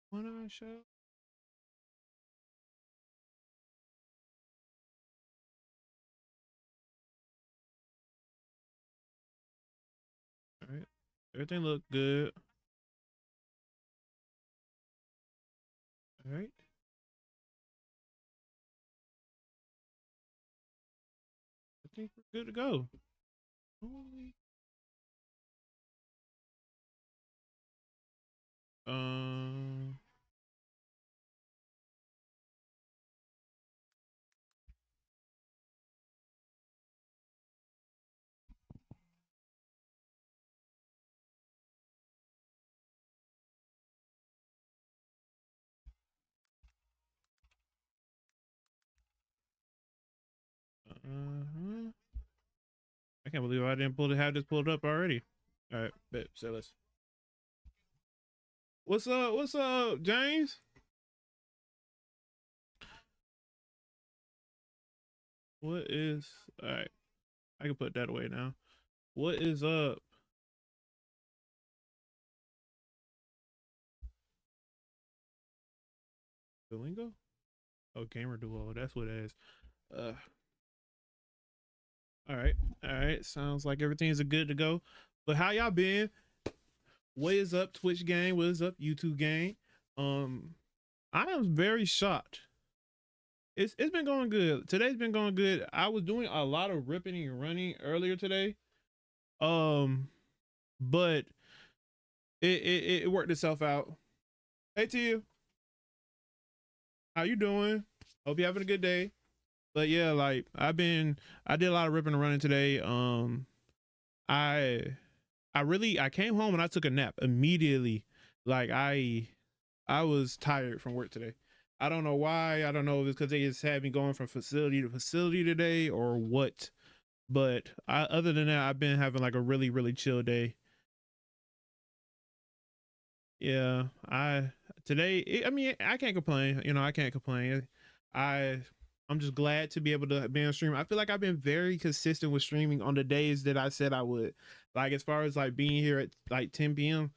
One eye show. All right. Everything look good. All right. I think we're good to go. Holy. Um. Uh-huh. I can't believe I didn't have this pulled up already. All right, bet. So let's. What's up? What's up, James? What is? All right, I can put that away now. What is up? Duolingo? Oh, gamer duo. That's what it is. Uh. All right. All right. Sounds like everything's good to go. But how y'all been? What is up, Twitch gang? What is up, YouTube gang? Um, I am very shocked. It's been going good. Today's been going good. I was doing a lot of ripping and running earlier today. Um, but it worked itself out. Hey to you. How you doing? Hope you having a good day. But yeah, like I did a lot of ripping and running today. I I came home and I took a nap immediately. Like I was tired from work today. I don't know why. I don't know if it's because they just had me going from facility to facility today or what. But other than that, I've been having like a really, really chill day. Yeah, I mean, I can't complain. You know, I can't complain. I I'm just glad to be able to be on stream. I feel like I've been very consistent with streaming on the days that I said I would. Like as far as like being here at like 10 p.m.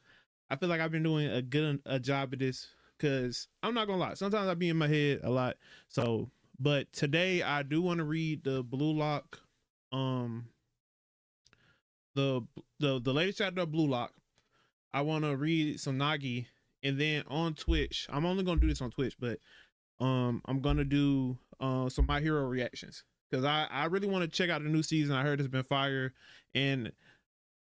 I feel like I've been doing a job at this because I'm not gonna lie. Sometimes I be in my head a lot. So, but today I do want to read the Blue Lock, um, the the latest chapter of Blue Lock. I want to read some Nagi, and then on Twitch, I'm only gonna do this on Twitch, but I'm gonna do some My Hero reactions because I really want to check out the new season. I heard it's been fire, and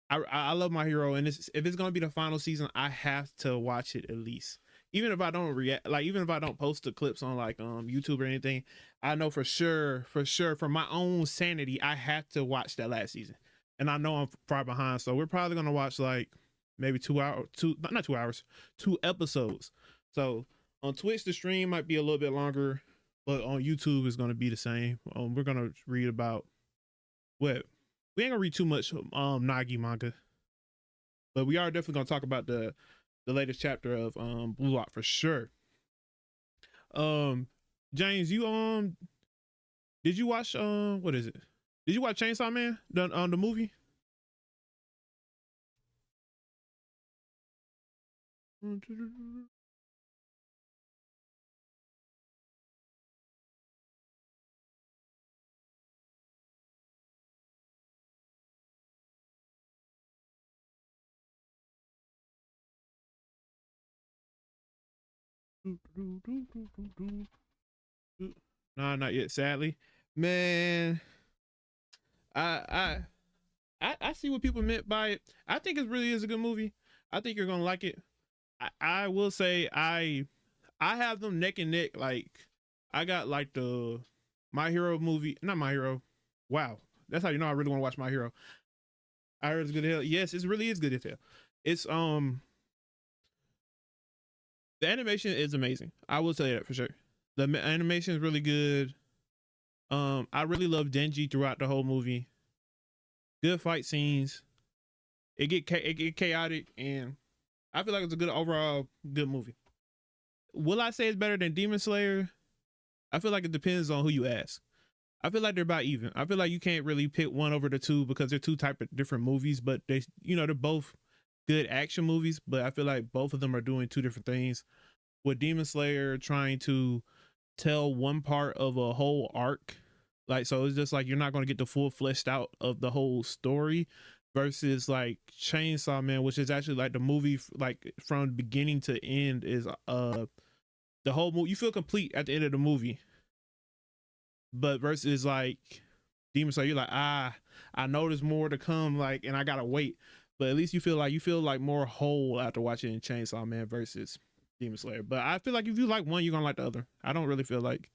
I love My Hero, and if it's gonna be the final season, I have to watch it at least. Even if I don't react, like even if I don't post the clips on like YouTube or anything, I know for sure, for my own sanity, I have to watch that last season. And I know I'm far behind, so we're probably gonna watch like maybe 2 hours, not 2 hours, 2 episodes. So on Twitch, the stream might be a little bit longer, but on YouTube it's gonna be the same. We're gonna read about what we ain't gonna read too much Nagi manga, but we are definitely gonna talk about the latest chapter of Blue Lock for sure. Um, James, you did you watch what is it? Did you watch Chainsaw Man the movie? Nah, not yet. Sadly, man, I I see what people meant by it. I think it really is a good movie. I think you're gonna like it. I will say I have them neck and neck. Like I got like the My Hero movie, not My Hero. Wow, that's how you know I really want to watch My Hero. I heard it's good as hell. Yes, it really is good as hell. It's the animation is amazing. I will say that for sure. The animation is really good. I really love Denji throughout the whole movie. Good fight scenes. It get chaotic, and I feel like it's a good overall good movie. Will I say it's better than Demon Slayer? I feel like it depends on who you ask. I feel like they're about even. I feel like you can't really pick one over the two because they're two type of different movies, but they're both good action movies. But I feel like both of them are doing two different things. with Demon Slayer trying to tell one part of a whole arc. Like, so it's just like you're not going to get the full fleshed out of the whole story versus like Chainsaw Man, which is actually like the movie, like from beginning to end is the whole movie. You feel complete at the end of the movie, but versus like Demon Slayer, you're like, I know there's more to come, like, and I gotta wait. But at least you feel like more whole after watching Chainsaw Man versus Demon Slayer. But I feel like if you like one, you're gonna like the other. I don't really feel like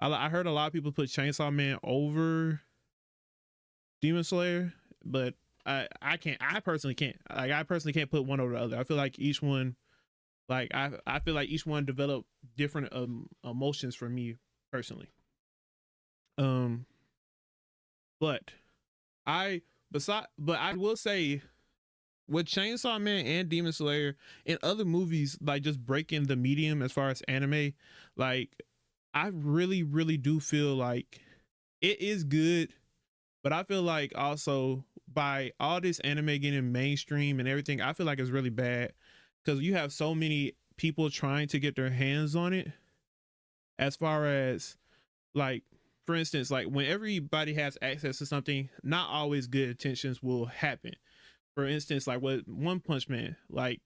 I heard a lot of people put Chainsaw Man over Demon Slayer, but I can't. I personally can't. Like, I personally can't put one over the other. I feel like each one, like I feel like each one developed different emotions for me personally. Um, but but I will say with Chainsaw Man and Demon Slayer and other movies, like just breaking the medium as far as anime, like I really, really do feel like it is good, but I feel like also by all this anime getting mainstream and everything, I feel like it's really bad because you have so many people trying to get their hands on it. As far as like, for instance, like when everybody has access to something, not always good intentions will happen. For instance, like with One Punch Man, like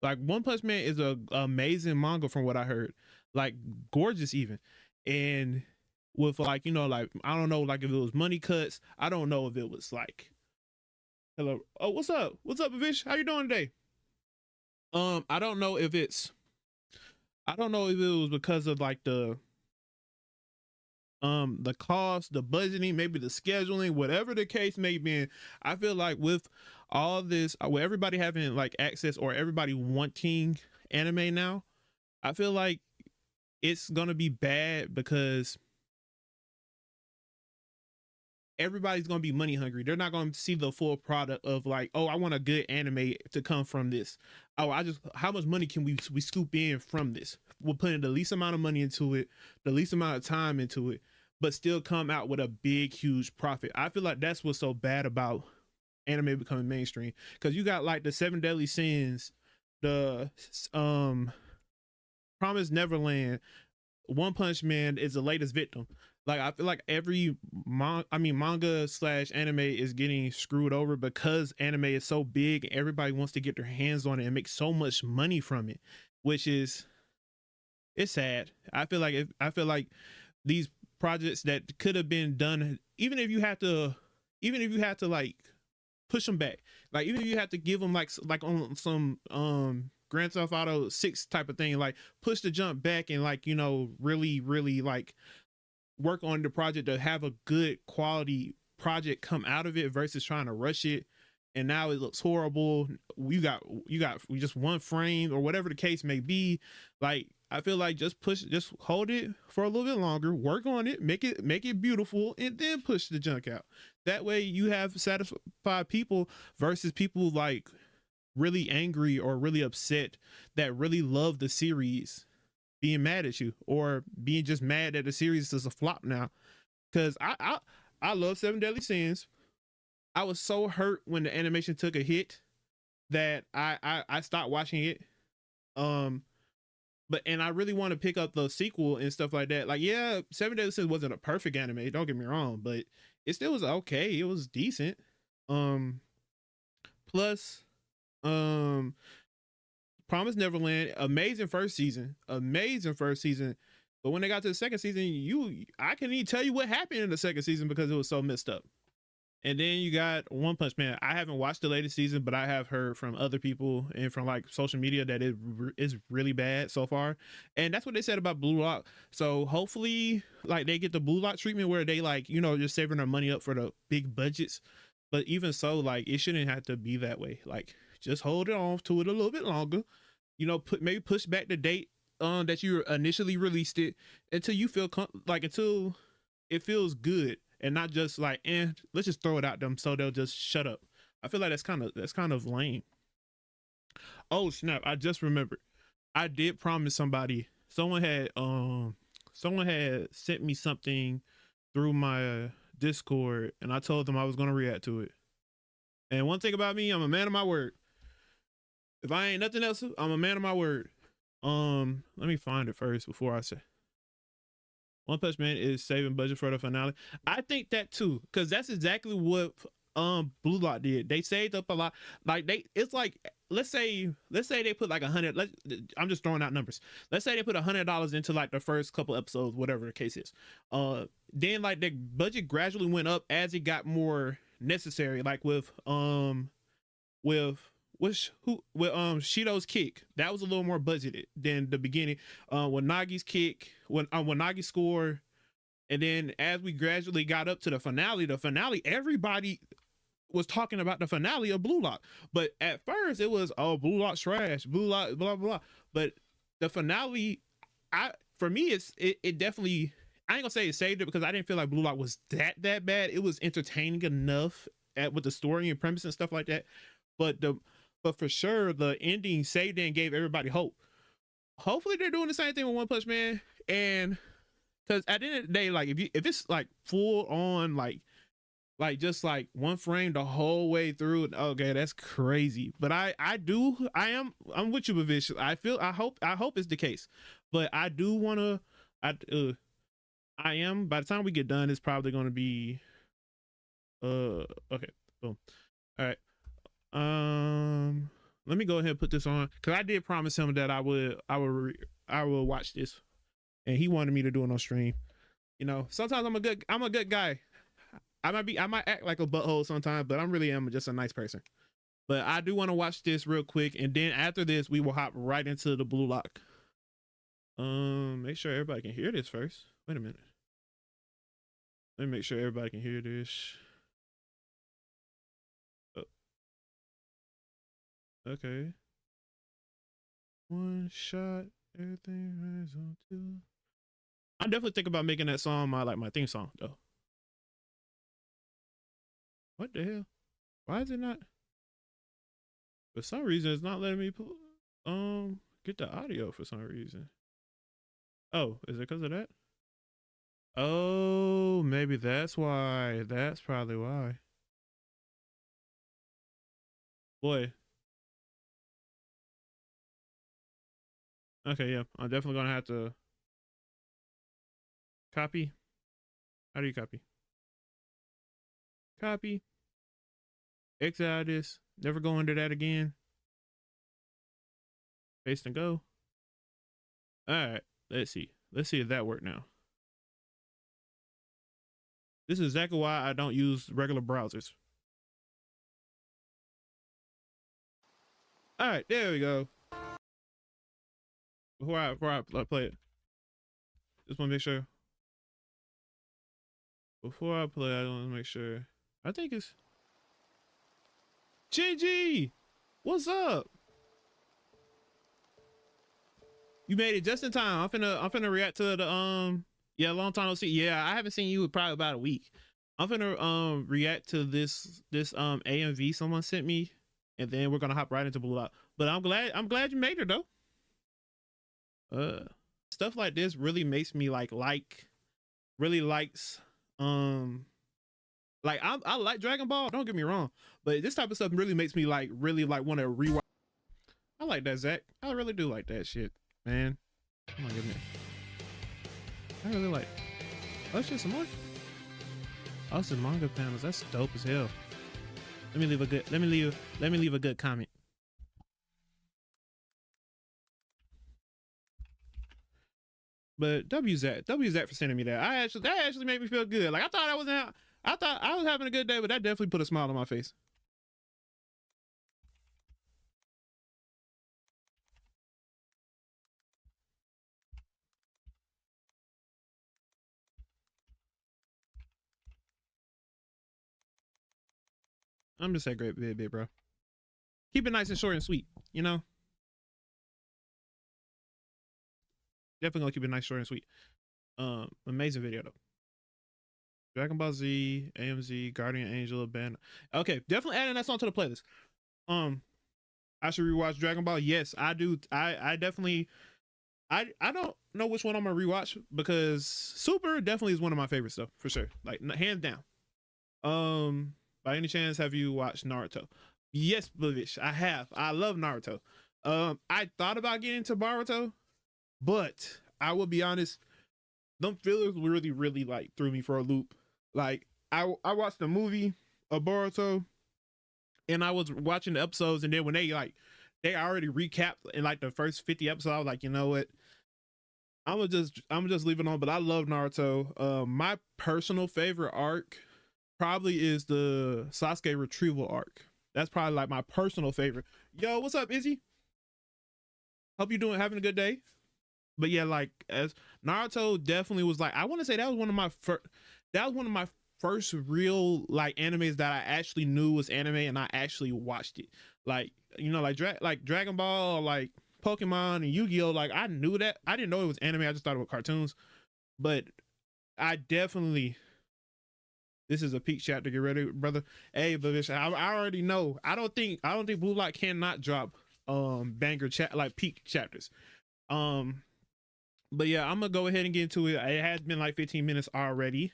One Punch Man is a amazing manga from what I heard, like gorgeous even, and with like, you know, like I don't know, like if it was money cuts, I don't know if it was like, hello, oh what's up Avish, how you doing today? I don't know if it's, I don't know if it was because of like the cost, the budgeting, maybe the scheduling, whatever the case may be. I feel like with all this, with everybody having like access or everybody wanting anime now, I feel like it's gonna be bad because everybody's gonna be money hungry. They're not gonna see the full product of like, oh, I want a good anime to come from this. Oh, I just, how much money can we scoop in from this? We're putting the least amount of money into it, the least amount of time into it, but still come out with a big, huge profit. I feel like that's what's so bad about anime becoming mainstream. Because you got like the Seven Deadly Sins, the Promise Neverland, One Punch Man is the latest victim. Like I feel like every manga slash anime is getting screwed over because anime is so big and everybody wants to get their hands on it and make so much money from it, which is, it's sad. I feel like these projects that could have been done, even if you have to, like push them back, like even if you have to give them like on some Grand Theft Auto 6 type of thing, like push the jump back and like, you know, really like work on the project to have a good quality project come out of it versus trying to rush it and now it looks horrible. You got just one frame or whatever the case may be. Like I feel like just hold it for a little bit longer, work on it, make it beautiful, and then push the junk out. That way you have satisfied people versus people like really angry or really upset that really love the series being mad at you or being just mad that the series is a flop now. Because I love Seven Deadly Sins. I was so hurt when the animation took a hit that I stopped watching it. Um, but and I really want to pick up the sequel and stuff like that. Like, yeah, Seven Deadly Sins wasn't a perfect anime, don't get me wrong, but it still was okay. It was decent. Um, plus, um, Promise Neverland, amazing first season. But when they got to the second season, I can even tell you what happened in the second season because it was so messed up. And then you got One Punch Man. I haven't watched the latest season, but I have heard from other people and from like social media that it is really bad so far. And that's what they said about Blue Lock. So hopefully, like they get the Blue Lock treatment where they like, you know, just saving their money up for the big budgets. But even so, like it shouldn't have to be that way. Like just hold it on to it a little bit longer. You know, maybe push back the date that you initially released it until you feel until it feels good and not just like, let's just throw it at them so they'll just shut up. I feel like that's kind of lame. Oh snap! I just remembered. I did promise somebody. Someone had sent me something through my Discord, and I told them I was gonna react to it. And one thing about me, I'm a man of my word. If I ain't nothing else, I'm a man of my word. Let me find it first before I say. One Punch Man is saving budget for the finale. I think that too, because that's exactly what Blue Lock did. They saved up a lot. Like it's like let's say they put like 100. I'm just throwing out numbers. Let's say they put $100 into like the first couple episodes, whatever the case is. Then like the budget gradually went up as it got more necessary. Like with Shido's kick, that was a little more budgeted than the beginning. When Nagi's kick, when Nagi score, and then as we gradually got up to the finale, everybody was talking about the finale of Blue Lock. But at first it was, oh, Blue Lock's trash, Blue Lock, blah blah. But the finale, for me, it definitely, I ain't gonna say it saved it, because I didn't feel like Blue Lock was that bad. It was entertaining enough with the story and premise and stuff like that. But for sure, the ending saved it and gave everybody hope. Hopefully, they're doing the same thing with One Punch Man. And because at the end of the day, like if it's like full on like just like one frame the whole way through, okay, that's crazy. But I'm with you, Bavish. I hope it's the case. But I do wanna, I am, by the time we get done, it's probably gonna be okay, boom. All right. Let me go ahead and put this on, because I did promise him that I will watch this, and he wanted me to do it on stream. You know, sometimes I'm a good guy. I might act like a butthole sometimes, but I really am just a nice person. But I do want to watch this real quick, and then after this, we will hop right into the Blue Lock. Make sure everybody can hear this first. Wait a minute. Let me make sure everybody can hear this. Okay. One shot, everything rises on two. I definitely think about making that song my theme song though. What the hell? Why is it not? For some reason, it's not letting me get the audio for some reason. Oh, is it because of that? Oh, maybe that's why. That's probably why. Boy. Okay, yeah. I'm definitely gonna have to copy. How do you copy? Copy. Exit out of this. Never go under that again. Paste and go. Alright, let's see. Let's see if that worked now. This is exactly why I don't use regular browsers. Alright, there we go. Before I play it, just want to make sure. Before I play, I want to make sure. I think it's GG. What's up? You made it just in time. I'm finna react to the yeah, long time no see. Yeah, I haven't seen you in probably about a week. I'm finna react to this AMV someone sent me, and then we're gonna hop right into Blue Lock. But I'm glad you made it though. Stuff like this really makes me really likes like I like Dragon Ball, don't get me wrong, but this type of stuff really makes me really want to rewatch. I like that, Zach. I really do like that shit, man. Oh my goodness. I really like. Oh shit, some more. Oh, some manga panels. That's dope as hell. Let me leave a good comment. But WZAC for sending me that. That actually made me feel good. Like I thought I was having a good day, but that definitely put a smile on my face. I'm just that great bit, bro. Keep it nice and short and sweet, you know? Definitely gonna keep it nice, short, and sweet. Amazing video though. Dragon Ball Z, AMZ, Guardian Angel, Band. Okay, definitely adding that song to the playlist. I should rewatch Dragon Ball. Yes, I do. I definitely. I don't know which one I'm gonna rewatch, because Super definitely is one of my favorites though, for sure. Like hands down. By any chance, have you watched Naruto? Yes, Blavish, I have. I love Naruto. I thought about getting to Boruto, but I will be honest, them fillers really, really like threw me for a loop. Like I watched the movie of Boruto, and I was watching the episodes, and then when they already recapped in like the first 50 episodes, I was like, you know what? I'm just leaving on. But I love Naruto. My personal favorite arc probably is the Sasuke retrieval arc. That's probably like my personal favorite. Yo, what's up, Izzy? Hope you're having a good day. But yeah, like as Naruto definitely was like, I want to say that was one of my first real like animes that I actually knew was anime and I actually watched it. Like, you know, like Dragon Ball or like Pokemon and Yu-Gi-Oh! Like I knew that. I didn't know it was anime, I just thought it was cartoons. But I definitely, this is a peak chapter. Get ready, brother. Hey, but I already know. I don't think Blue Lock cannot drop banger chat like peak chapters. But yeah, I'm gonna go ahead and get into it. It has been like 15 minutes already.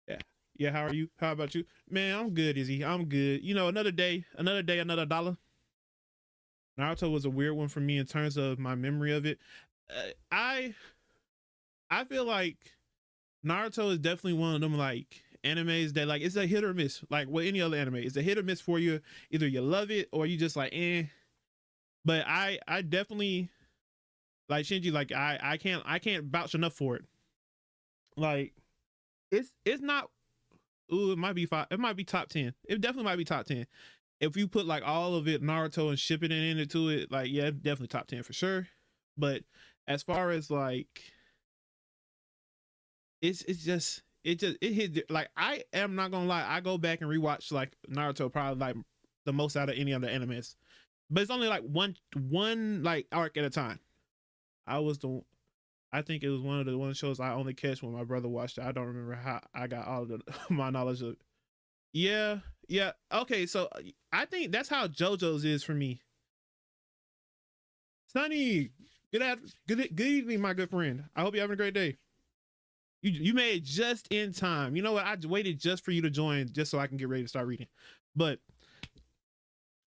Yeah. Yeah, how are you? How about you? Man, I'm good, Izzy. I'm good. You know, another day, another dollar. Naruto was a weird one for me in terms of my memory of it. I feel like Naruto is definitely one of them like animes that like it's a hit or miss. Like with any other anime, it's a hit or miss for you. Either you love it or you just like eh. But I definitely like Shinji. Like I can't vouch enough for it. Like it's not. Ooh, it might be five. It might be top 10. It definitely might be top 10. If you put like all of it Naruto and shipping it into it, like yeah, definitely top 10 for sure. But as far as like it hit like I am not gonna lie, I go back and rewatch like Naruto probably like the most out of any other animes. But it's only like one like arc at a time. I think it was one of the one shows I only catch when my brother watched it. I don't remember how I got all of the, my knowledge of it. Yeah, yeah. Okay, so I think that's how JoJo's is for me. Sonny, good evening, my good friend. I hope you're having a great day. You made it just in time. You know what? I waited just for you to join, just so I can get ready to start reading. But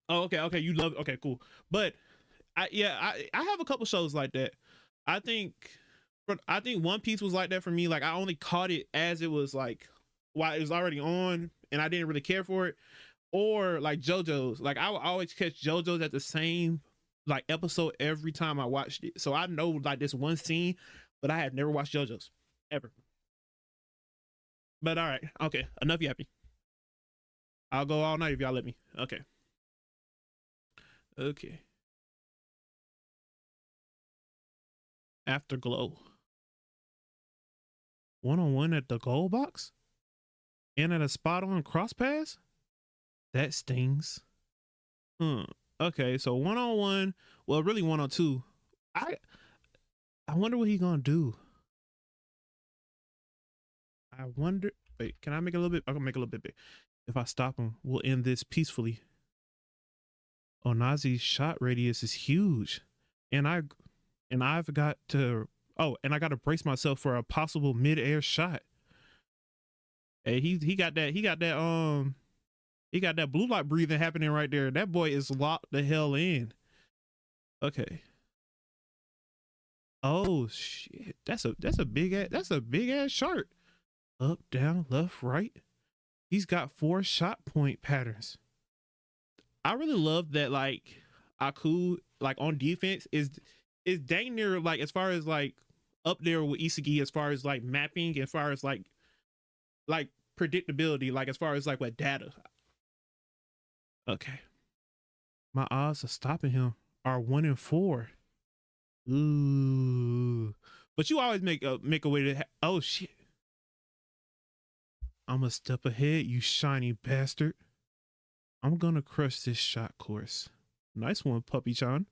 oh, okay. You love okay, cool. But I have a couple shows like that. I think I think One Piece was like that for me. Like I only caught it as it was like while it was already on, and I didn't really care for it. Or like JoJo's. Like I would always catch JoJo's at the same like episode every time I watched it. So I know like this one scene, but I had never watched JoJo's ever. But all right, okay, enough yapping. I'll go all night if y'all let me. Okay. Okay. Afterglow. One on one at the goal box? And at a spot on cross pass? That stings. Okay, so one on one. Well, really one on two. I wonder what he gonna do. I wonder. Wait, can I make a little bit? I'm gonna make a little bit big. If I stop him, we'll end this peacefully. Onazi's shot radius is huge, and I've got to. Oh, and I got to brace myself for a possible mid-air shot. Hey, he got that. He got that. He got that blue light breathing happening right there. That boy is locked the hell in. Okay. Oh shit. That's a big ass chart. Up, down, left, right. He's got 4 shot point patterns. I really love that like Aku like on defense is dang near like as far as like up there with Isagi as far as like mapping, as far as like predictability, like as far as like what data. Okay. My odds of stopping him are 1 in 4. Ooh. But you always make a way to oh shit. I'm a step ahead, you shiny bastard. I'm gonna crush this shot course. Nice one, Puppy Chan.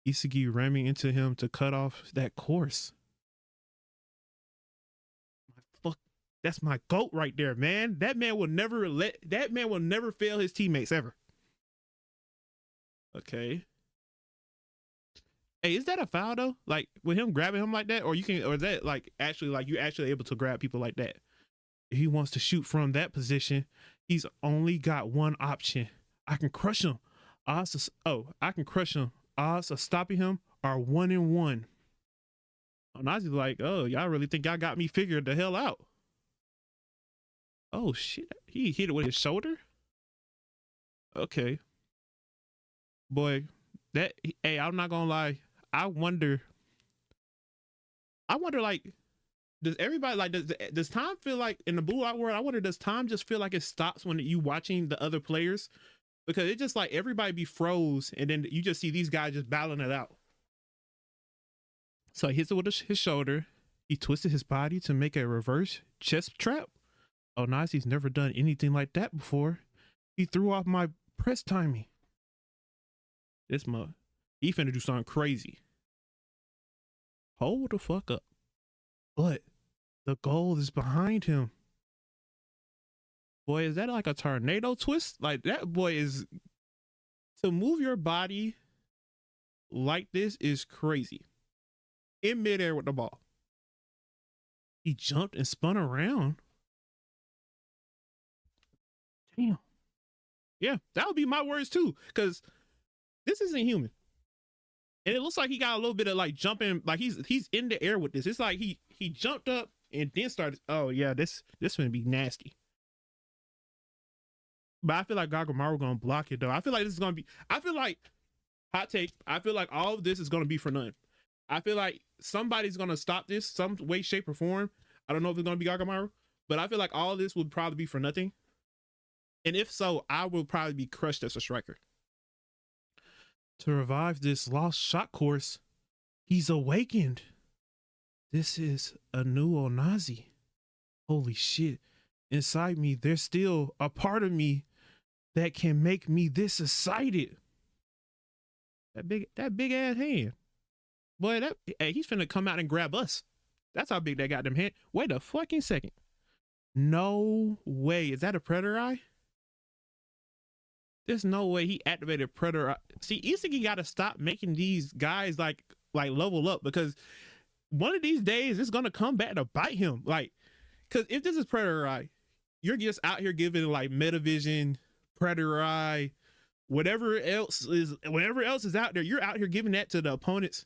Isagi ramming into him to cut off that course. My fuck, that's my goat right there, man. That man will never fail his teammates ever. Okay. Hey, is that a foul though? Like with him grabbing him like that, or is that like actually like you actually able to grab people like that? If he wants to shoot from that position, he's only got one option. I can crush him. I can crush him. odds of stopping him are 1 in 1. Onazi's like, oh, y'all really think y'all got me figured the hell out? Oh shit, he hit it with his shoulder. Okay, boy, that, hey, I'm not gonna lie. I wonder like, does everybody like, does time feel like in the blue out world? I wonder, does time just feel like it stops when you watching the other players? Because it just like everybody be froze and then you just see these guys just battling it out. So he hits it with his shoulder. He twisted his body to make a reverse chest trap. Oh, Nazi's never done anything like that before. He threw off my press timing. This mug, he finna do something crazy. Hold the fuck up. But the goal is behind him. Boy, is that like a tornado twist? Like that boy is, to move your body like this is crazy. In midair with the ball. He jumped and spun around. Damn. Yeah, that would be my words too, because this isn't human. And it looks like he got a little bit of like jumping, like he's in the air with this. It's like he jumped up and then started. Oh yeah, this gonna be nasty. But I feel like Gagamaru gonna block it though. I feel like this is gonna be. I feel like, hot take, I feel like all of this is gonna be for none. I feel like somebody's gonna stop this some way, shape, or form. I don't know if it's gonna be Gagamaru, but I feel like all of this would probably be for nothing. And if so, I will probably be crushed as a striker. To revive this lost shot course, he's awakened. This is a new Onazi. Holy shit. Inside me, there's still a part of me that can make me this excited. That big ass hand. Boy, hey, he's finna come out and grab us. That's how big that goddamn hand. Wait a fucking second. No way. Is that a predator eye? There's no way he activated predator eye. See, Isagi gotta stop making these guys like level up, because one of these days it's gonna come back to bite him. Like, because if this is predator eye, you're just out here giving like Metavision, predator eye, whatever else is out there, you're out here giving that to the opponents.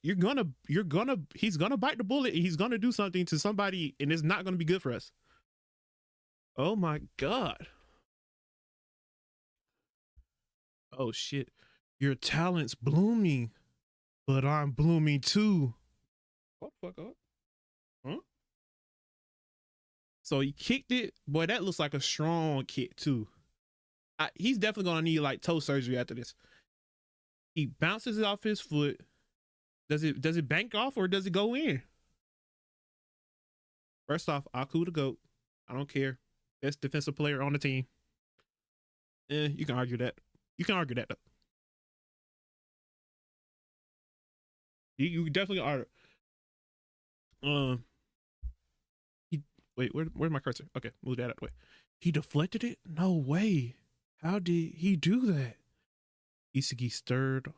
He's gonna bite the bullet. He's gonna do something to somebody, and it's not gonna be good for us. Oh my god. Oh shit. Your talent's blooming, but I'm blooming too. What the fuck up? Huh? So he kicked it. Boy, that looks like a strong kick too. He's definitely gonna need like toe surgery after this. He bounces it off his foot. Does it bank off or does it go in? First off, Aku the GOAT. I don't care. Best defensive player on the team. You can argue that. You can argue that though. You definitely are. Where's my cursor? Okay, move that out of the way. He deflected it? No way. How did he do that? Isagi stirred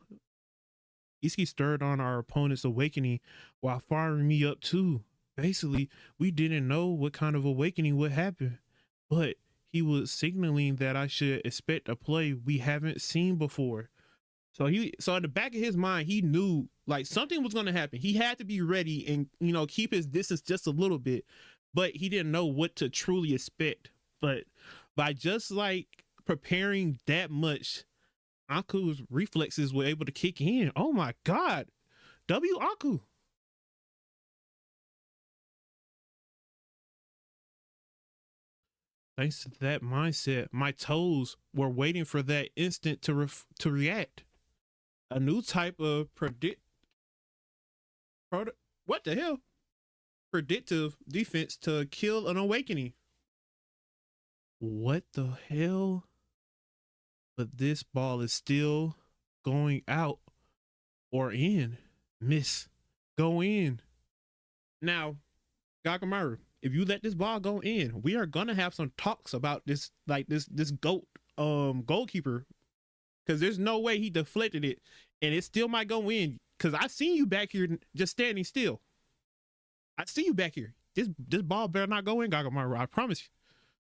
on our opponent's awakening while firing me up too. Basically, we didn't know what kind of awakening would happen, but he was signaling that I should expect a play we haven't seen before. So in the back of his mind, he knew like something was going to happen. He had to be ready and, keep his distance just a little bit, but he didn't know what to truly expect. But by just like preparing that much, Aku's reflexes were able to kick in. Oh my god. W Aku. Thanks to that mindset, my toes were waiting for that instant to react. A new type of what the hell? Predictive defense to kill an awakening. What the hell? But this ball is still going out or in. Miss. Go in. Now, Gagamaru, if you let this ball go in, we are gonna have some talks about this, like this GOAT goalkeeper, because there's no way he deflected it and it still might go in, because I see you back here just standing still. I see you back here. This ball better not go in, Gagamaru. I promise you.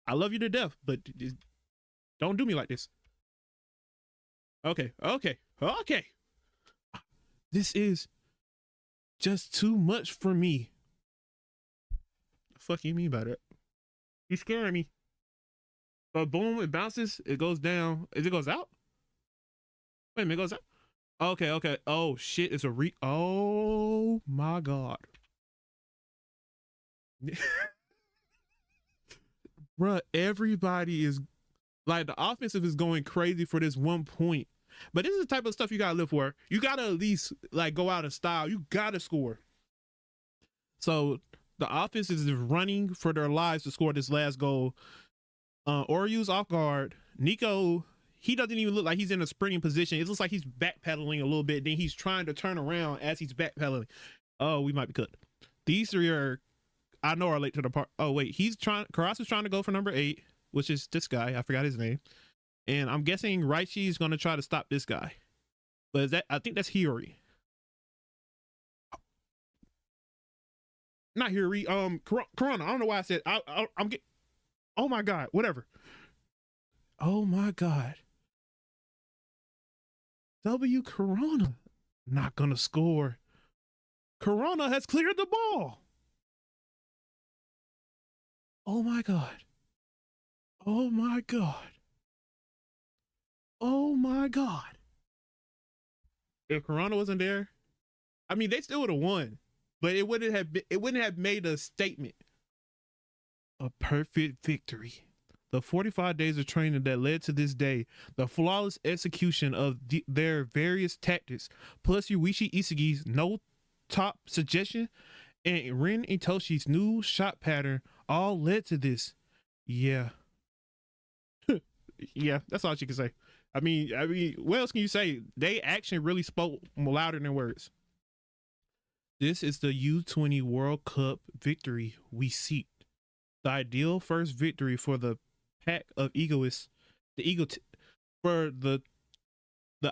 I love you to death, but don't do me like this. Okay. This is just too much for me. The fuck you mean by that? He's scaring me. But boom, it bounces, it goes down. It goes out? Wait a minute, it goes out? Okay, okay. Oh shit, it's a oh my god. Bruh, everybody is like, the offensive is going crazy for this 1 point. But this is the type of stuff you gotta live for. You gotta at least like go out in style. You gotta score. So the offense is running for their lives to score this last goal. Oryu's off guard. Nico, he doesn't even look like he's in a sprinting position. It looks like he's backpedaling a little bit. Then he's trying to turn around as he's backpedaling. Oh, we might be cooked. These three are, I know, are late to the part. Oh wait, Karasa's trying to go for number 8, which is this guy. I forgot his name. And I'm guessing Raichi is going to try to stop this guy. But is that, I think that's Hiyori. Not Hiyori. Corona. I don't know why I said I'm get. Oh my god. Whatever. Oh my god. W Corona not gonna score. Corona has cleared the ball. Oh my god. Oh my god. Oh my god. If Corona wasn't there, I mean, they still would have won, but it wouldn't have made a statement. A perfect victory. The 45 days of training that led to this day, the flawless execution of their various tactics, plus Yuichi Isagi's no top suggestion and Ren Itoshi's new shot pattern all led to this. Yeah. Yeah, that's all she can say. I mean, what else can you say? They action really spoke louder than words. This is the U20 World Cup victory we seek. The ideal first victory for the pack of egoists, for the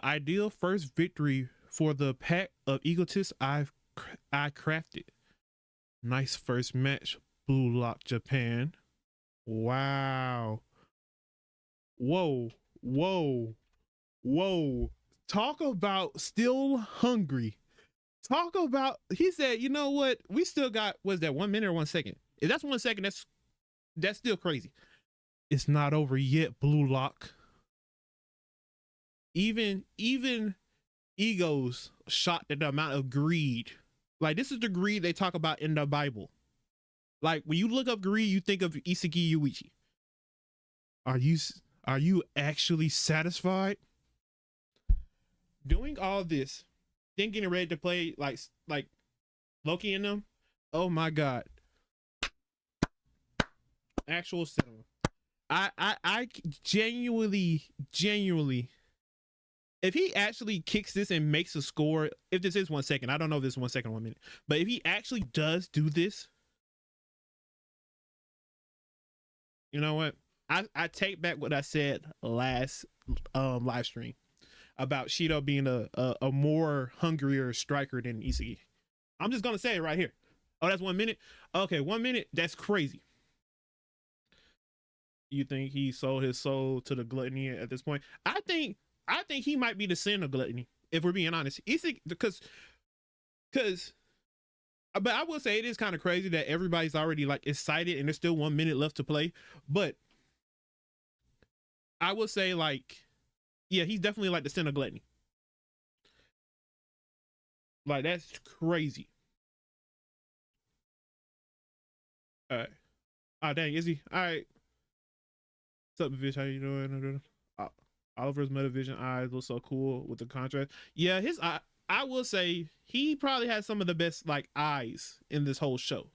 ideal first victory for the pack of egotists I crafted. Nice first match, Blue Lock Japan. Wow. Whoa, whoa, whoa. Talk about still hungry. Talk about, he said, you know what? We still got, was that 1 minute or 1 second? If that's 1 second, that's still crazy. It's not over yet, Blue Lock. Even egos shocked at the amount of greed. Like, this is the greed they talk about in the Bible. Like, when you look up greed, you think of Isagi Yuichi. Are you actually satisfied? Doing all this, then getting ready to play like Loki in them. Oh my god. Actual cinema. I genuinely, if he actually kicks this and makes a score, if this is 1 second, I don't know if this is 1 second or 1 minute, but if he actually does do this, you know what? I take back what I said last live stream about Shido being a more hungrier striker than Isagi. I'm just gonna say it right here. Oh, that's 1 minute. Okay, 1 minute. That's crazy. You think he sold his soul to the gluttony at this point? I think he might be the sin of gluttony, if we're being honest. Isagi, because but I will say it is kind of crazy that everybody's already like excited and there's still 1 minute left to play. But I will say, like, yeah, he's definitely like the sin of gluttony. Like, that's crazy. All right. Oh, dang, is he? All right. What's up, Vish? How you doing? Oliver's Metavision eyes look so cool with the contrast. Yeah, his eye, I will say he probably has some of the best like eyes in this whole show.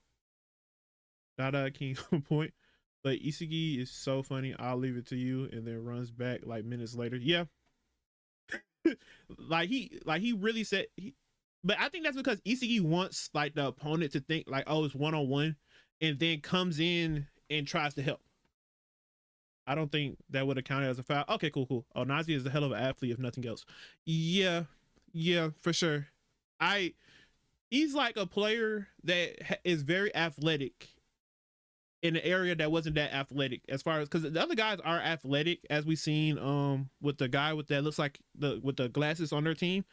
Dada King point. But Isagi is so funny. I'll leave it to you, and then runs back like minutes later. Yeah. like he really said but I think that's because Isagi wants like the opponent to think like, oh, it's 1-on-1, and then comes in and tries to help. I don't think that would have counted as a foul. Okay, cool. Oh, Nazi is a hell of an athlete, if nothing else. Yeah, for sure. He's like a player that is very athletic in an area that wasn't that athletic, as far as, because the other guys are athletic, as we've seen with the guy with that looks like with the glasses on their team.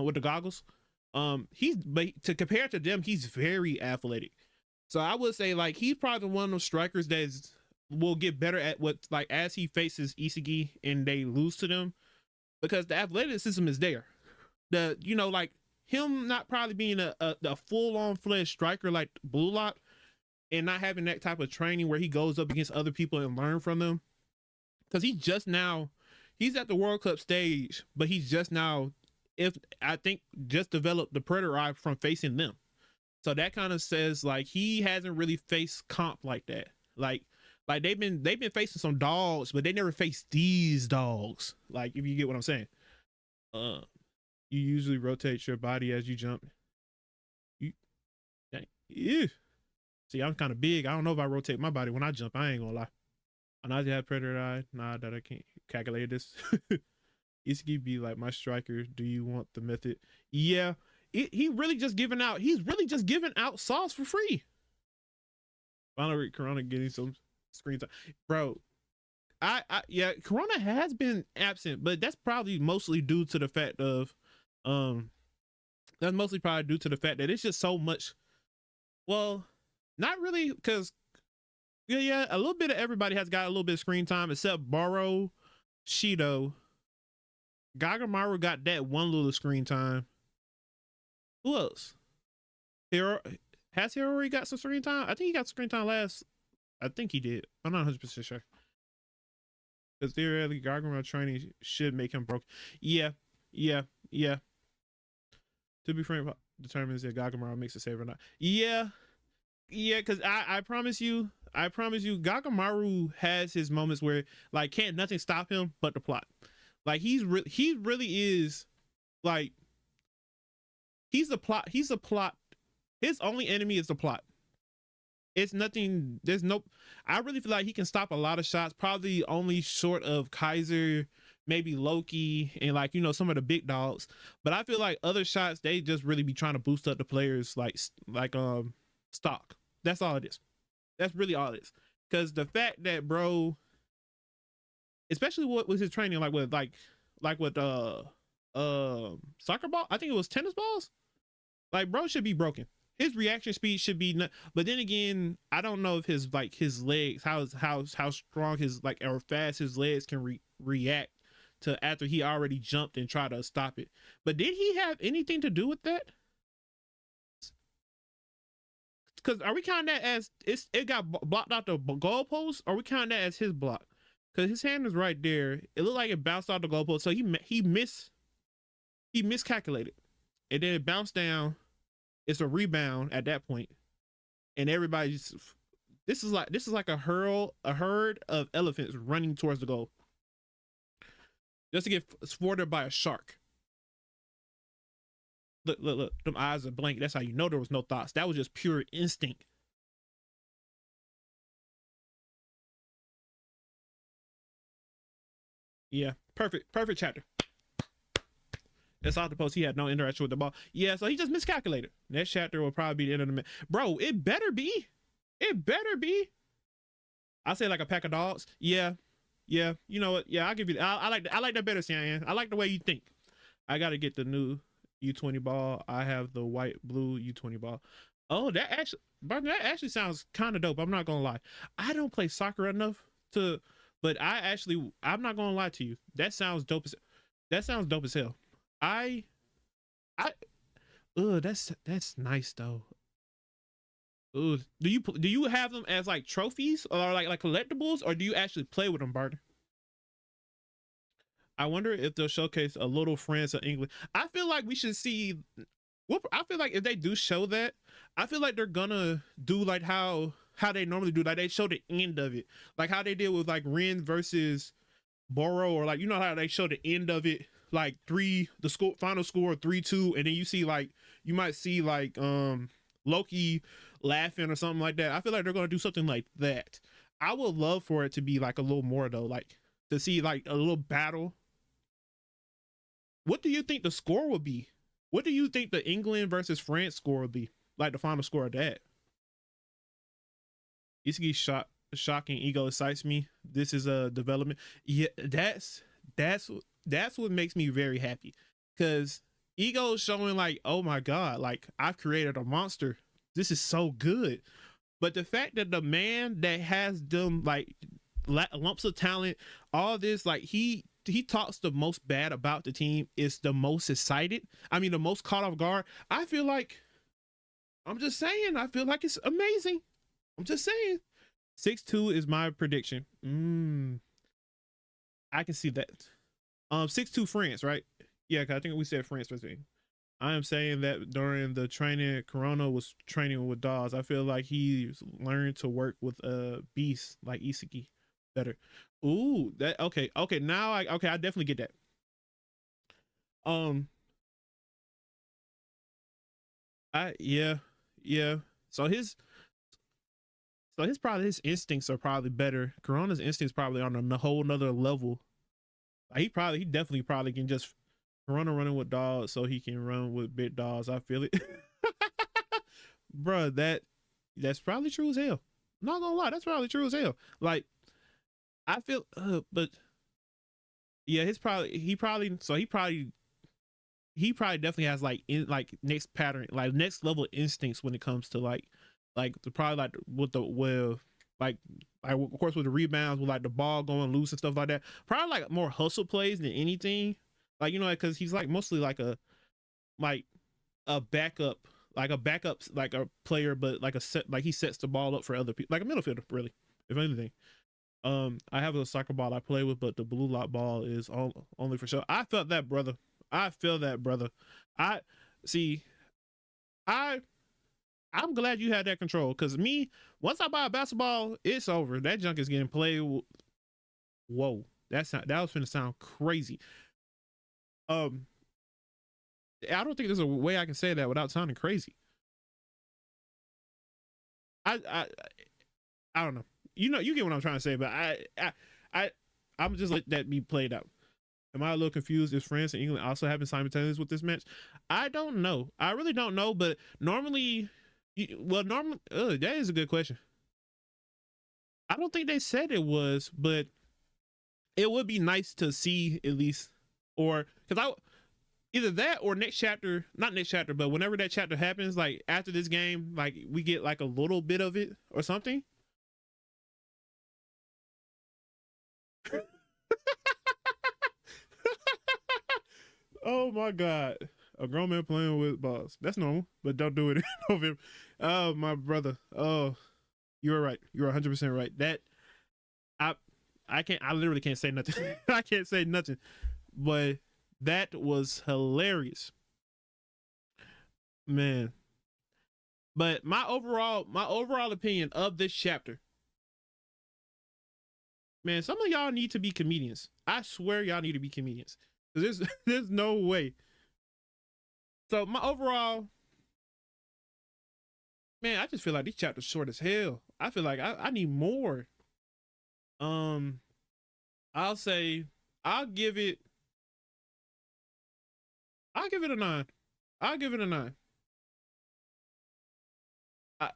with the goggles. He's but to compare to them, he's very athletic. So I would say like he's probably one of those strikers that will get better at what like as he faces Isagi and they lose to them because the athleticism is there. The like him not probably being a full on fledged striker like Blue Lock and not having that type of training where he goes up against other people and learn from them because he's at the World Cup stage, but he's just now if I think just developed the predator eye from facing them. So that kind of says like he hasn't really faced comp like that. Like they've been facing some dogs, but they never faced these dogs. Like if you get what I'm saying. You usually rotate your body as you jump. Yeah. See, I'm kind of big. I don't know if I rotate my body when I jump. I ain't gonna lie. I know I have predator eye. Nah, that I can't calculate this. Isagi be like my striker. Do you want the method? Yeah. He's really just giving out sauce for free. Finally, Corona getting some screen time, bro. Yeah, Corona has been absent, but that's probably mostly due to the fact of, that it's just so much. Well, not really, because yeah, a little bit of everybody has got a little bit of screen time except Boro, Shido. Gagamaru got that one little screen time. Who else? Has he already got some screen time? I think he got screen time last. I think he did. I'm not 100% sure. Because theoretically, Gagamaru training should make him broke. Yeah. To be frank, determines if Gagamaru makes a save or not. Yeah, because I promise you, Gagamaru has his moments where like can't nothing stop him but the plot. Like he really is like he's a plot. His only enemy is the plot. It's nothing. I really feel like he can stop a lot of shots, probably only short of Kaiser, maybe Loki, and like some of the big dogs. But I feel like other shots they just really be trying to boost up the players like stock. That's all it is. That's really all it is. Because the fact that bro, especially what was his training like with soccer ball? I think it was tennis balls. Like bro should be broken. His reaction speed should be but then again, I don't know if his legs, how strong his or fast his legs can react to after he already jumped and tried to stop it. But did he have anything to do with that? Because are we counting that as it got blocked out the goalpost? Or are we counting that as his block? Because his hand is right there. It looked like it bounced out the goalpost, so he miscalculated, and then it bounced down. It's a rebound at that point, and everybody's. This is like a herd of elephants running towards the goal, just to get thwarted by a shark. Look, them eyes are blank. That's how you know there was no thoughts. That was just pure instinct. Yeah, perfect chapter. It's off the post. He had no interaction with the ball. Yeah, so he just miscalculated. Next chapter will probably be the end of the match. Bro, it better be. I say like a pack of dogs. Yeah. You know what? Yeah, I'll give you. I like that better, Cyan. I like the way you think. I gotta get the new U20 ball. I have the white blue U20 ball. Oh, that actually sounds kind of dope. I'm not gonna lie. I don't play soccer enough to, but I'm not gonna lie to you. That sounds dope as hell. That's nice though. Ooh, do you have them as like trophies or like collectibles, or do you actually play with them, Barton? I wonder if they'll showcase a little France of England. I feel like we should see. I feel like if they do show that, I feel like they're gonna do like how they normally do. Like they show the end of it, like how they did with like Ren versus Boro, or like how they show the end of it, like final score 3-2, and then you might see like Loki laughing or something like that. I feel like they're gonna do something like that. I would love for it to be like a little more though, like to see like a little battle. What do you think the score will be? What do you think the England versus France score will be? Like the final score of that? Isagi shocking ego excites me. This is a development. Yeah, that's what makes me very happy, because Ego showing like, oh my god, like I've created a monster. This is so good. But the fact that the man that has them like lumps of talent, all this, like he talks the most bad about the team, is the most excited. I mean, the most caught off guard. I feel like, I'm just saying, I feel like it's amazing. I'm just saying. 6-2 is my prediction. I can see that. 6-2 France, right? Yeah, cause I think we said France first thing. I am saying that during the training, Corona was training with Dawes. I feel like he's learned to work with beasts like Isagi better. Ooh, that okay. Now I definitely get that. Yeah. His instincts are probably better. Corona's instincts probably on a whole nother level. He definitely probably can just Corona running with dogs so he can run with big dogs. I feel it. Bruh, that's probably true as hell. I'm not gonna lie, that's probably true as hell. Like, I feel but yeah, he probably definitely has like next pattern, like next level instincts when it comes to like the probably like with like of course with the rebounds, with like the ball going loose and stuff like that. Probably like more hustle plays than anything. Like, you know, because he's like mostly like a backup, like a player, but like a set, like he sets the ball up for other people, like a middle fielder, really, if anything. I have a soccer ball I play with, but the blue lock ball is only for show. I felt that, brother. I feel that, brother. I see. I'm glad you had that control, because me, once I buy a basketball, it's over. That junk is getting played. Whoa, that was finna sound crazy. I don't think there's a way I can say that without sounding crazy. I don't know. You get what I'm trying to say, but I'm just let that be played out. Am I a little confused if France and England also happen simultaneously with this match? I don't know. I really don't know, but normally, that is a good question. I don't think they said it was, but it would be nice to see at least, or because either that or not next chapter, but whenever that chapter happens, like after this game, like we get like a little bit of it or something. Oh my god, a grown man playing with balls. That's normal, but don't do it in November. Oh my brother. Oh, you're right. You're 100% right. That I literally can't say nothing. I can't say nothing. But that was hilarious, man. But my overall opinion of this chapter, man, some of y'all need to be comedians. I swear y'all need to be comedians. There's no way. So my overall, man, I just feel like these chapters short as hell. I feel like I need more. I'll say I'll give it a 9. I'll give it a 9.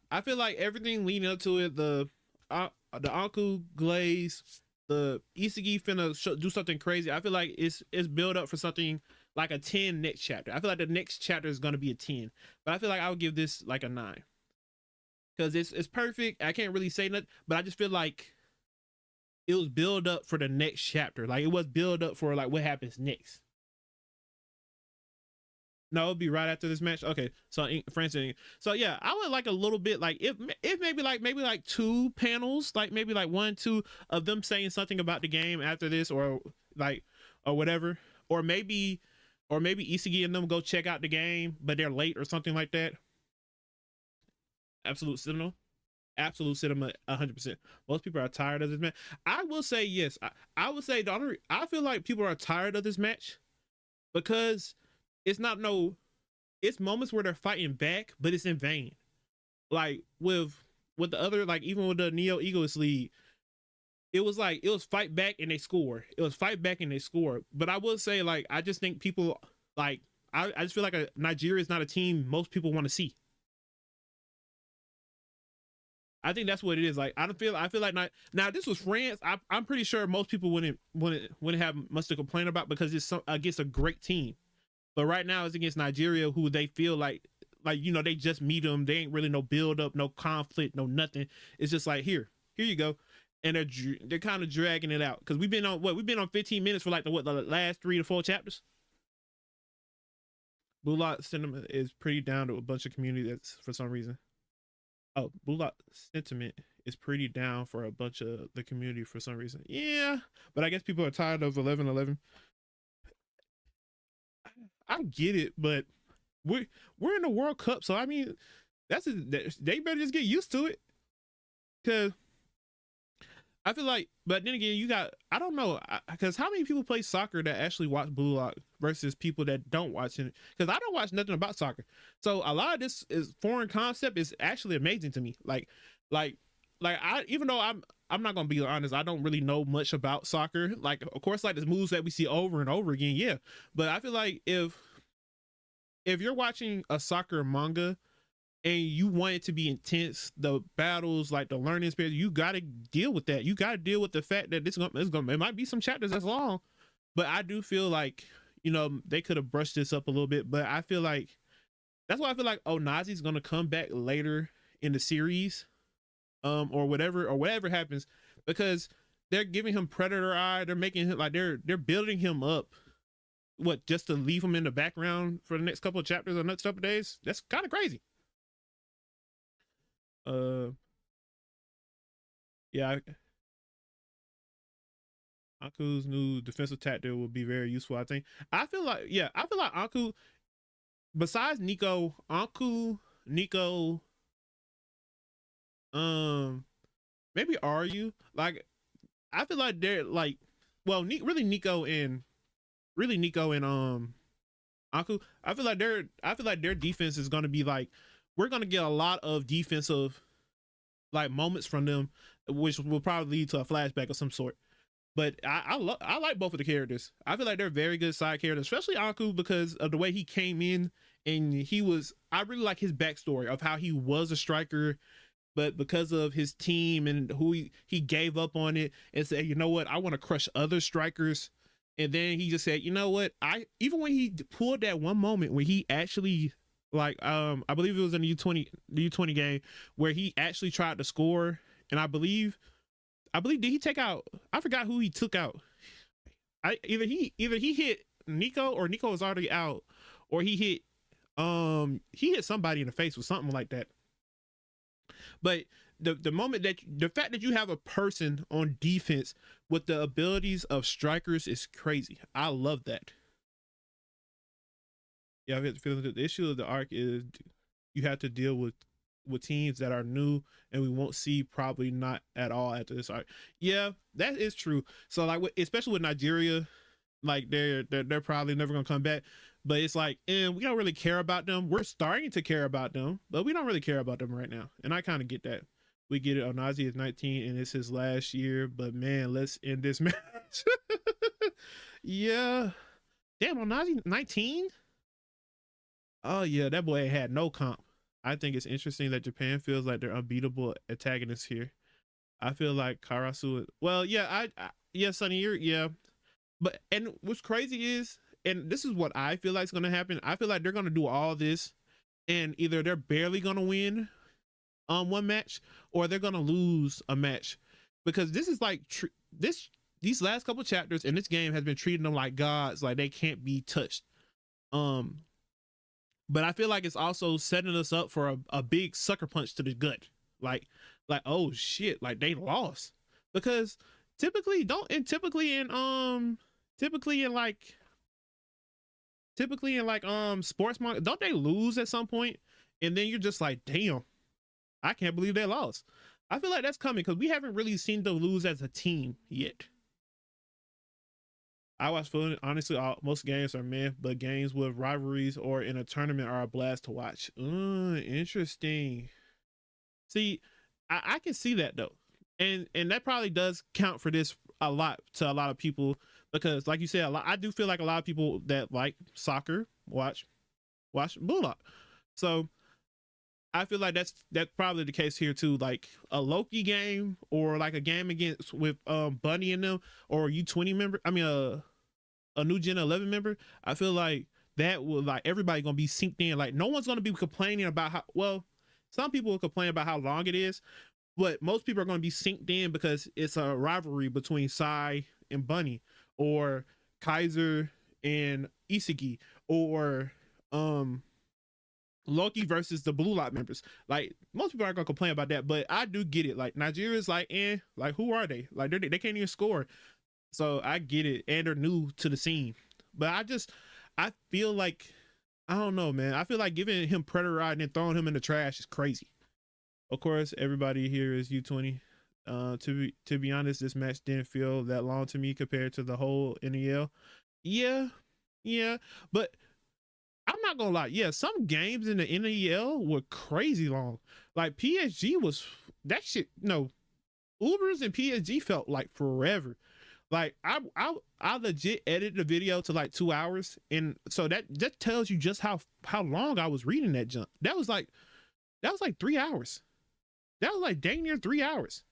I feel like everything leading up to it, the Anku glaze, the Isagi finna do something crazy. I feel like it's built up for something like a 10 next chapter. I feel like the next chapter is gonna be a 10, but I feel like I would give this like a 9 because it's perfect. I can't really say nothing, but I just feel like it was build up for the next chapter. Like it was build up for like what happens next. No, it'll be right after this match. Okay, so France and so yeah, I would like a little bit like if maybe like 2 panels, like maybe like 1, 2 of them saying something about the game after this, or like or whatever, or maybe Isagi and them go check out the game, but they're late or something like that. Absolute cinema, 100%. Most people are tired of this match. I will say yes. I would say I feel like people are tired of this match because it's moments where they're fighting back, but it's in vain. Like with the other, like even with the Neo Egoist League, it was fight back and they score. It was fight back and they score. But I will say, like, I just think people like I just feel like Nigeria is not a team most people want to see. I think that's what it is. Like I feel like now this was France. I'm pretty sure most people wouldn't have much to complain about because it's against a great team. But right now it's against Nigeria, who they feel like you know, they just meet them. They ain't really no build up, no conflict, no nothing. It's just like here you go, and they're kind of dragging it out because we've been on 15 minutes for like the last 3 to 4 chapters. Bullock sentiment is pretty down to a bunch of community that's for some reason. Oh, Bullock sentiment is pretty down for a bunch of the community for some reason. Yeah, but I guess people are tired of 11-11. I get it, but we're in the World Cup, so I mean, they better just get used to it, because I feel like. But then again, you got, I don't know, because how many people play soccer that actually watch Blue Lock versus people that don't watch it? Because I don't watch nothing about soccer, so a lot of this is foreign concept is actually amazing to me. Like I, even though I'm not gonna be honest, I don't really know much about soccer. Like, of course, like the moves that we see over and over again, yeah. But I feel like if you're watching a soccer manga and you want it to be intense, the battles, like the learning experience, you got to deal with that. You got to deal with the fact that it might be some chapters that's long, but I do feel like, you know, they could have brushed this up a little bit. But I feel like that's why I feel like Onazi's gonna come back later in the series, or whatever happens, because they're giving him predator eye. They're making him like they're building him up. What, just to leave him in the background for the next couple of chapters or next couple of days? That's kind of crazy. Yeah, Anku's new defensive tactic will be very useful, I think. I feel like Anku, besides Nico, maybe Aryu, like, I feel like they're like, well, really Nico and Anku. I feel like their defense is going to be like, we're going to get a lot of defensive like moments from them, which will probably lead to a flashback of some sort. But I like both of the characters. I feel like they're very good side characters, especially Anku, because of the way he came in, and I really like his backstory of how he was a striker, but because of his team and who he gave up on it and said, you know what, I want to crush other strikers. And then he just said, you know what, even when he pulled that one moment when he actually, like, I believe it was in the U20 game where he actually tried to score, and I believe did he take out, I forgot who he took out. Either he hit Nico, or Nico was already out, or he hit somebody in the face with something like that. But the moment the fact that you have a person on defense with the abilities of strikers is crazy. I love that. Yeah, I get the feeling that the issue of the arc is you have to deal with teams that are new, and we won't see probably not at all after this arc. Yeah, that is true. So like, especially with Nigeria, like they're probably never gonna come back. But it's like, and we don't really care about them. We're starting to care about them, but we don't really care about them right now. And I kind of get that. We get it. Onazi is 19 and it's his last year, but man, let's end this match. Yeah. Damn, Onazi 19? Oh yeah, that boy had no comp. I think it's interesting that Japan feels like they're unbeatable antagonists here. I feel like Karasu. Well, yeah, yeah, Sonny, yeah. But, and what's crazy is, and this is what I feel like is going to happen. I feel like they're going to do all this, and either they're barely going to win one match, or they're going to lose a match, because this is like these last couple chapters in this game has been treating them like gods, like they can't be touched. But I feel like it's also setting us up for a big sucker punch to the gut, like oh shit, like they lost, because typically in like sports market, don't they lose at some point, and then you're just like, damn, I can't believe they lost. I feel like that's coming because we haven't really seen them lose as a team yet. I watch football. Honestly, most games are meh, but games with rivalries or in a tournament are a blast to watch. Interesting. See, I can see that though, and that probably does count for this a lot to a lot of people, because like you said, I do feel like a lot of people that like soccer watch Bullock. So I feel like that's probably the case here too. Like a Loki game, or like a game against with Bunny and them, or U20 member. I mean a new Gen 11 member. I feel like that will, like, everybody gonna be synced in. Like, no one's gonna be complaining about how, well, some people will complain about how long it is, but most people are gonna be synced in because it's a rivalry between Sai and Bunny, or Kaiser and Isagi, or Loki versus the Blue Lock members. Like, most people aren't gonna complain about that, but I do get it. Like, Nigeria's like, like, who are they? Like, they can't even score. So I get it, and they're new to the scene. But I feel like, I don't know, man. I feel like giving him Predator Ride and then throwing him in the trash is crazy. Of course, everybody here is U20. To be honest, this match didn't feel that long to me compared to the whole NEL. Yeah, but I'm not gonna lie. Yeah, some games in the NEL were crazy long. Like, PSG was, that shit. No, Ubers and PSG felt like forever. Like, I legit edited the video to like 2 hours, and so that tells you just how long I was reading that junk. That was like 3 hours. That was like dang near 3 hours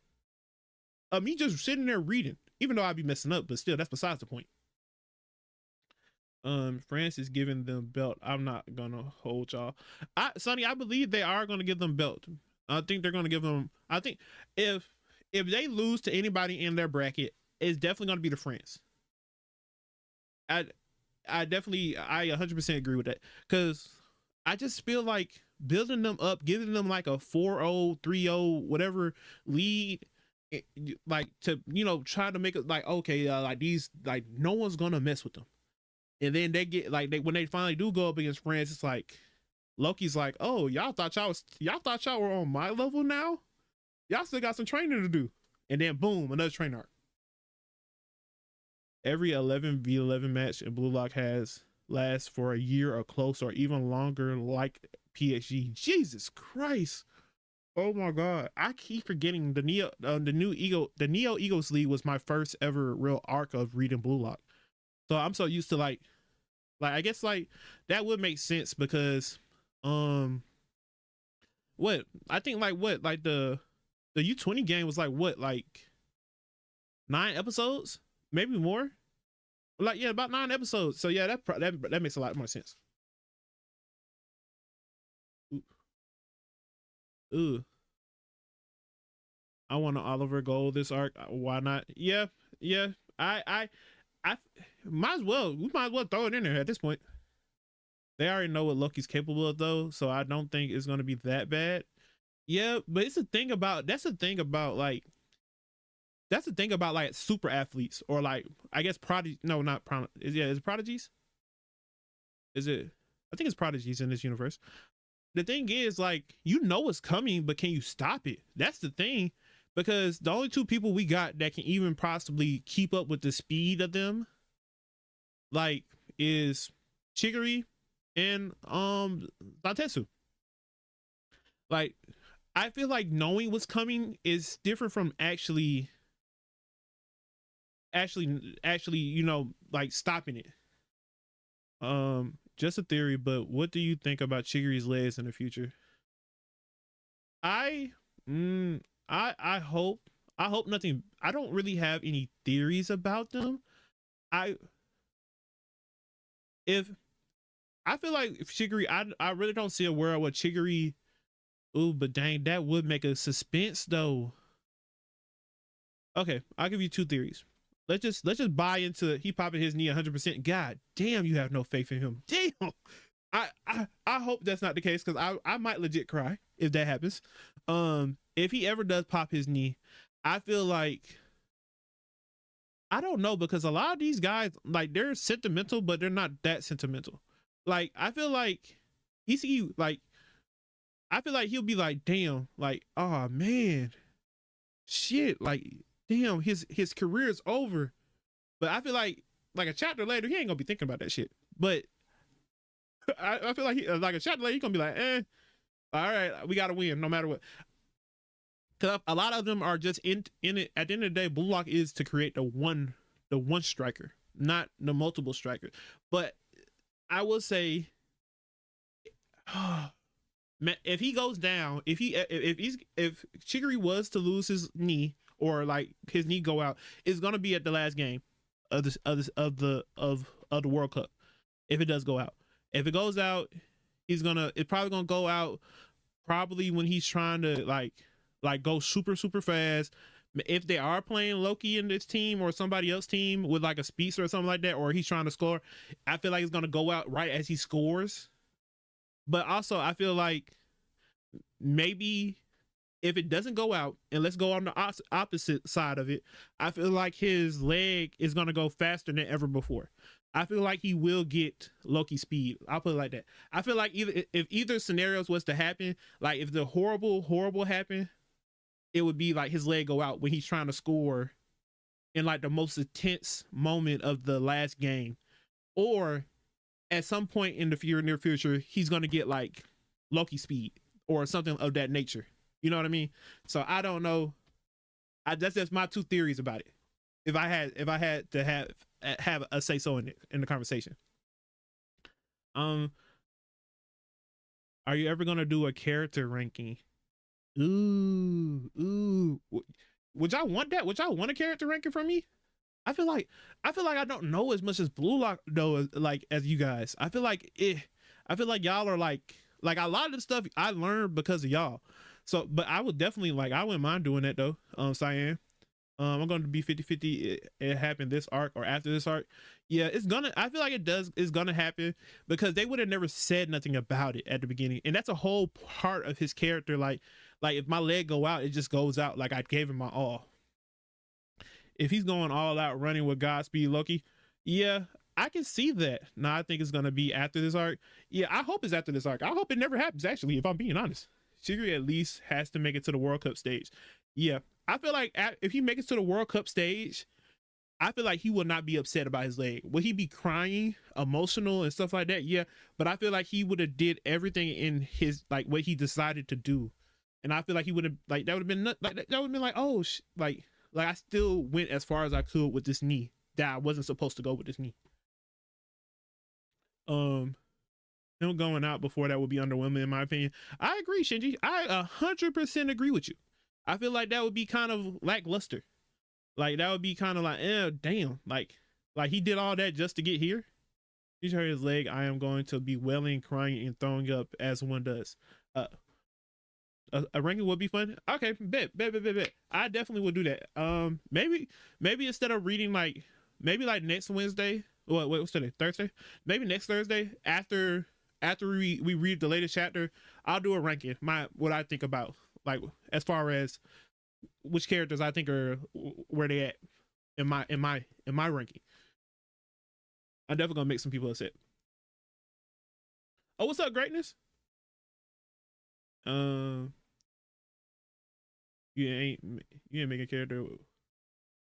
of me just sitting there reading, even though I'd be messing up, but still, that's besides the point. France is giving them belt. I'm not gonna hold y'all. Sonny, I believe they are gonna give them belt. I think they're gonna give them. I think if they lose to anybody in their bracket, it's definitely gonna be the France. I 100% agree with that, because I just feel like building them up, giving them like a 4-0, 3-0, whatever lead, like, to, you know, try to make it like, okay, like, these, like, no one's gonna mess with them. And then they get like, when they finally do go up against France, it's like Loki's like, oh, y'all thought y'all were on my level now? Y'all still got some training to do. And then boom, another train arc. Every 11v11 match in Blue Lock lasts for a year or close, or even longer, like PSG. Jesus Christ. Oh my God. I keep forgetting the Neo Egos League was my first ever real arc of reading Blue Lock. So I'm so used to like I guess like that would make sense, because what I think, like, what, like the U20 game was like, what, like 9 episodes, maybe more, like, yeah, about 9 episodes. So yeah, that makes a lot more sense. Ooh. I want an Oliver Gold this arc. Why not? Yeah. I might as well. We might as well throw it in there at this point. They already know what Loki's capable of, though, so I don't think it's gonna be that bad. Yeah, but that's the thing about like super athletes, or like, I guess prodigy. No, not prodigy. Is it prodigies? Is it? I think it's prodigies in this universe. The thing is, like, you know what's coming, but can you stop it? That's the thing, because the only 2 people we got that can even possibly keep up with the speed of them, like, is Chigiri and Zantetsu. Like, I feel like knowing what's coming is different from actually, you know, like, stopping it. Just a theory, but what do you think about Chigiri's legs in the future? I hope nothing. I don't really have any theories about them. I feel like if Chigiri, I really don't see a world where Chigiri. Ooh, but dang, that would make a suspense though. Okay, I'll give you 2 theories. Let's just buy into he popping his knee 100%. God damn, you have no faith in him. Damn. I hope that's not the case, because I might legit cry if that happens. If he ever does pop his knee, I feel like, I don't know, because a lot of these guys, like, they're sentimental, but they're not that sentimental. Like, I feel like ECU, like, I feel like he'll be like, damn, like, oh man, shit, like, damn, his career is over. But I feel like a chapter later, he ain't gonna be thinking about that shit. But I feel like like a chapter later, he's gonna be like, all right, we gotta win no matter what. Cause a lot of them are just in it. At the end of the day, Blue Lock is to create the one striker, not the multiple strikers. But I will say, man, if he goes down, if Chigiri was to lose his knee, or like his knee go out, it's gonna be at the last game of the World Cup, if it does go out. If it goes out, it's probably gonna go out probably when he's trying to like go super fast. If they are playing Loki in this team or somebody else team with like a speedster or something like that, or he's trying to score, I feel like it's gonna go out right as he scores. But also I feel like maybe if it doesn't go out, and let's go on the opposite side of it, I feel like his leg is going to go faster than ever before. I feel like he will get Loki speed. I'll put it like that. I feel like if either scenarios was to happen, like if the horrible happened, it would be like his leg go out when he's trying to score in like the most intense moment of the last game, or at some point in the near future, he's going to get like Loki speed or something of that nature. You know what I mean? So I don't know. That's just my two theories about it. If I had to have a say so in it in the conversation. Are you ever gonna do a character ranking? Ooh. Would y'all want that? Would y'all want a character ranking from me? I feel like I don't know as much as Blue Lock though, like as you guys. I feel like y'all are like a lot of the stuff I learned because of y'all. So, but I would definitely I wouldn't mind doing that though, Cyan. I'm going to be 50-50. It happened this arc or after this arc. Yeah, I feel like it's gonna happen because they would have never said nothing about it at the beginning. And that's a whole part of his character. Like if my leg go out, it just goes out. Like I gave him my all. If he's going all out running with Godspeed Loki, yeah, I can see that. Now I think it's going to be after this arc. Yeah, I hope it's after this arc. I hope it never happens, actually, if I'm being honest. Shigure at least has to make it to the World Cup stage. Yeah, I feel like if he makes it to the World Cup stage, I feel like he will not be upset about his leg. Will he be crying, emotional, and stuff like that? Yeah, but I feel like he would have did everything in his what he decided to do, and I feel like he would have that would have been that would have been oh I still went as far as I could with this knee that I wasn't supposed to go with this knee. Him going out before that would be underwhelming in my opinion. I agree, Shinji. I 100% agree with you. I feel like that would be kind of lackluster. Like that would be kind of damn. Like he did all that just to get here. He's hurt his leg. I am going to be wailing, crying, and throwing up as one does. A ranking would be fun. Okay, bet. I definitely would do that. Maybe instead of reading maybe next Wednesday. What's today? Thursday? Maybe next Thursday after we read the latest chapter, I'll do a ranking. What I think about as far as which characters I think are where they at in my ranking. I'm definitely gonna make some people upset. Oh, what's up, greatness? You ain't making a character.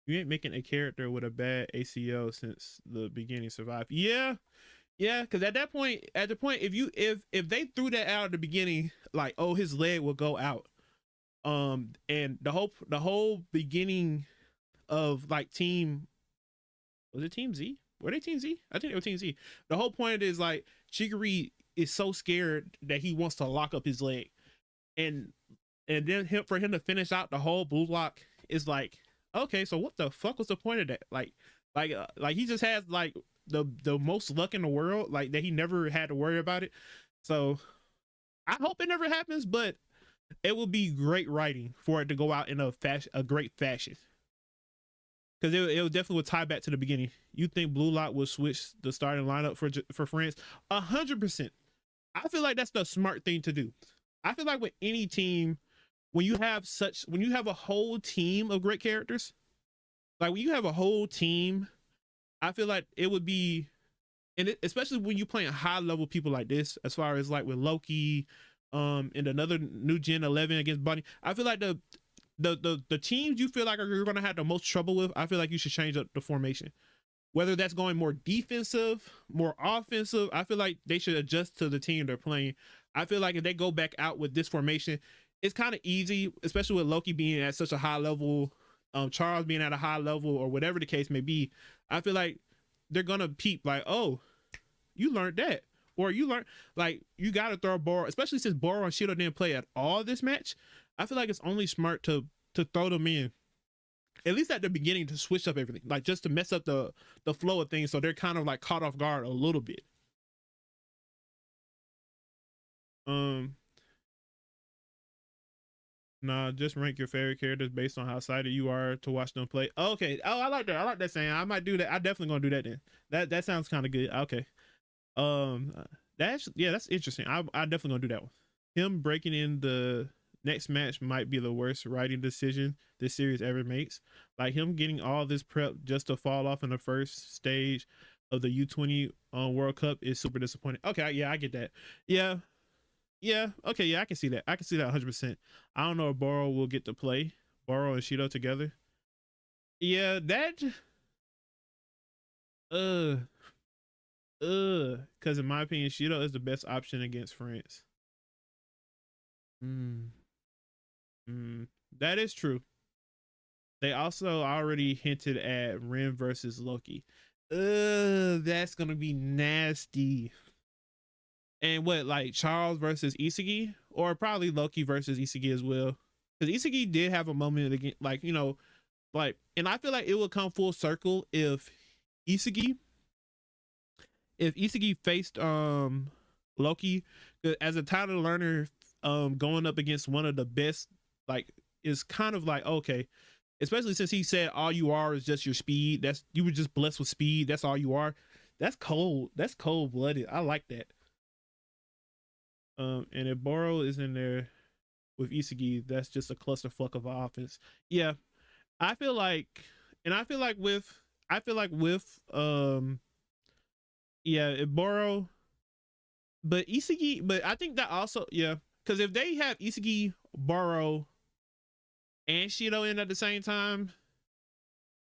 You ain't making a character with a bad ACO since the beginning survived. Yeah, because at the point, if they threw that out at the beginning, oh, his leg will go out, and the whole beginning of team, was it Team Z? Were they Team Z? I think they were Team Z. The whole point is Chigiri is so scared that he wants to lock up his leg, and then for him to finish out the whole Blue Lock is okay, so what the fuck was the point of that? He just has the most luck in the world, that he never had to worry about it. So I hope it never happens, but it will be great writing for it to go out in a great fashion. Because it definitely would tie back to the beginning. You think Blue Lock will switch the starting lineup for France? 100%. I feel like that's the smart thing to do. I feel like with any team, when you have a whole team of great characters, when you have a whole team, I feel like it would be, and especially when you playing high level people like this, as far as with Loki, and another new Gen 11 against Bunny, I feel like the teams you feel like you're gonna have the most trouble with, I feel like you should change up the formation. Whether that's going more defensive, more offensive, I feel like they should adjust to the team they're playing. I feel like if they go back out with this formation, it's kind of easy, especially with Loki being at such a high level, Charles being at a high level, or whatever the case may be. I feel like they're gonna peep oh, you learned that, or you learned you gotta throw Boro, especially since Boro and Shido didn't play at all this match. I feel like it's only smart to throw them in, at least at the beginning, to switch up everything, just to mess up the flow of things, so they're kind of caught off guard a little bit. Um, nah, just rank your favorite characters based on how excited you are to watch them play. Okay. Oh, I like that. I like that saying. I might do that. I definitely gonna do that then. That sounds kind of good. Okay. That's yeah, that's interesting. I definitely gonna do that one. Him breaking in the next match might be the worst writing decision this series ever makes. Like him getting all this prep just to fall off in the first stage of the U20 World Cup is super disappointing. Okay, yeah, I get that. Yeah, yeah, okay, yeah, I can see that. I can see that 100%. I don't know if Boro will get to play Boro and Shido together. Yeah, that uh because in my opinion, Shido is the best option against France. Mm, that is true. They also already hinted at Ren versus Loki. That's gonna be nasty. And what, like Charles versus Isagi, or probably Loki versus Isagi as well, because Isagi did have a moment again, like like, and I feel like it would come full circle Isagi, if Isagi faced Loki as a title learner, going up against one of the best, like, is kind of like okay, especially since he said all you are is just your speed. That's, you were just blessed with speed. That's all you are. That's cold. That's cold blooded. I like that. And if Boro is in there with Isagi, that's just a clusterfuck of offense. Yeah, I feel like, and I feel like with yeah, if Boro, but Isagi, but I think that also, yeah, because if they have Isagi, Boro, and Shido in at the same time,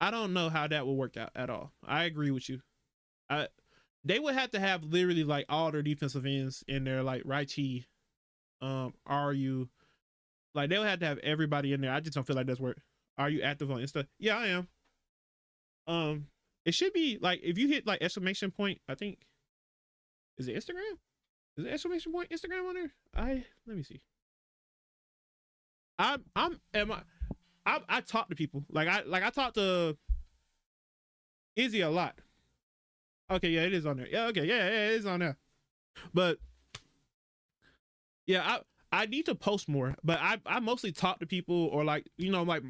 I don't know how that will work out at all. I agree with you. I They would have to have literally like all their defensive ends in there, like Raichi, Ryu, like they would have to have everybody in there. I just don't feel like that's where. Are you active on Insta? Yeah, I am. Um, it should be like if you hit like exclamation point. I think, is it Instagram? Is it exclamation point Instagram on there? Let me see. I'm am I talk to people I talk to Izzy a lot. Okay, yeah, it is on there. Yeah, okay, yeah, yeah, it is on there. But yeah, I need to post more, but I mostly talk to people, or like like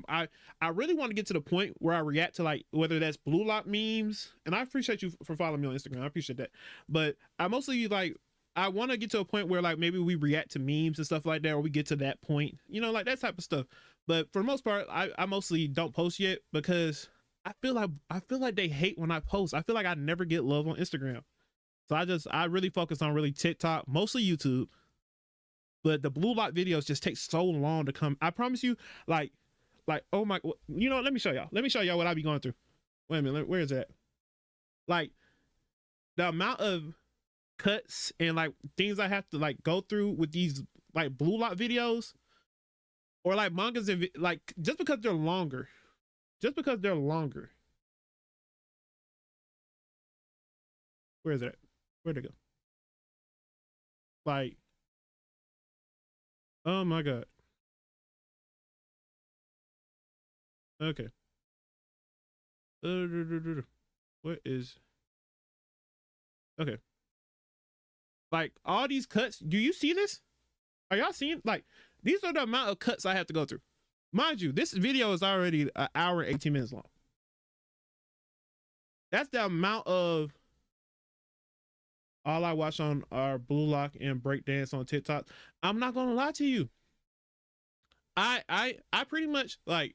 I really want to get to the point where I react to like whether that's Blue Lock memes, and I appreciate you for following me on Instagram. I appreciate that, but I mostly like I want to get to a point where like maybe we react to memes and stuff like that, or we get to that point, like that type of stuff. But for the most part, I mostly don't post yet because I feel like they hate when I post. I feel like I never get love on Instagram, so I really focus on really TikTok, mostly YouTube, but the Blue Lock videos just take so long to come. I promise you, like oh my, let me show y'all. Let me show y'all what I be going through. Wait a minute, where is that? Like the amount of cuts and like things I have to like go through with these like Blue Lock videos, or like mangas, and like just because they're longer, just because they're longer. Where is it? Where'd it go? Like, oh my god. Okay. What is? Okay. Like all these cuts. Do you see this? Are y'all seeing? Like, these are the amount of cuts I have to go through. Mind you, this video is already an hour and 18 minutes long. That's the amount of all I watch on our Blue Lock and breakdance on TikTok. I'm not gonna lie to you. I pretty much like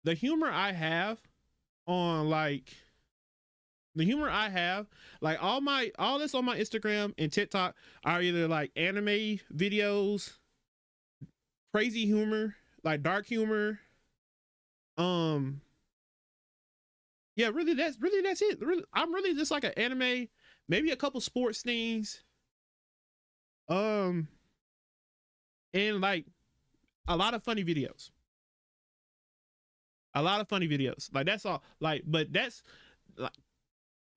the humor I have on like the humor I have, like all this on my Instagram and TikTok are either like anime videos, crazy humor, like dark humor. Um, yeah, really that's it. Really, I'm really just like an anime, maybe a couple sports things. Um, and like a lot of funny videos. A lot of funny videos. Like that's all. Like, but that's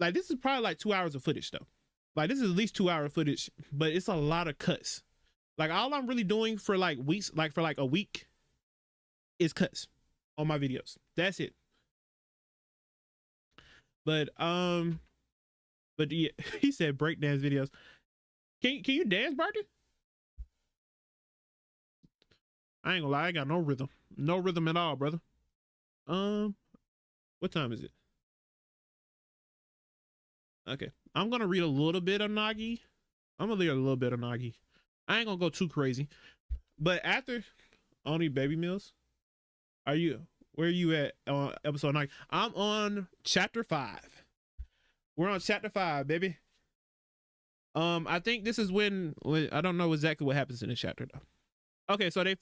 like, this is probably like 2 hours of footage though. Like this is at least 2 hour footage, but it's a lot of cuts. Like all I'm really doing for like weeks, like for like a week, is cuts on my videos. That's it. But but yeah, he said breakdance videos. Can you dance, Barty? I ain't gonna lie, I got no rhythm. No rhythm at all, brother. Um, what time is it? Okay. I'm gonna read a little bit of Nagi. I'm gonna read a little bit of Nagi. I ain't gonna go too crazy. But after only baby meals, are you where are you at on episode 9? I'm on chapter 5. We're on chapter 5, baby. I think this is when I don't know exactly what happens in this chapter though. Okay, so they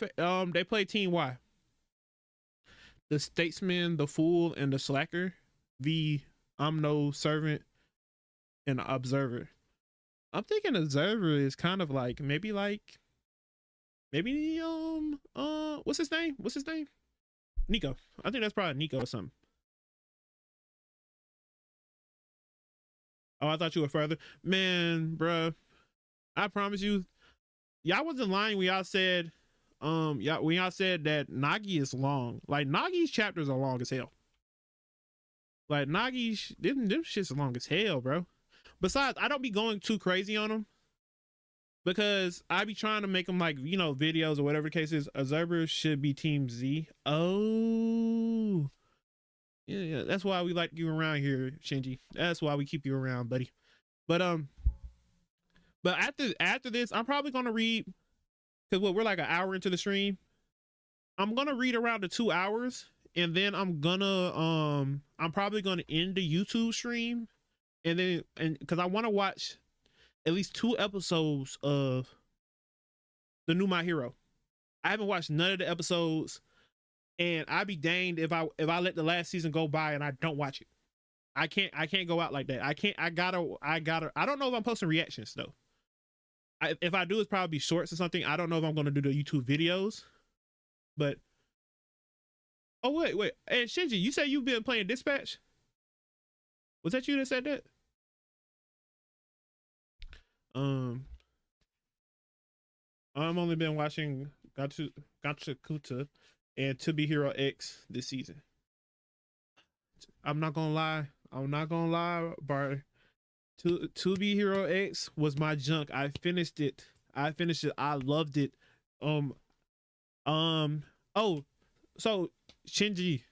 play Team Y. The statesman, the fool, and the slacker. The I'm no servant and observer. I'm thinking observer is kind of like maybe what's his name? What's his name? Nico. I think that's probably Nico or something. Oh, I thought you were further. Man, bruh. I promise you, y'all wasn't lying when y'all said, when y'all said that Nagi is long. Like Nagi's chapters are long as hell. Like Nagi's them shit's long as hell, bro. Besides, I don't be going too crazy on them because I be trying to make them like, you know, videos or whatever the case is. Observer should be Team Z. Oh, yeah, that's why we like you around here, Shinji. That's why we keep you around, buddy. But after this, I'm probably gonna read because we're like an hour into the stream. I'm gonna read around the 2 hours, and then I'm probably gonna end the YouTube stream, and because I want to watch at least 2 episodes of the new My Hero. I haven't watched none of the episodes, and I'd be danged if I let the last season go by and I don't watch it. I can't go out like that. I don't know if I'm posting reactions though. If I do, it's probably shorts or something. I don't know if I'm gonna do the YouTube videos, but oh wait, and Shinji, you say you've been playing Dispatch? Was that you that said that? I've only been watching Gachakuta and To Be Hero X this season. I'm not gonna lie, Bart. To Be Hero X was my junk. I finished it. I loved it. Oh, so Shinji,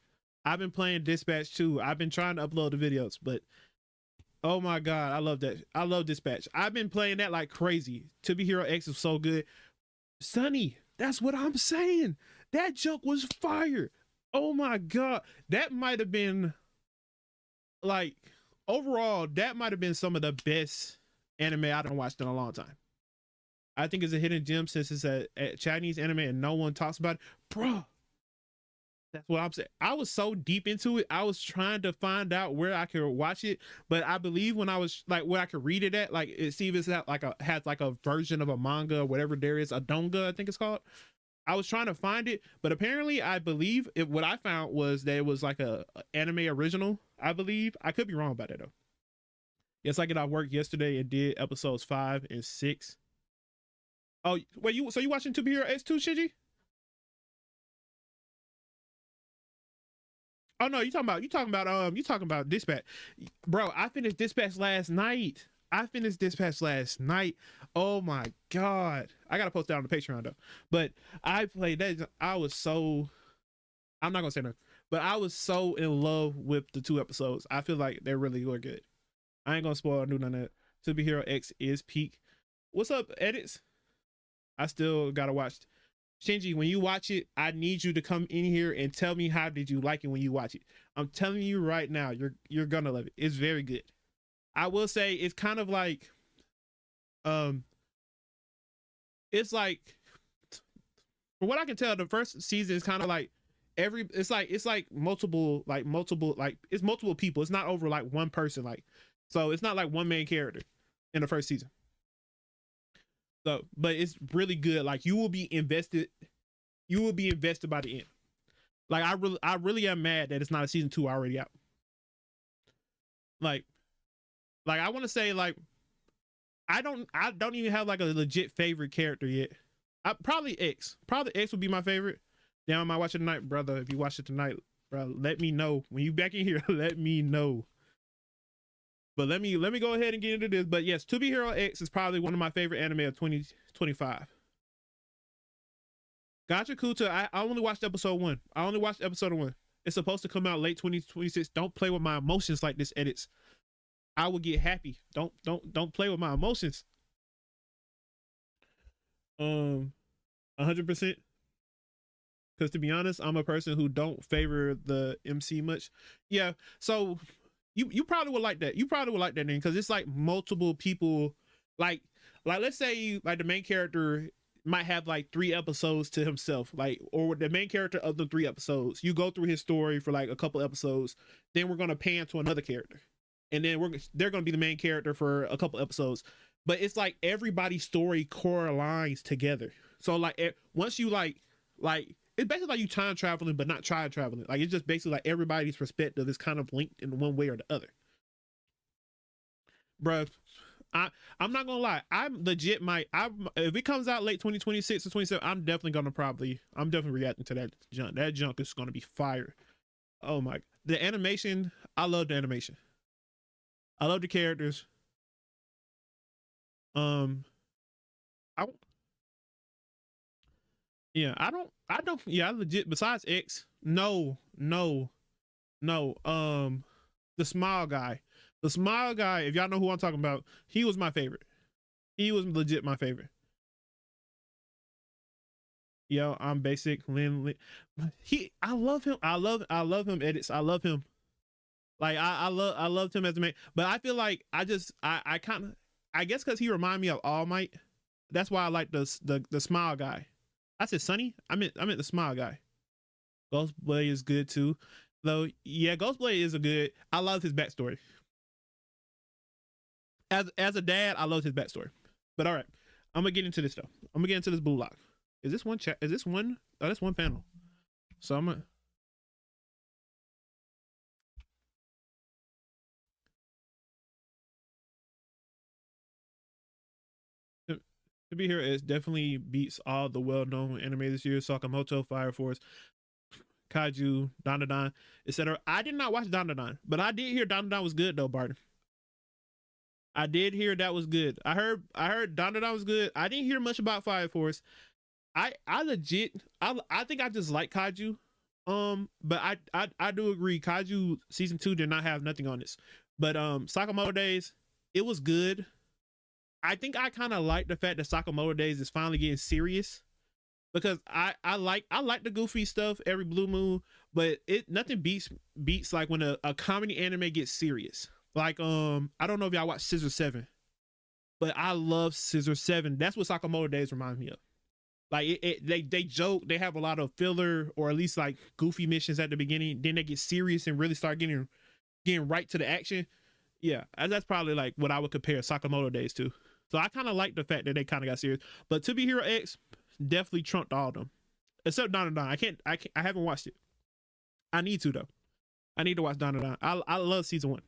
I've been playing Dispatch too. I've been trying to upload the videos, but oh my god, I love that. I love Dispatch. I've been playing that like crazy. To Be Hero X is so good. Sunny, that's what I'm saying. That junk was fire. Oh my god, that might have been like overall, that might have been some of the best anime I don't watched in a long time. I think it's a hidden gem since it's a Chinese anime and no one talks about it. Bruh, that's what I'm saying. I was so deep into it. I was trying to find out where I could watch it, but I believe when I was like where I could read it at, like see if it's has like a version of a manga or whatever there is, a donga, I think it's called. I was trying to find it, but apparently I believe what I found was that it was like a anime original. I believe I could be wrong about it though. Yes, I get off work yesterday and did episodes 5 and 6. Oh wait, you watching To Be Hero X2, Shinji? Oh no, you talking about Dispatch, bro. I finished Dispatch last night. Oh my god, I gotta post that on the Patreon though. But I played that. I'm not gonna say no, but I was so in love with the 2 episodes. I feel like they really were good. I ain't gonna spoil or do none of that. To Be Hero X is peak. What's up, edits? I still gotta watch. Shinji, when you watch it, I need you to come in here and tell me how did you like it when you watch it. I'm telling you right now, you're gonna love it. It's very good. I will say it's kind of like, it's like, from what I can tell, the first season is kind of like it's like multiple it's multiple people. It's not over like one person, like, so it's not like one main character in the first season. So, but it's really good. Like you will be invested by the end. Like I really am mad that it's not a season 2 already out. Like I want to say like I don't even have like a legit favorite character yet. Probably X would be my favorite. Then I might watch it tonight, brother. If you watch it tonight, bro, let me know when you back in here. Let me know. But let me go ahead and get into this. But yes, To Be Hero X is probably one of my favorite anime of 2025. Gacha Kuta, I only watched episode one. I only watched episode one. It's supposed to come out late 2026. Don't play with my emotions like this, edits. I will get happy. Don't play with my emotions. 100%. Because to be honest, I'm a person who don't favor the MC much. Yeah, so you probably would like that. You probably would like that thing because it's like multiple people. Like let's say like the main character might have like 3 episodes to himself, like, or the main character of the 3 episodes. You go through his story for like a couple episodes, then we're gonna pan to another character, and then they're gonna be the main character for a couple episodes. But it's like everybody's story core aligns together. So like once you like it's basically like you time traveling, but not time traveling. Like it's just basically like everybody's perspective is kind of linked in one way or the other. Bruh, I'm not gonna lie. I'm legit if it comes out late 2026 or 27, I'm definitely reacting to that junk. That junk is gonna be fire. Oh my, the animation, I love the animation. I love the characters. I yeah, I legit, besides X, no. The smile guy. The smile guy, if y'all know who I'm talking about, he was my favorite. He was legit my favorite. Yo, I'm basic. Lin. I love him. I love him edits. I love him. Like I loved him as a man. But I feel like I kind of, I guess because he remind me of All Might. That's why I like the smile guy. I said Sunny. I meant the smile guy. Ghostblade is good too, though. Yeah, Ghostblade is a good. I love his backstory. As a dad, I love his backstory. But all right, I'm gonna get into this though. I'm gonna get into this Blue Lock. Is this one chat? Is this one? Oh, that's one panel. So I'm gonna. To Be Here, it definitely beats all the well-known anime this year: Sakamoto, Fire Force, Kaiju, Dandadan, etc. I did not watch Dandadan, but I did hear Dandadan was good though, Barton. I did hear that was good. I heard Dandadan was good. I didn't hear much about Fire Force. I legit I think I just like Kaiju. But I do agree Kaiju season 2 did not have nothing on this. But Sakamoto Days, it was good. I think I kind of like the fact that Sakamoto Days is finally getting serious, because I like the goofy stuff every blue moon, but it nothing beats like when a comedy anime gets serious. Like I don't know if y'all watch Scissor 7, but I love Scissor 7. That's what Sakamoto Days remind me of. Like they joke, they have a lot of filler or at least like goofy missions at the beginning, then they get serious and really start getting right to the action. Yeah, that's probably like what I would compare Sakamoto Days to. So I kind of like the fact that they kind of got serious. But To Be Hero X definitely trumped all of them, except Dandadan. I haven't watched it. I need to though. I need to watch Dandadan. I love season 1.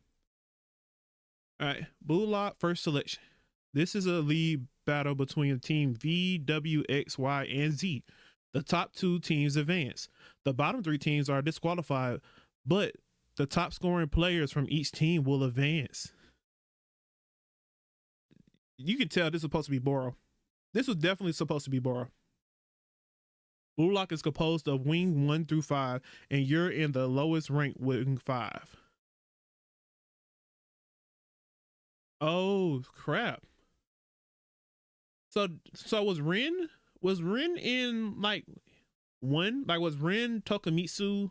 All right, Blue Lock first selection. This is a league battle between team V, W, X, Y, and Z. The top 2 teams advance. The bottom 3 teams are disqualified, but the top scoring players from each team will advance. You can tell this is supposed to be Boro. This was definitely supposed to be Boro. Blue Lock is composed of wing 1 through 5, and you're in the lowest rank wing 5. Oh crap. So was Rin in like 1? Like was Rin, Tokumitsu,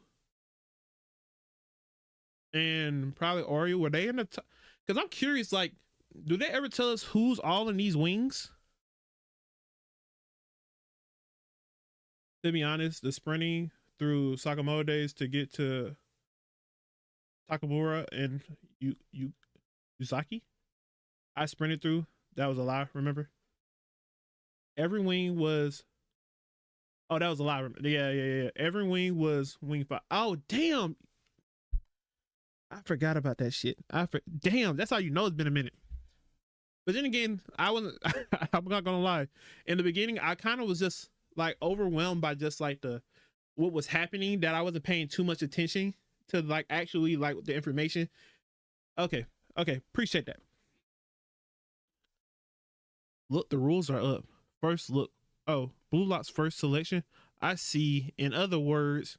and probably Oreo, were they in the top? Because I'm curious, like, do they ever tell us who's all in these wings? To be honest, the sprinting through Sakamoto Days to get to Takamura and Yuzaki, I sprinted through. That was a lie, remember? Every wing was. Oh, that was a lie. Yeah. Every wing was wing 5. Oh, damn. I forgot about that shit. Damn, that's how you know it's been a minute. But then again, I wasn't. I'm not gonna lie. In the beginning, I kind of was just like overwhelmed by just like what was happening, that I wasn't paying too much attention to like actually like the information. Okay, Okay, appreciate that. Look, the rules are up. First look. Oh, Blue Lock's first selection. I see. In other words,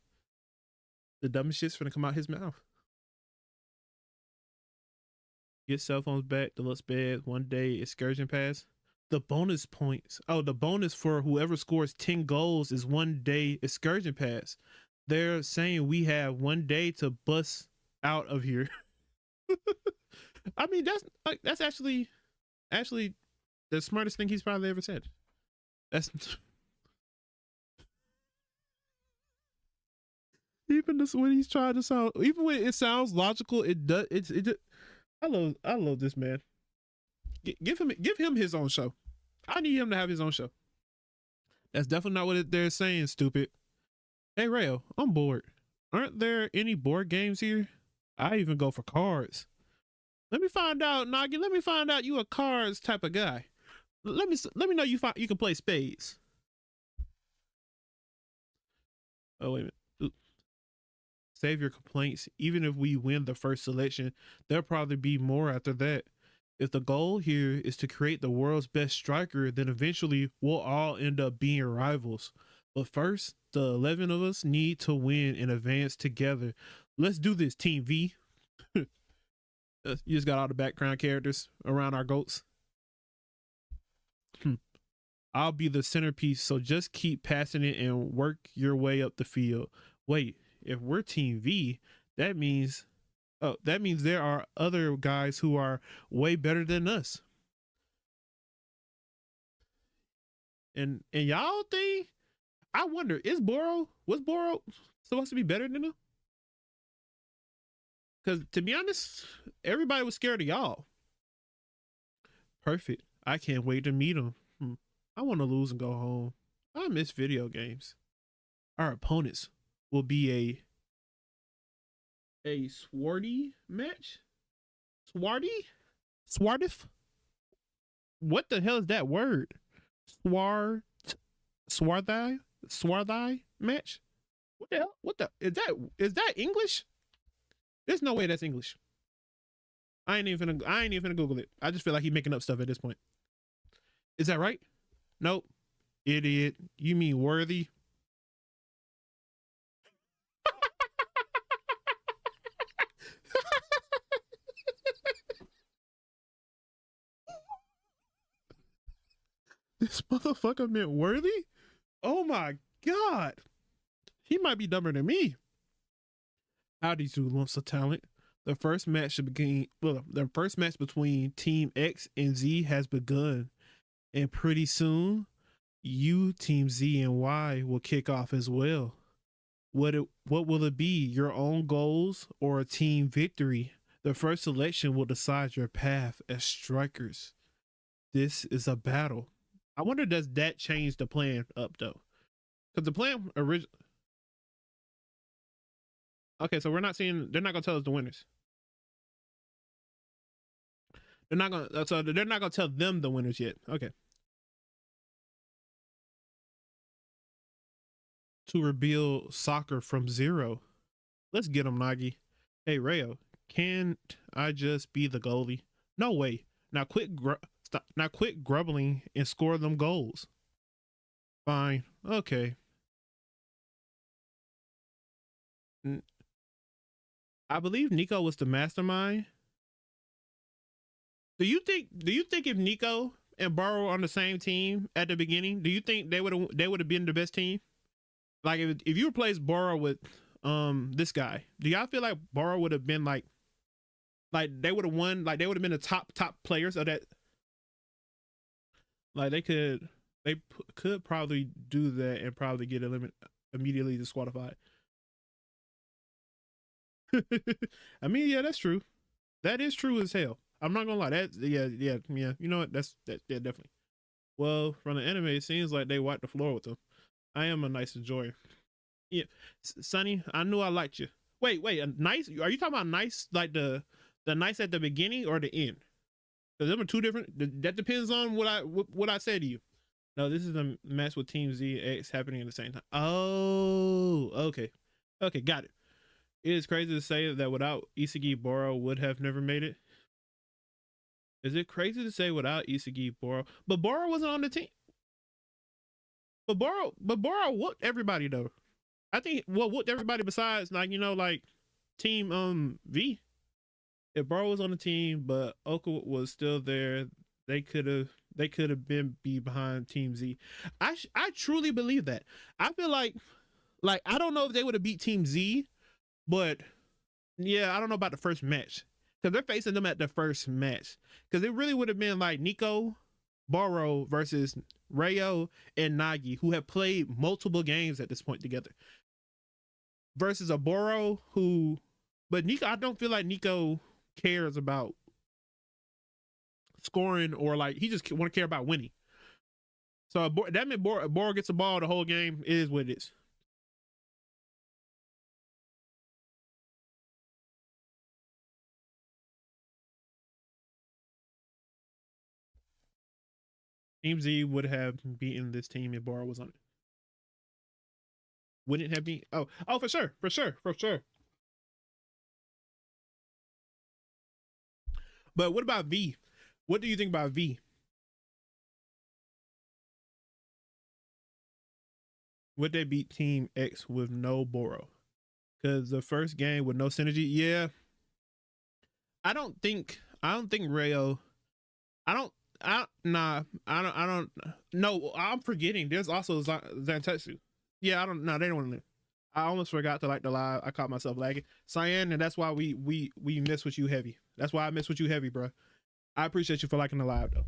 the dumbest shit's gonna come out his mouth. Get cell phones back. Deluxe bed. 1 day excursion pass. The bonus points. Oh, the bonus for whoever scores 10 goals is 1 day excursion pass. They're saying we have 1 day to bust out of here. I mean, that's actually the smartest thing he's probably ever said. That's even this when he's trying to sound, even when it sounds logical, it does. I love this man. Give him his own show. I need him to have his own show. That's definitely not what they're saying. Stupid. Hey Rayo, I'm bored. Aren't there any board games here? I even go for cards. Let me find out, Nagi. Let me find out you a cards type of guy. Let me know you can play spades. Oh wait a minute. Ooh. Save your complaints. Even if we win the first selection, there'll probably be more after that. If the goal here is to create the world's best striker, then eventually we'll all end up being rivals. But first, the 11 of us need to win and advance together. Let's do this, Team V. You just got all the background characters around our goats. I'll be the centerpiece, so just keep passing it and work your way up the field. Wait, if we're Team V, that means there are other guys who are way better than us. And y'all think, I wonder, was Boro supposed to be better than him? Because to be honest, everybody was scared of y'all. Perfect. I can't wait to meet him. I want to lose and go home. I miss video games. Our opponents will be a swarty match. Swardif. What the hell is that word? Swarthy match. What the hell? What the is that English? There's no way that's English. I ain't even gonna Google it. I just feel like he's making up stuff at this point. Is that right? Nope. Idiot. You mean worthy? This motherfucker meant worthy? Oh my god. He might be dumber than me. Howdy, Zulumps of talent. The first match between Team X and Z has begun. And pretty soon, you, Team Z and Y, will kick off as well. What will it be? Your own goals or a team victory? The first selection will decide your path as strikers. This is a battle. I wonder, does that change the plan up though? Because the plan original. Okay, so they're not gonna tell us the winners. They're not gonna tell them the winners yet. Okay. To rebuild soccer from zero. Let's get them, Nagi. Hey Rayo, can't I just be the goalie? No way. Now quit grumbling and score them goals. Fine. Okay. I believe Nico was the mastermind. Do you think if Nico and Burrow were on the same team at the beginning, do you think they would have been the best team? Like if you replace Burrow with this guy, do y'all feel like Burrow would have been like they would have won, like they would have been the top players of that? Like they could probably do that and probably get immediately disqualified. I mean, yeah, that's true. That is true as hell. I'm not gonna lie. Yeah. You know what? That's definitely. Well, from the anime, it seems like they wiped the floor with them. I am a nice enjoyer. Yeah, Sonny, I knew I liked you. Wait, nice? Are you talking about nice like the nice at the beginning or the end? Because them are two different. That depends on what I say to you. No, this is a match with Team Z X happening at the same time. Oh, okay, got it. It is crazy to say that without Isagi, Boro would have never made it. Is it crazy to say without Isagi, Boro? But Boro wasn't on the team. But Boro whooped everybody though. I think whooped everybody besides like like team V. If Boro was on the team, but Oka was still there, they could have been be behind Team Z. I truly believe that. I feel like I don't know if they would have beat Team Z, but yeah, I don't know about the first match because they're facing them at the first match because it really would have been like Nico, Boro versus Rayo and Nagi, who have played multiple games at this point together, versus a Boro who, but Nico, I don't feel like Nico cares about scoring or like he just want to care about winning. So that meant Boro gets the ball the whole game. It is what it is. Team Z would have beaten this team if Boro was on it. Wouldn't have been. Oh, for sure, for sure, for sure. But what about V? What do you think about V? Would they beat Team X with no Boro? Because the first game with no synergy, yeah. I don't think Rayo. I don't. Nah. I don't. No, I'm forgetting. There's also Zantetsu. Yeah, I don't. No, they don't want to. I almost forgot to like the live. I caught myself lagging. Cyan, and that's why we miss with you heavy. That's why I miss with you heavy, bro. I appreciate you for liking the live though.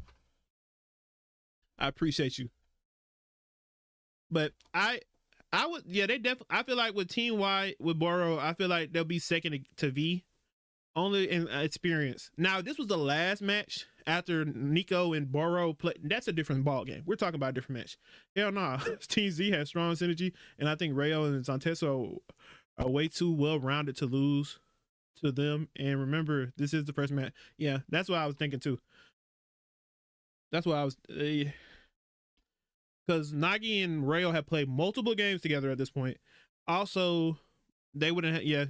I appreciate you. But I would, yeah, they definitely. I feel like with Team Y with Boro, I feel like they'll be second to V only in experience. Now, this was the last match after Nico and Boro play. That's a different ball game. We're talking about a different match. Hell no, nah. Team Z has strong synergy, and I think Rayo and Zantesso are way too well rounded to lose to them. And remember, this is the first match. Yeah, that's what I was thinking too. That's what I was. Because Nagi and Rayo have played multiple games together at this point. Also, they wouldn't. Yeah.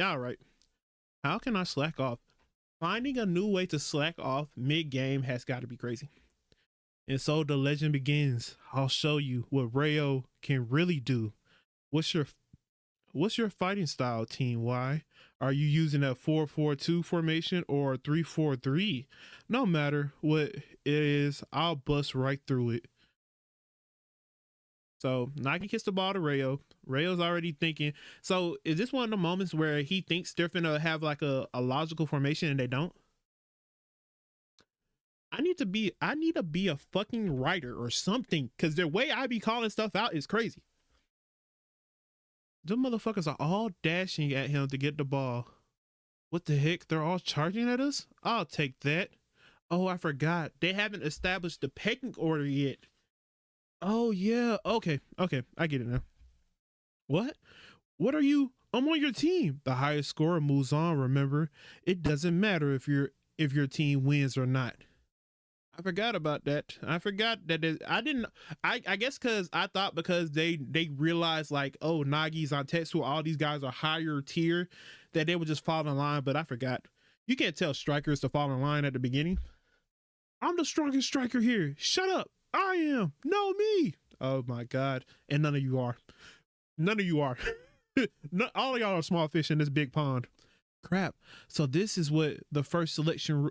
All right. How can I slack off? Finding a new way to slack off mid game has got to be crazy. And so the legend begins. I'll show you what Rayo can really do. What's your fighting style, Team Y? Are you using a 4-4-2 formation or 3-4-3? No matter what it is, I'll bust right through it. So Nagi kicks the ball to Rayo. Rayo's already thinking. So is this one of the moments where he thinks they're gonna have like a logical formation and they don't? I need to be a fucking writer or something, because the way I be calling stuff out is crazy. The motherfuckers are all dashing at him to get the ball. What the heck? They're all charging at us? I'll take that. Oh, I forgot. They haven't established the pecking order yet. Oh yeah. Okay. Okay. I get it now. What? What are you? I'm on your team. The highest scorer moves on, remember? It doesn't matter if your team wins or not. I forgot about that. I forgot that I didn't. I guess because I thought because they realized like, oh, Nagi's on Tetsu, all these guys are higher tier, that they would just fall in line. But I forgot. You can't tell strikers to fall in line at the beginning. I'm the strongest striker here. Shut up. I am. No, me. Oh my god. And none of you are. None of you are. All of y'all are small fish in this big pond. Crap. So this is what the first selection.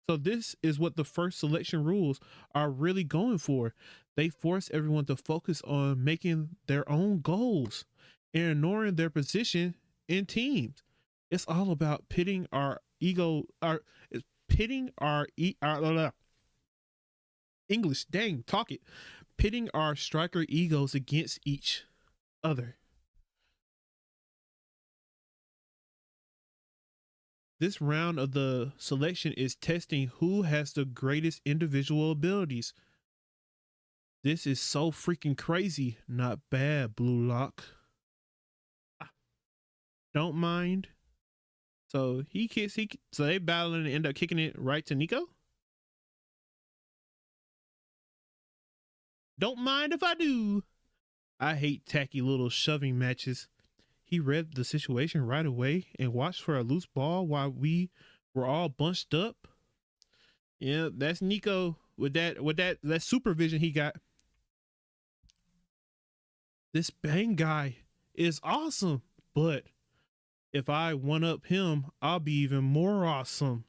So this is what the first selection rules are really going for. They force everyone to focus on making their own goals and ignoring their position in teams. It's all about pitting our ego, our pitting our English. Dang, talk it. Pitting our striker egos against each other. This round of the selection is testing who has the greatest individual abilities. This is so freaking crazy. Not bad, Blue Lock. Don't mind. So so they battle and end up kicking it right to Nico. Don't mind if I do. I hate tacky little shoving matches. He read the situation right away and watched for a loose ball while we were all bunched up. Yeah, that's Nico with that supervision he got. This Bang guy is awesome, but if I one up him, I'll be even more awesome.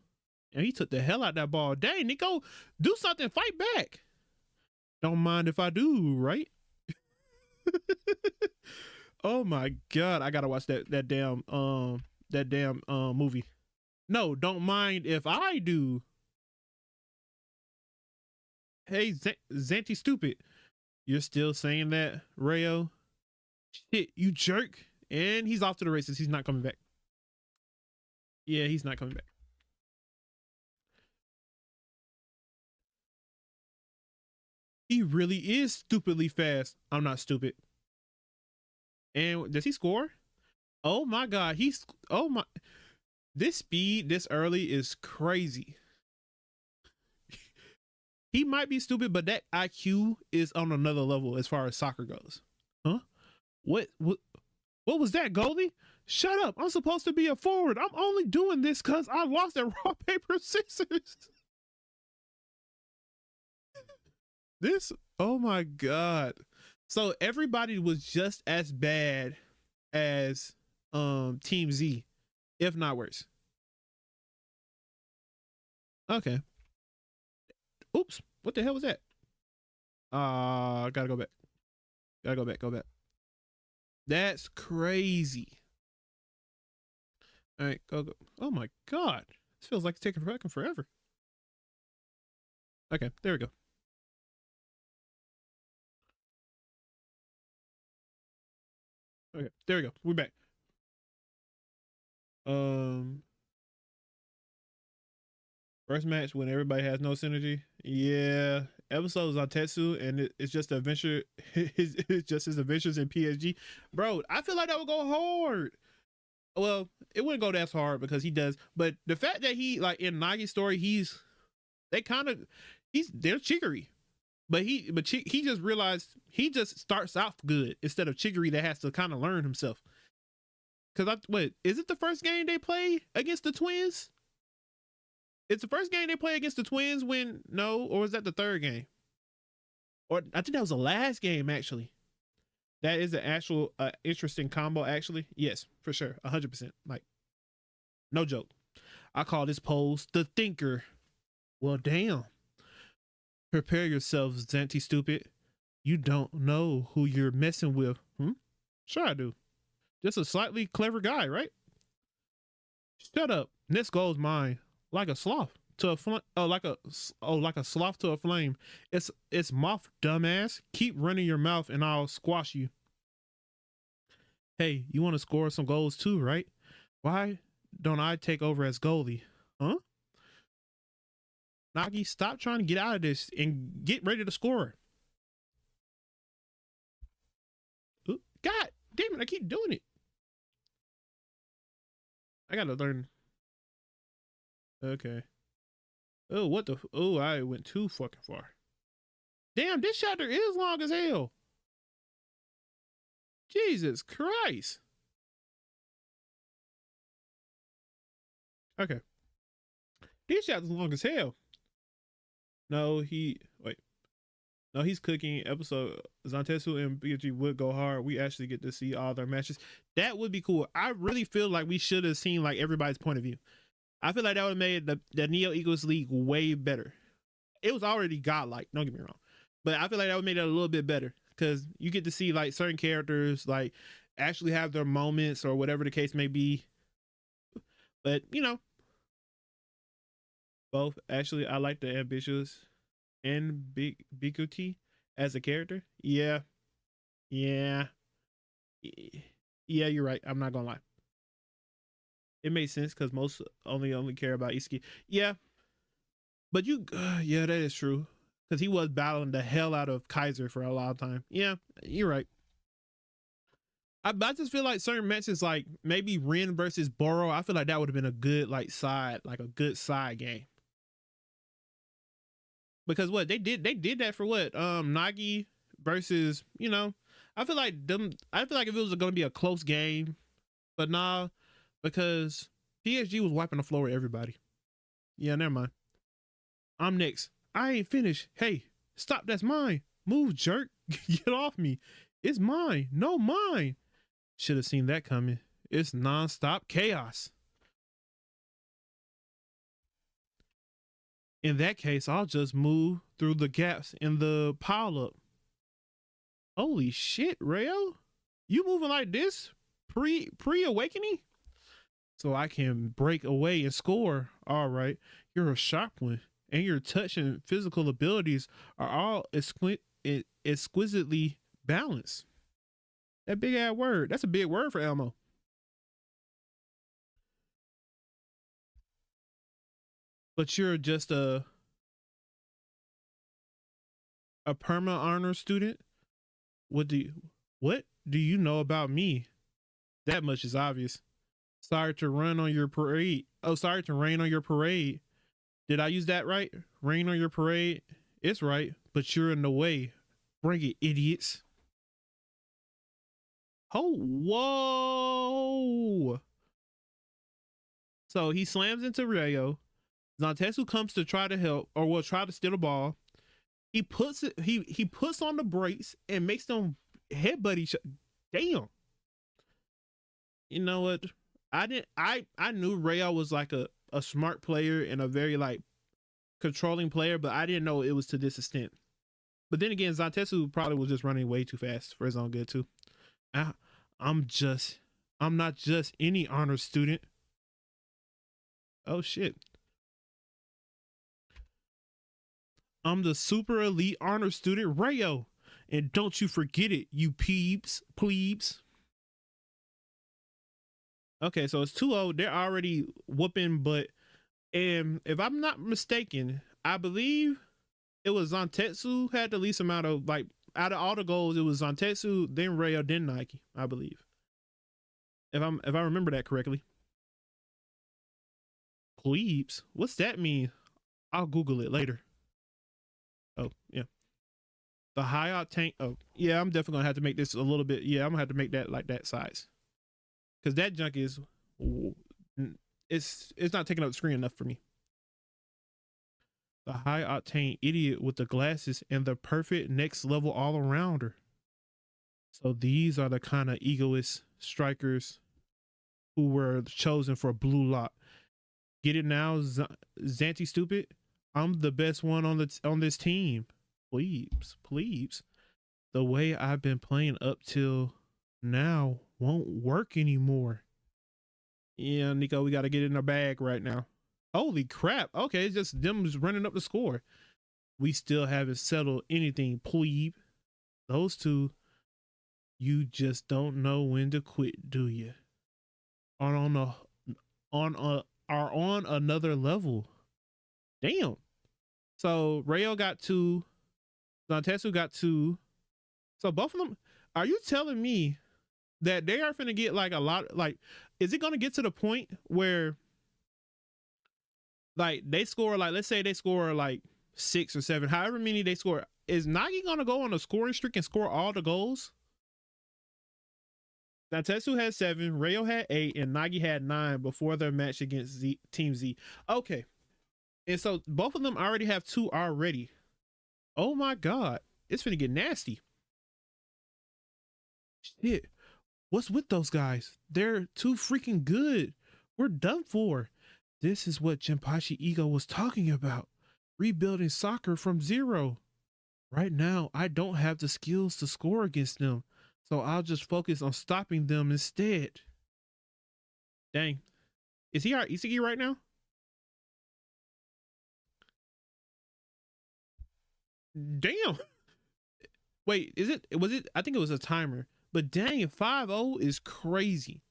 And he took the hell out that ball. Dang, Nico, do something, fight back. Don't mind if I do, right? Oh my god, I gotta watch that damn movie. No, don't mind if I do. Hey, Zanty stupid. You're still saying that, Rayo? Shit, you jerk. And he's off to the races. He's not coming back. Yeah, he's not coming back. He really is stupidly fast. I'm not stupid. And does he score? Oh my god, oh my, this speed this early is crazy. He might be stupid, but that IQ is on another level as far as soccer goes. Huh? What was that, goalie? Shut up. I'm supposed to be a forward. I'm only doing this because I lost at rock, paper, scissors. This, oh my God. So everybody was just as bad as Team Z, if not worse. Okay. Oops. What the hell was that? Gotta go back. Go back. That's crazy. All right, go. Oh my God. This feels like it's taking fucking forever. Okay, there we go. Okay, there we go. We're back. Um, First match when everybody has no synergy. Yeah, episodes on Tetsu, and it's just the adventure. It's just his adventures in PSG, bro. I feel like that would go hard. Well, it wouldn't go that hard because he does. But the fact that he like in Nagi's story, they're Chigiri, but he just realized he just starts out good instead of Chigiri that has to kind of learn himself. Because wait, is it the first game they play against the twins? It's the first game they play against the twins when no, or is that the third game? Or I think that was the last game actually. That is an actual interesting combo actually. Yes, for sure, 100%. Like, no joke. I call this pose the thinker. Well, damn. Prepare yourself, Zanty stupid. You don't know who you're messing with. Sure I do. Just a slightly clever guy, right? Shut up. Next goal's mine. Like a sloth to a like a sloth to a flame. It's moth, dumbass. Keep running your mouth and I'll squash you. Hey, you want to score some goals too, right? Why don't I take over as goalie? Huh? Nagi, stop trying to get out of this and get ready to score. Ooh, God damn it, I keep doing it. I gotta learn. Okay. Oh, what the? Oh, I went too fucking far. Damn, this chapter is long as hell. Jesus Christ. Okay. This chapter's long as hell. No, wait. No, he's cooking. Episode Zantetsu and BG would go hard. We actually get to see all their matches. That would be cool. I really feel like we should have seen like everybody's point of view. I feel like that would have made the Neo Eagles League way better. It was already godlike, don't get me wrong. But I feel like that would make it a little bit better because you get to see like certain characters like actually have their moments or whatever the case may be. But you know, both actually I like the ambitious and Bikuti as a character. Yeah. Yeah. Yeah, you're right. I'm not gonna lie. It made sense because most only care about Iski. Yeah, but yeah, that is true. Because he was battling the hell out of Kaiser for a long time. Yeah, you're right. I just feel like certain matches, like maybe Rin versus Boro, I feel like that would have been a good like a good side game. Because what they did that for what Nagi versus I feel like if it was going to be a close game, but nah, because PSG was wiping the floor with everybody. Yeah, never mind. I'm next. I ain't finished. Hey, stop, that's mine. Move, jerk. Get off me. It's mine. No, mine. Should have seen that coming. It's non-stop chaos. In that case, I'll just move through the gaps in the pile up. Holy shit, Rayo. You moving like this? Pre-awakening? So I can break away and score. All right. You're a sharp one. And your touch and physical abilities are all exquisitely balanced. That big ass word. That's a big word for Elmo. But you're just a perma honor student. What do you know about me? That much is obvious. Sorry to run on your parade. Oh, sorry to rain on your parade. Did I use that right? Rain on your parade? It's right, but you're in the way. Bring it, idiots. Oh, whoa. So he slams into Rayo. Zantetsu comes to try to help, or will try to steal the ball. He puts on the brakes and makes them headbutt each other. Damn. You know what? I knew Rayo was like a smart player and a very like controlling player, but I didn't know it was to this extent. But then again, Zantetsu probably was just running way too fast for his own good too. I'm not just any honor student. Oh shit. I'm the super elite honor student Rayo. And don't you forget it, you plebes. Okay, so it's 2-0. They're already whooping, but and if I'm not mistaken, I believe it was Zantetsu had the least amount of like out of all the goals, it was Zantetsu, then Rayo, then Nike, I believe. If I remember that correctly. Plebes? What's that mean? I'll Google it later. Oh, yeah. The high octane. Oh, yeah, I'm definitely gonna have to make this a little bit. Yeah, I'm gonna have to make that like that size. Because that junk is it's not taking up the screen enough for me. The high octane idiot with the glasses and the perfect next level all arounder. So these are the kind of egoist strikers who were chosen for Blue Lock. Get it now, Zanty stupid? I'm the best one on this team. Please. The way I've been playing up till now won't work anymore. Yeah, Nico, we got to get in our bag right now. Holy crap. Okay, it's just them just running up the score. We still haven't settled anything, plebe. Those two, you just don't know when to quit, do you? Are on another level. Damn. So Rayo got 2, Zantetsu got 2. So both of them, are you telling me that they are finna get like a lot, like, is it gonna get to the point where like they score, like let's say they score like 6 or 7, however many they score, is Nagi gonna go on a scoring streak and score all the goals? Now Tetsu had 7, Rayo had 8, and Nagi had 9 before their match against Team Z. Okay. And so both of them already have 2 already. Oh my god. It's finna get nasty. Shit. What's with those guys? They're too freaking good. We're done for. This is what Jinpachi Ego was talking about. Rebuilding soccer from zero. Right now, I don't have the skills to score against them, so I'll just focus on stopping them instead. Dang. Is he our Isagi right now? Damn. Wait, was it? I think it was a timer. But dang, 5-0 is crazy.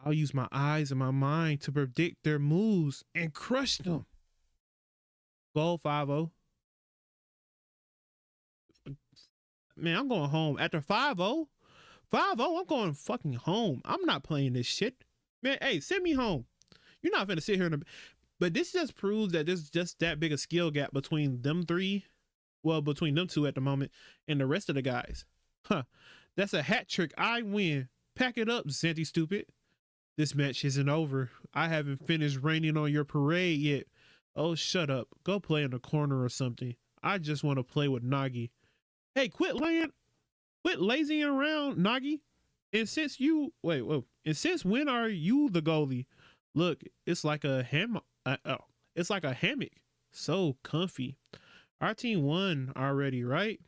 I'll use my eyes and my mind to predict their moves and crush them. Goal 5-0. Man, I'm going home. After 5-0, I'm going fucking home. I'm not playing this shit. Man, hey, send me home. You're not gonna sit here but this just proves that there's just that big a skill gap between them 3. Well, between them 2 at the moment and the rest of the guys. Huh. That's a hat trick. I win. Pack it up, Zanty stupid. This match isn't over. I haven't finished raining on your parade yet. Oh, shut up. Go play in the corner or something. I just want to play with Nagi. Hey, quit lazying around, Nagi. And since you wait, whoa, and since when are you the goalie? Look, it's like a it's like a hammock. So comfy. Our team won already, right?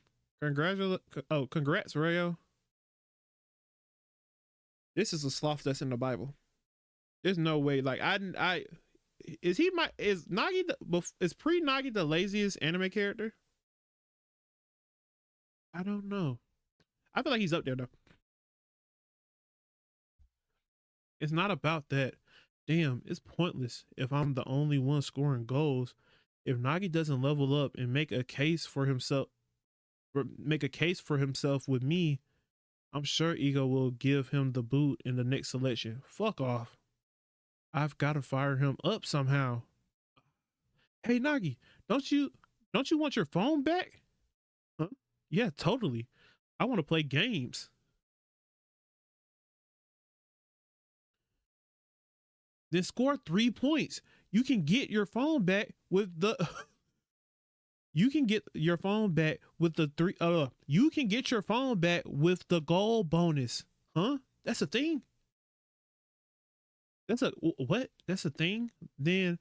Congrats, Rayo. This is a sloth that's in the Bible. There's no way. Like I is Nagi is pre Nagi the laziest anime character? I don't know. I feel like he's up there though. It's not about that. Damn, it's pointless if I'm the only one scoring goals. If Nagi doesn't level up and make a case for himself with me, I'm sure Ego will give him the boot in the next selection. Fuck off. I've got to fire him up somehow. Hey Nagi, don't you want your phone back? Huh? Yeah, totally. I want to play games. Then score 3 points. You can get your phone back with the you can get your phone back with the you can get your phone back with the goal bonus. Huh? That's a thing. That's a what? That's a thing. Then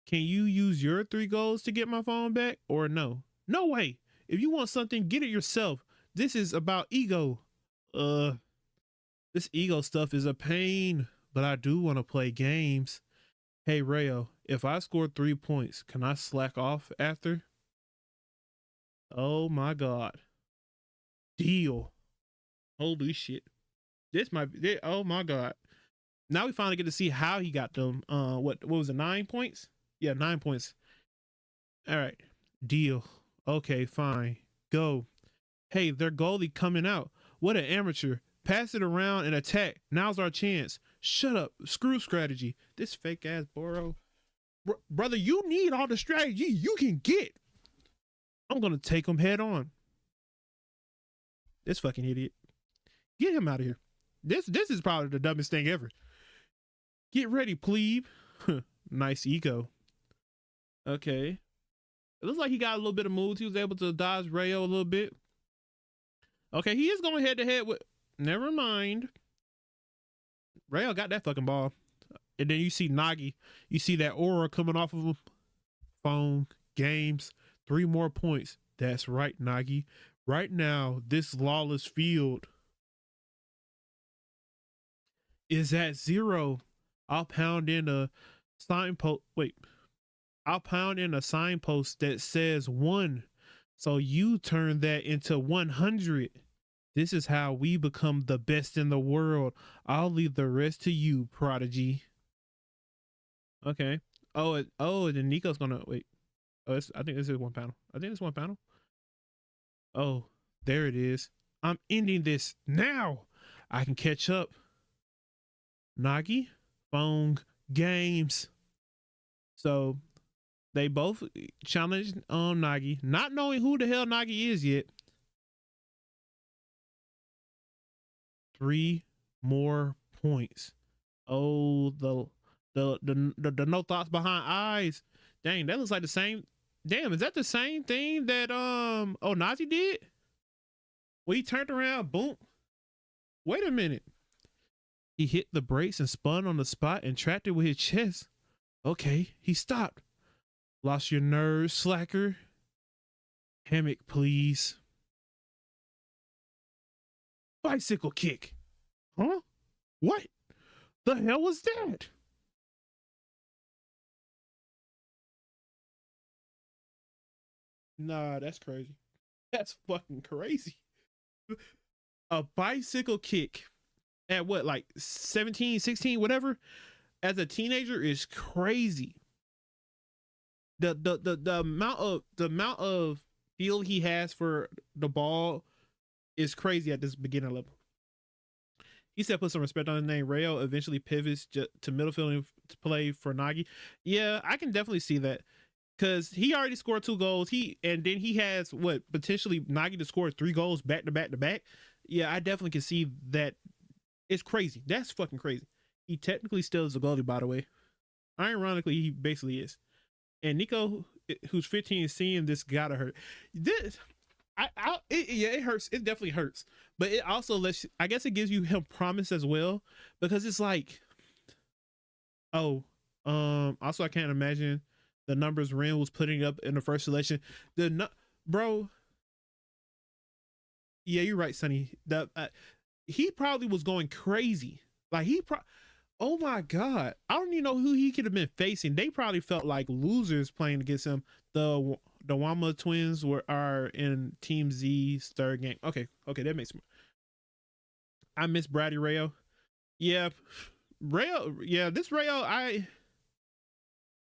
can you use your 3 goals to get my phone back or no? No way. If you want something, get it yourself. This is about ego. This ego stuff is a pain, but I do want to play games. Hey Rayo, if I score 3 points, can I slack off after? Oh my god. Deal. Holy shit. This might be oh my god. Now we finally get to see how he got them. What was it, 9 points? Yeah, 9 points. All right. Deal. Okay, fine. Go. Hey, their goalie coming out. What an amateur. Pass it around and attack. Now's our chance. Shut up. Screw strategy. This fake ass Boro. Brother, you need all the strategy you can get. I'm going to take him head on. This fucking idiot. Get him out of here. This is probably the dumbest thing ever. Get ready, plebe. Nice ego. Okay. It looks like he got a little bit of moves. He was able to dodge Rayo a little bit. Okay, he is going head to head with. Never mind. Rayo got that fucking ball. And then you see Nagi. You see that aura coming off of him. Phone, games, 3 more points. That's right, Nagi. Right now, this lawless field is at 0. I'll pound in a signpost. Wait. I'll pound in a signpost that says 1. So you turn that into 100. This is how we become the best in the world. I'll leave the rest to you, Prodigy. Okay. Oh, then Nico's gonna wait. Oh, I think this is one panel. I think it's one panel. Oh, there it is. I'm ending this now. I can catch up. Nagi, phone, games. So they both challenged Nagi, not knowing who the hell Nagi is yet. 3 more points. Oh, the no thoughts behind eyes. Dang, that looks like the same. Damn, is that the same thing that Nazi did? When he turned around, boom. Wait a minute. He hit the brakes and spun on the spot and tracked it with his chest. Okay, he stopped. Lost your nerve, slacker. Hammock, please. Bicycle kick. Huh? What the hell was that? Nah, that's crazy. That's fucking crazy. A bicycle kick at what, like 17, 16, whatever, as a teenager is crazy. The amount of feel he has for the ball is crazy at this beginner level. He said put some respect on his name. Rayo eventually pivots to middle fielding to play for Nagi. Yeah, I can definitely see that. Because he already scored 2 goals. And then he has what, potentially Nagi to score 3 goals back to back to back. Yeah, I definitely can see that. It's crazy. That's fucking crazy. He technically still is a goalie, by the way. Ironically, he basically is. And Nico, who's 15, seeing this gotta hurt. This, yeah, it hurts. It definitely hurts. But it also lets, I guess, it gives you him promise as well, because it's like, oh, also I can't imagine the numbers Ren was putting up in the first selection. Bro, yeah, you're right, Sonny. He probably was going crazy. Like oh my god, I don't even know who he could have been facing. They probably felt like losers playing against him. The Wama twins are in Team Z's third game. Okay, that makes sense. I miss Brady Rayo. Yeah, Rayo. Yeah, this Rayo. I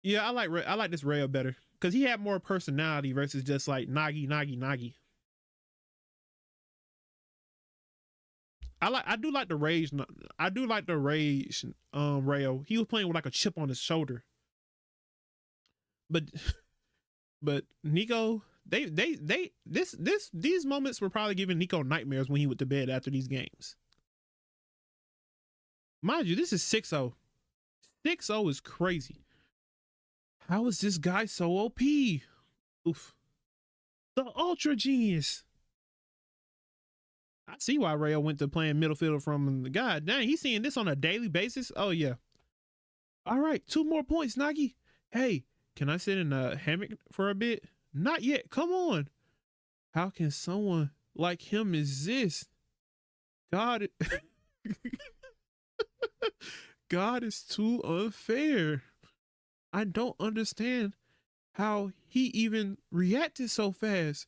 like this Rayo better because he had more personality versus just like Nagi. I do like the rage. I do like the rage. Rayo. He was playing with like a chip on his shoulder. But Nico, these moments were probably giving Nico nightmares when he went to bed after these games. Mind you, this is 6-0. 6-0 is crazy. How is this guy so OP? Oof. The Ultra Genius. I see why Rayo went to playing middle fielder from the guy. Dang, he's seeing this on a daily basis. Oh yeah. All right, 2 more points, Nagi. Hey, can I sit in a hammock for a bit? Not yet. Come on. How can someone like him exist? God, God is too unfair. I don't understand how he even reacted so fast.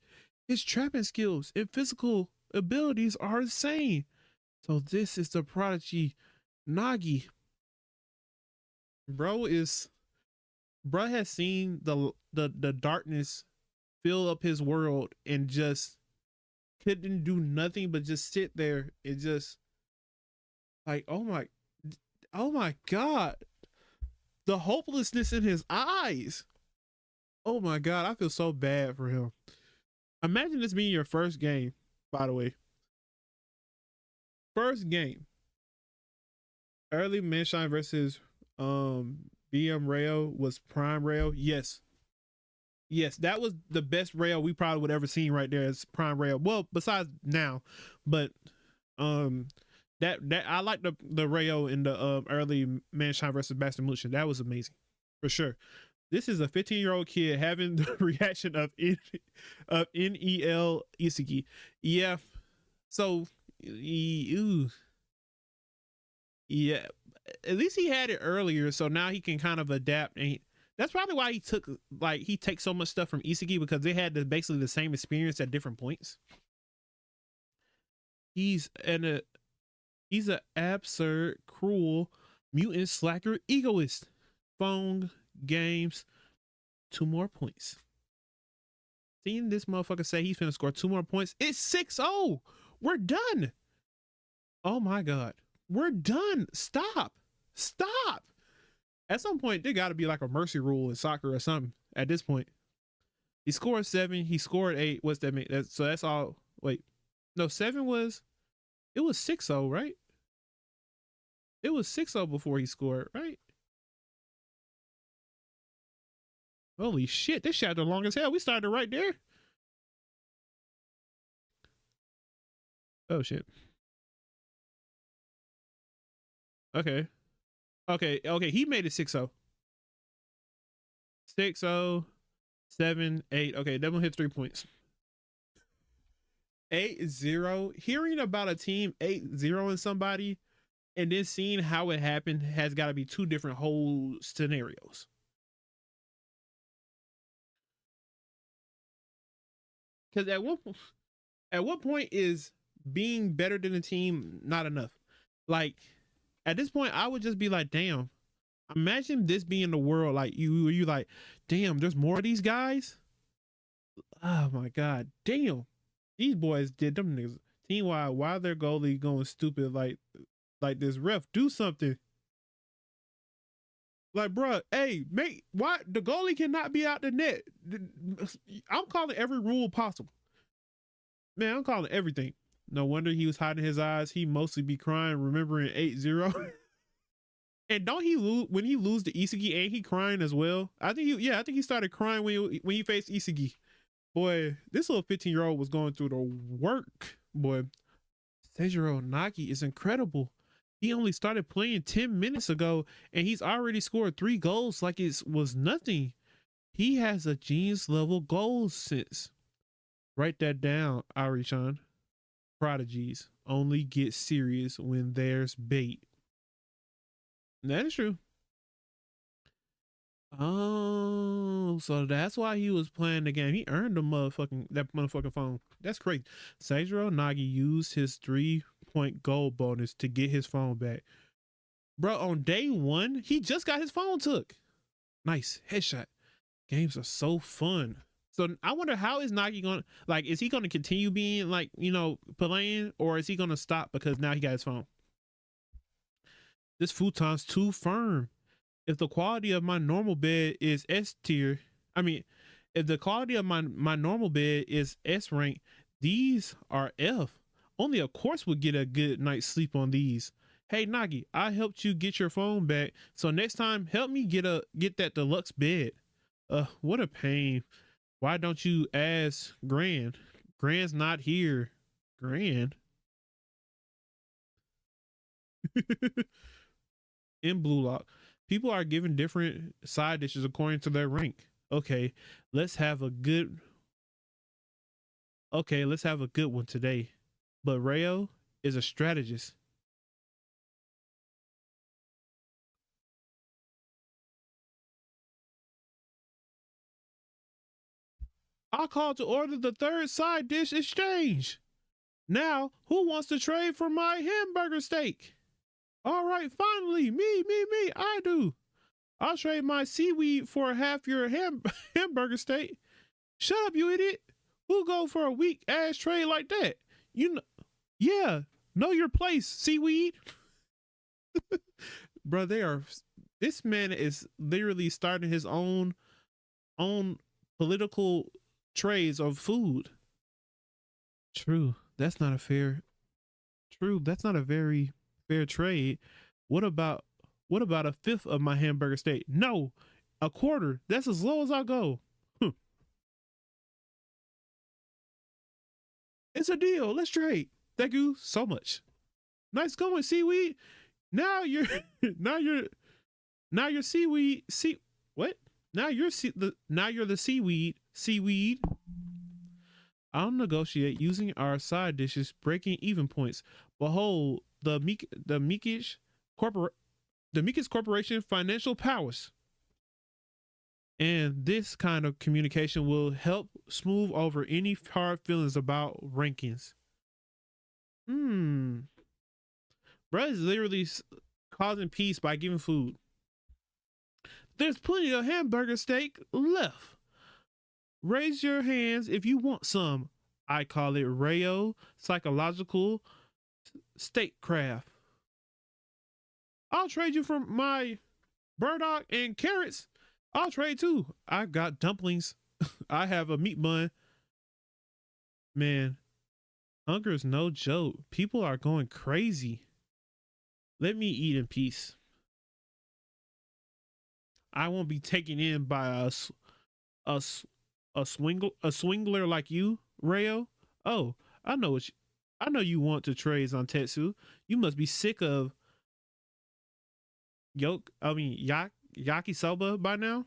His trapping skills and physical abilities are insane. So this is the prodigy Nagi. Bro has seen the darkness fill up his world and just couldn't do nothing but just sit there and just like, oh my god, the hopelessness in his eyes. Oh my god, I feel so bad for him. Imagine this being your first game, by the way. First game. Early Manshine versus BM Rayo was prime Rayo. Yes, that was the best Rayo we probably would ever seen right there as prime Rayo. Well, besides now, but that I like the Rayo in the early Manshine versus Bastard Mushin. That was amazing for sure. This is a 15-year-old kid having the reaction of NEL Isagi. Yeah, so yeah, at least he had it earlier, so now he can kind of adapt, and that's probably why he takes so much stuff from Isagi, because they had basically the same experience at different points. He's an absurd, cruel, mutant, slacker, egoist. Phone games, 2 more points. Seeing this motherfucker say he's gonna score 2 more points. It's 6-0. We're done. Oh my god. We're done. Stop. At some point, there got to be like a mercy rule in soccer or something. At this point, he scored 7. He scored 8. What's that mean? So that's all. Wait, no, 7 was. It was 6-0, right? It was 6-0 before he scored, right? Holy shit! This shot the long as hell. We started right there. Oh shit. Okay. He made it 6-0. 6-0, 7, 8. Okay, Devil hit 3 points. 8-0. Hearing about a team 8-0 somebody and then seeing how it happened has got to be 2 different whole scenarios. Because at what point is being better than a team not enough? Like, at this point, I would just be like, damn, imagine this being the world. Like, you like, damn, there's more of these guys. Oh my god, damn, these boys did them niggas. Team wide, why their goalie going stupid like this? Ref, do something. Like, bruh, hey, mate, why the goalie cannot be out the net? I'm calling every rule possible. Man, I'm calling everything. No wonder he was hiding his eyes. He mostly be crying, remembering 8-0. And don't he lose when he lose to Isagi? Ain't he crying as well? I think I think he started crying when he faced Isagi. Boy, this little 15-year-old was going through the work. Boy, Seijiro Nagi is incredible. He only started playing 10 minutes ago, and he's already scored 3 goals like it was nothing. He has a genius level goal sense. Write that down, Ari-chan. Prodigies only get serious when there's bait. That is true. Oh, so that's why he was playing the game. He earned that motherfucking phone. That's crazy. Seijiro Nagi used his 3-point goal bonus to get his phone back. Bro, on day 1, he just got his phone took. Nice headshot. Games are so fun. So I wonder, how is Nagi going to, like, is he going to continue being, like, playing, or is he going to stop because now he got his phone? This futon's too firm. If the quality of my normal bed is S tier, if the quality of my normal bed is S rank, these are F. Only a course would get a good night's sleep on these. Hey Nagi, I helped you get your phone back, so next time help me get that deluxe bed. What a pain. Why don't you ask Gran? Gran's not here. Gran. In Blue Lock, people are given different side dishes according to their rank. Okay, let's have a good one today. But Rayo is a strategist. I called to order the 3rd side dish exchange. Now, who wants to trade for my hamburger steak? All right, finally, me, I do. I'll trade my seaweed for half your hamburger steak. Shut up, you idiot. Who go for a weak ass trade like that? Yeah, know your place, seaweed. Bro, this man is literally starting his own political trades of food. True, that's not a very fair trade. What about a fifth of my hamburger steak? No, a quarter. That's as low as I'll go. It's a deal. Let's trade. Thank you so much. Nice going, seaweed. Now you're seaweed. What? Now you're the seaweed. Seaweed. I'll negotiate using our side dishes, breaking even points. Behold, the Meekish Corporation financial powers. And this kind of communication will help smooth over any hard feelings about rankings. Bro is literally causing peace by giving food. There's plenty of hamburger steak left. Raise your hands if you want some. I call it Rayo Psychological Statecraft. I'll trade you for my burdock and carrots. I'll trade too. I got dumplings. I have a meat bun. Man, hunger is no joke. People are going crazy. Let me eat in peace. I won't be taken in by a swingler like you, Rayo. Oh, I know you want to trade on Tetsu. You must be sick of yakisoba by now.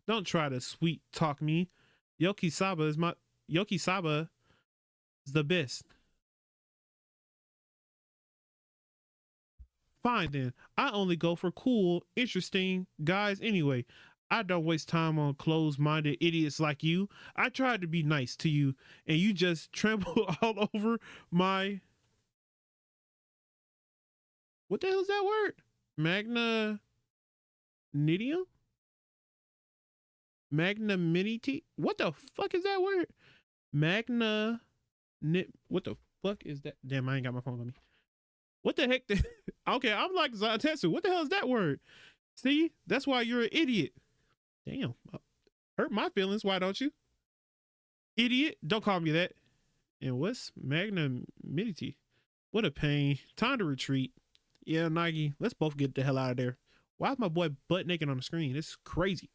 Don't try to sweet talk me. Yakisoba is the best. Fine then. I only go for cool, interesting guys anyway. I don't waste time on closed-minded idiots like you. I tried to be nice to you, and you just trample all over my... What the hell is that word? Magnanimity? What the fuck is that word? What the fuck is that? Damn, I ain't got my phone on me. What the heck? Okay, I'm like Zatetsu. What the hell is that word? See, that's why you're an idiot. Damn, hurt my feelings. Why don't you? Idiot, don't call me that. And what's magnanimity? What a pain. Time to retreat. Yeah, Nike, let's both get the hell out of there. Why is my boy butt naked on the screen? It's crazy.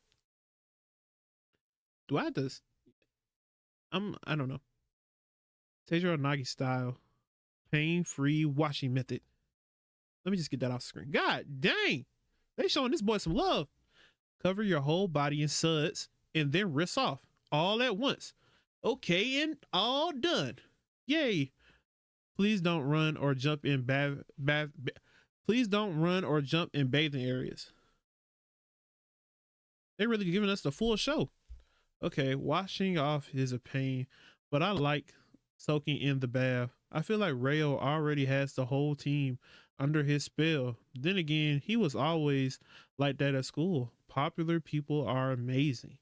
Do I have to? I don't know. Teijiro Nagi style. Pain free washing method. Let me just get that off the screen. God dang. They showing this boy some love. Cover your whole body in suds and then rinse off all at once. Okay, and all done. Yay. Please don't run or jump in please don't run or jump in bathing areas. They're really giving us the full show. Okay, washing off is a pain, but I like soaking in the bath. I feel like Rayo already has the whole team under his spell. Then again, he was always like that at school. Popular people are amazing.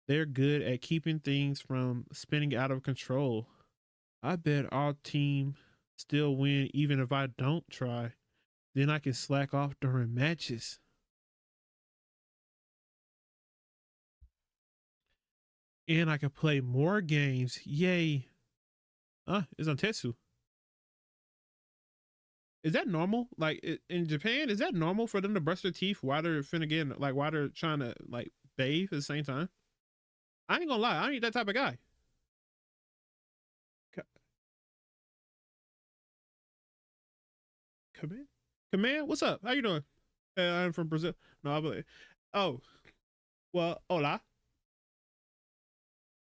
They're good at keeping things from spinning out of control. I bet our team still win even if I don't try. Then I can slack off during matches. And I can play more games. Yay. It's on Tetsu. Is that normal? Like in Japan, is that normal for them to brush their teeth while they're finna get like while they're trying to like bathe at the same time? I ain't gonna lie, I ain't that type of guy. Command, command, what's up? How you doing? I'm from Brazil. No, I believe. Oh, well, hola.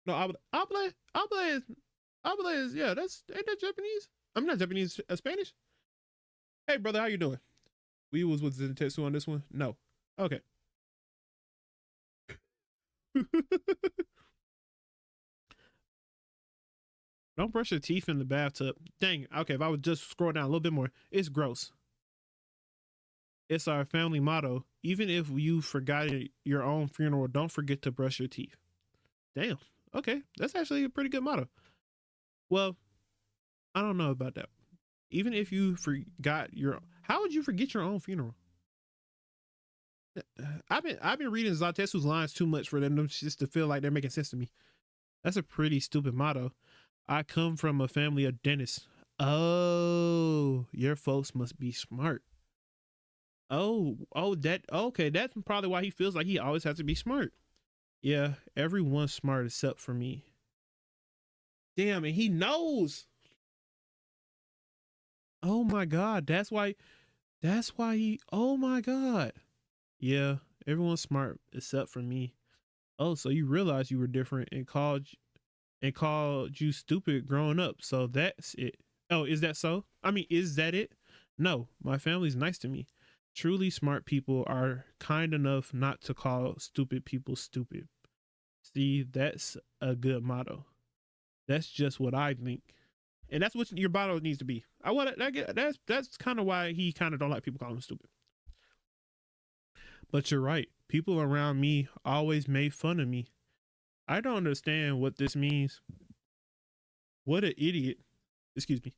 No, habla is yeah. That's ain't that Japanese? I'm not Japanese. Spanish. Hey, brother, how you doing? We was with Zentetsu on this one. No. Okay. Don't brush your teeth in the bathtub. Dang. Okay, if I would just scroll down a little bit more, it's gross. It's our family motto. Even if you forgot your own funeral, don't forget to brush your teeth. Damn. Okay, that's actually a pretty good motto. Well, I don't know about that. Even if you forgot your, how would you forget your own funeral? I've been reading Zatetsu's lines too much for them just to feel like they're making sense to me. That's a pretty stupid motto. I come from a family of dentists. Oh, your folks must be smart. That okay. That's probably why he feels like he always has to be smart. Yeah, everyone's smart except for me. Damn, and he knows. Oh my god, that's why. That's why he. Oh my god. Yeah, everyone's smart except for me. Oh, so you realized you were different and called you stupid growing up. So that's it. Oh, is that so? I mean, is that it? No, my family's nice to me. Truly smart people are kind enough not to call stupid people stupid. See, that's a good motto. That's just what I think. And that's what your motto needs to be. I want to get that's kind of why he kind of don't like people calling him stupid. But you're right. People around me always made fun of me. I don't understand what this means. What an idiot. Excuse me.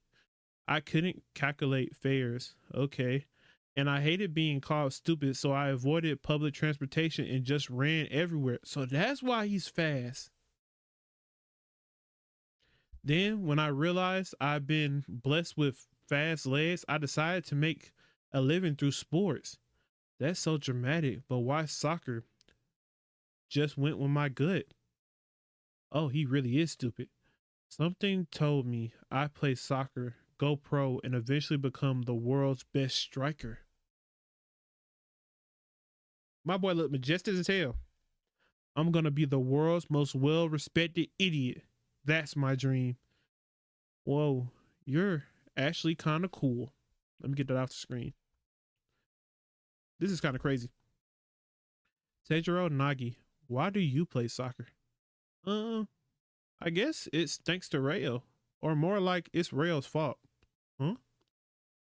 I couldn't calculate fares. Okay. And I hated being called stupid, so I avoided public transportation and just ran everywhere. So that's why he's fast. Then, when I realized I've been blessed with fast legs, I decided to make a living through sports. That's so dramatic, but why soccer? Just went with my gut. Oh, he really is stupid. Something told me I play soccer, go pro, and eventually become the world's best striker. My boy look majestic as hell. I'm gonna be the world's most well respected idiot. That's my dream. Whoa, you're actually kind of cool. Let me get that off the screen. This is kind of crazy. Teijiro Nagi, why do you play soccer? Uh, I guess it's thanks to Rayo, or more like it's Rayo's fault. Huh?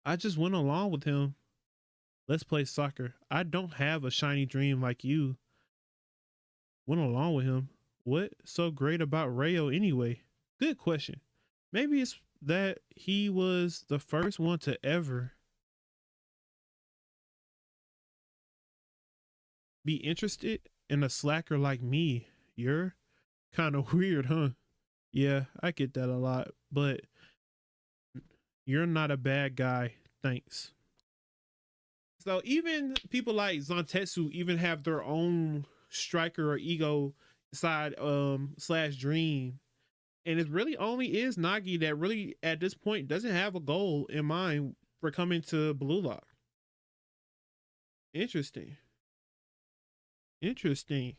I just went along with him. Let's play soccer. I don't have a shiny dream like you. Went along with him. What so great about Rayo anyway? Good question. Maybe it's that he was the first one to ever be interested in a slacker like me. You're kind of weird, huh? Yeah, I get that a lot, but you're not a bad guy. Thanks. So even people like Zantetsu even have their own striker or ego side slash dream. And it really only is Nagi that really at this point doesn't have a goal in mind for coming to Blue Lock. Interesting. Interesting.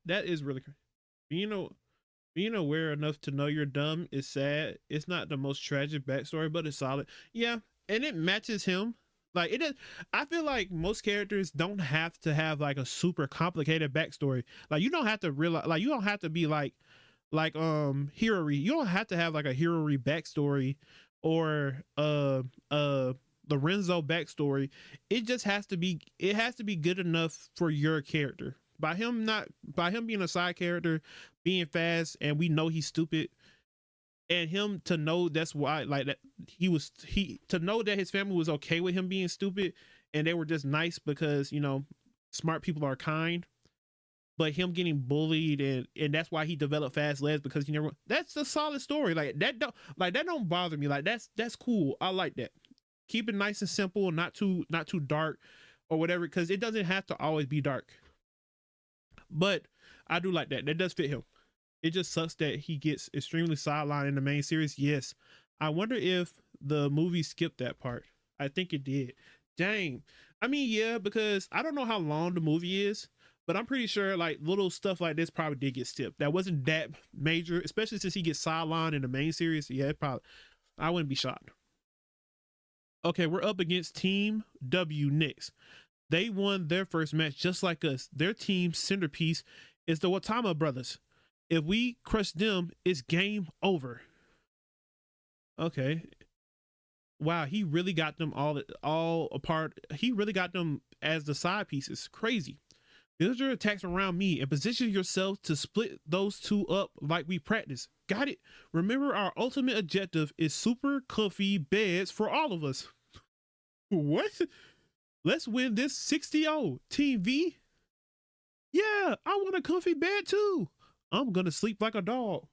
That is really crazy. You know, being aware enough to know you're dumb is sad. It's not the most tragic backstory, but it's solid. Yeah, and it matches him. Like it is. I feel like most characters don't have to have like a super complicated backstory. Like you don't have to realize. Like you don't have to be like Hirori. You don't have to have like a Hirori backstory or Lorenzo backstory. It just has to be. It has to be good enough for your character. By him being a side character, being fast, and we know he's stupid, and him to know that's why like that he to know that his family was okay with him being stupid, and they were just nice because smart people are kind. But him getting bullied and that's why he developed fast legs because he never. That's a solid story. That don't bother me. Like that's cool. I like that. Keep it nice and simple, not too dark or whatever, because it doesn't have to always be dark. But I do like that. That does fit him. It just sucks that he gets extremely sidelined in the main series. Yes. I wonder if the movie skipped that part. I think it did. Dang. I mean, yeah, because I don't know how long the movie is, but I'm pretty sure like little stuff like this probably did get skipped. That wasn't that major, especially since he gets sidelined in the main series. Yeah, it probably, I wouldn't be shocked. Okay, we're up against Team W next. They won their first match just like us. Their team centerpiece is the Watama brothers. If we crush them, it's game over. Okay. Wow, he really got them all apart. He really got them as the side pieces. Crazy. Build your attacks around me and position yourself to split those two up like we practice. Got it. Remember, our ultimate objective is super comfy beds for all of us. What? Let's win this 60-0. Team V? Yeah, I want a comfy bed too. I'm gonna sleep like a dog.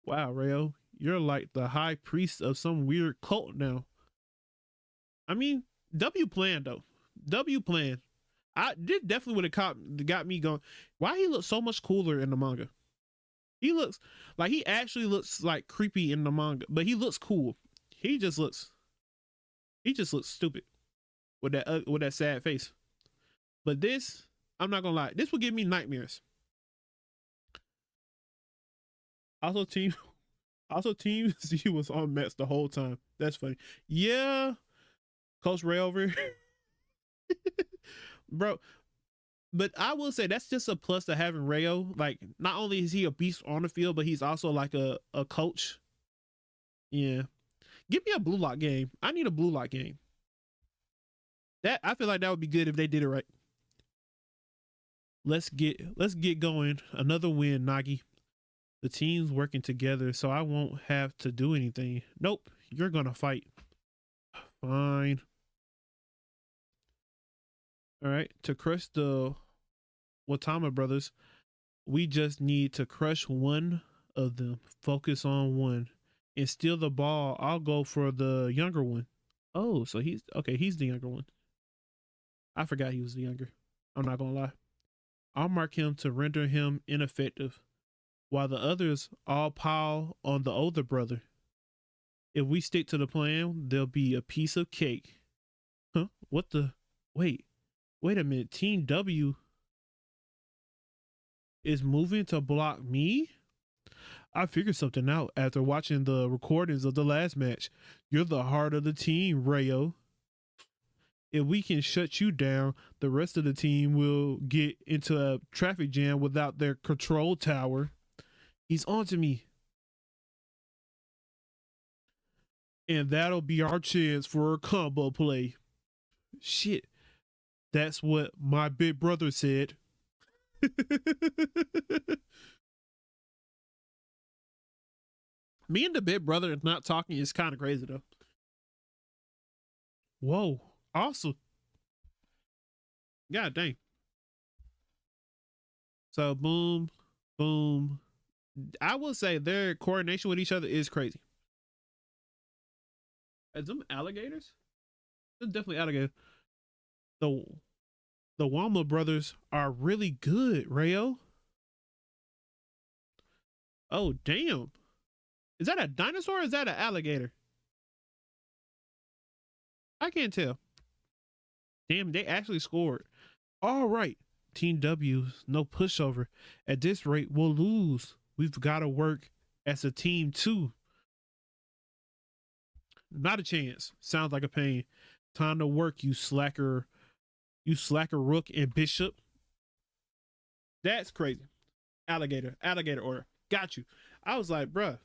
Wow, Rayo, you're like the high priest of some weird cult now. I mean, W plan though. W plan. I did definitely would have got me going. Why he looks so much cooler in the manga? He looks like he actually looks like creepy in the manga, but he looks cool. He just looks stupid with that sad face. But this, I'm not gonna lie, this would give me nightmares. Also, team Z was on Mets the whole time. That's funny. Yeah, Coach Ray over, bro. But I will say that's just a plus to having Rayo. Like, not only is he a beast on the field, but he's also like a coach. Yeah, give me a Blue Lock game. I need a Blue Lock game. That I feel like that would be good if they did it right. Let's get going. Another win, Nagi. The team's working together, so I won't have to do anything. Nope, you're gonna fight. Fine. All right, to crush the Watama brothers, we just need to crush one of them. Focus on one and steal the ball. I'll go for the younger one. Oh, so he's okay. He's the younger one. I forgot he was the younger. I'm not gonna lie. I'll mark him to render him ineffective, while the others all pile on the older brother. If we stick to the plan, there'll be a piece of cake. Huh? What the? Wait. Wait a minute. Team W is moving to block me? I figured something out after watching the recordings of the last match. You're the heart of the team, Rayo. If we can shut you down, the rest of the team will get into a traffic jam without their control tower. He's on to me. And that'll be our chance for a combo play. Shit. That's what my big brother said. Me and the big brother not talking is kind of crazy though. Whoa. Awesome. God dang. So boom, boom. I will say their coordination with each other is crazy. Are them alligators? They're definitely alligators. The the Wama brothers are really good, Rayo. Oh damn. Is that a dinosaur or is that an alligator? I can't tell. Damn, they actually scored. All right. Team W, no pushover. At this rate, we'll lose. We've got to work as a team too. Not a chance. Sounds like a pain. Time to work, you slacker. You slacker rook and bishop. That's crazy. Alligator order. Got you. I was like, bruh.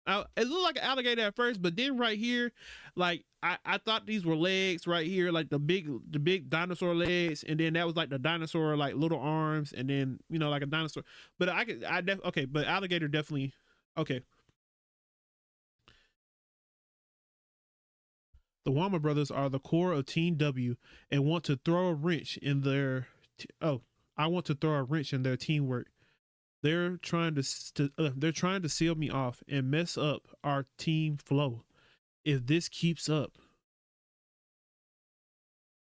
It looked like an alligator at first, but then right here, like I thought these were legs right here, like the big dinosaur legs, and then that was like the dinosaur like little arms, and then like a dinosaur. But okay, but alligator definitely okay. The Wama brothers are the core of Team W and want to throw a wrench in their. Oh, I want to throw a wrench in their teamwork. They're trying to seal me off and mess up our team flow. If this keeps up,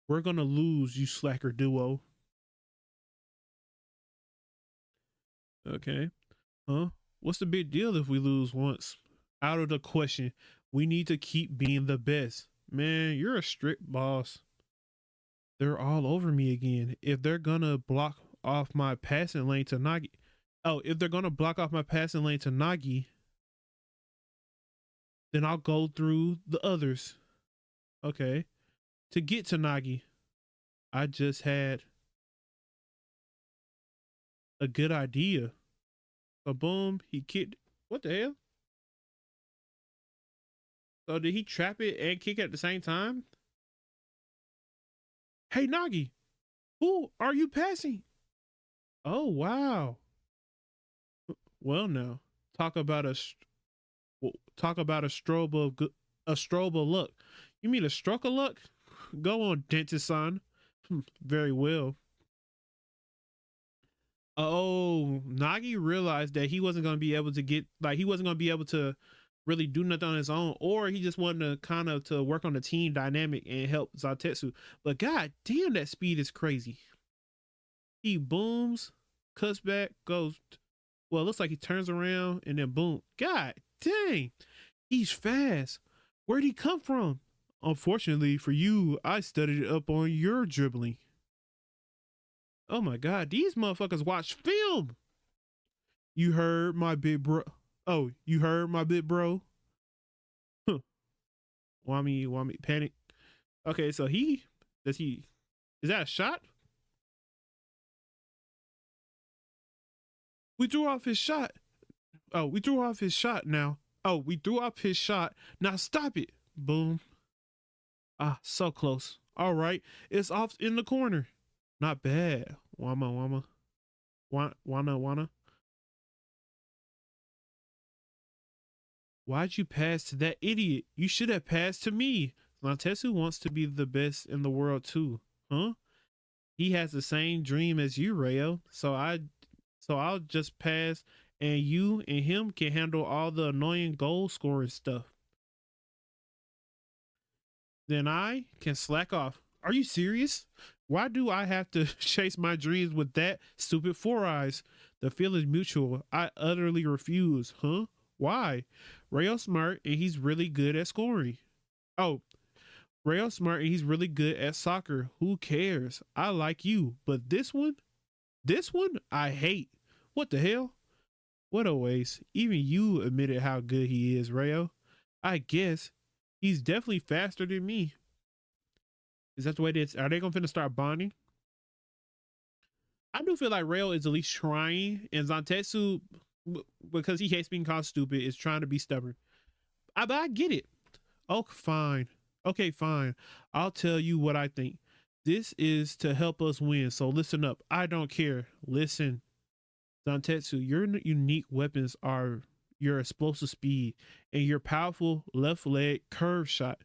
we're gonna lose, you slacker duo. Okay. Huh? What's the big deal if we lose once? Out of the question. We need to keep being the best. Man, you're a strict boss. They're all over me again. If they're gonna block off my passing lane to Nagi. Oh, if they're gonna block off my passing lane to Nagi, then I'll go through the others. Okay. To get to Nagi, I just had a good idea. So boom, he kicked. What the hell? So did he trap it and kick it at the same time? Hey Nagi, who are you passing? Oh wow. Well now, talk about a talk about a strobe of a strobe of luck. You mean a stroke of luck? Go on, dentist son. Very well. Oh, Nagi realized that he wasn't going to be able to get like he wasn't going to be able to really do nothing on his own, or he just wanted to kind of to work on the team dynamic and help Zatetsu. But god damn, that speed is crazy. He booms, cuts back, goes. Well, it looks like he turns around and then boom. God dang, he's fast. Where'd he come from? Unfortunately for you, I studied it up on your dribbling. Oh my god, these motherfuckers watch film. You heard my big bro. Oh, you heard my big bro. Huh. Wami, panic. Okay, so does he? Is that a shot? We threw off his shot. Oh, we threw off his shot now. Oh, we threw off his shot. Now stop it. Boom. Ah, so close. All right, it's off in the corner. Not bad. Wama. Wana. Why'd you pass to that idiot? You should have passed to me. Lantesu wants to be the best in the world too. Huh? He has the same dream as you, Rayo. So I'll just pass and you and him can handle all the annoying goal scoring stuff. Then I can slack off. Are you serious? Why do I have to chase my dreams with that stupid four eyes? The feeling's mutual. I utterly refuse. Huh? Why? Rayo's smart and he's really good at scoring. Oh, Rayo's smart and he's really good at soccer. Who cares? I like you. But this one, I hate. What the hell? What a waste. Even you admitted how good he is, Rayo. I guess he's definitely faster than me. Is that the way are they gonna finna start bonding? I do feel like Rayo is at least trying, and Zantetsu, because he hates being called stupid, is trying to be stubborn. But I get it. Oh, fine. Okay, fine. I'll tell you what I think. This is to help us win, so listen up. I don't care. Listen. Zantetsu, your unique weapons are your explosive speed and your powerful left leg curve shot.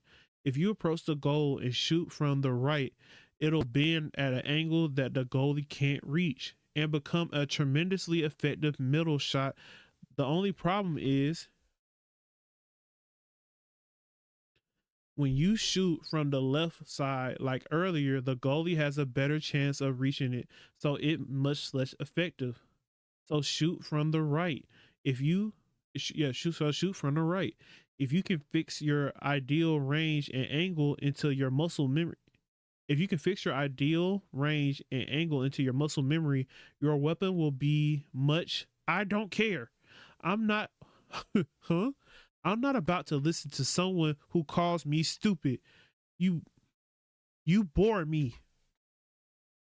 If you approach the goal and shoot from the right, it'll bend at an angle that the goalie can't reach and become a tremendously effective middle shot. The only problem is When you shoot from the left side, like earlier, the goalie has a better chance of reaching it, so it much less effective. So shoot from the right. If you, yeah, shoot from the right. If you can fix your ideal range and angle into your muscle memory, if you can fix your ideal range and angle into your muscle memory, your weapon will be much. I don't care. I'm not, huh? I'm not about to listen to someone who calls me stupid. You, you bore me.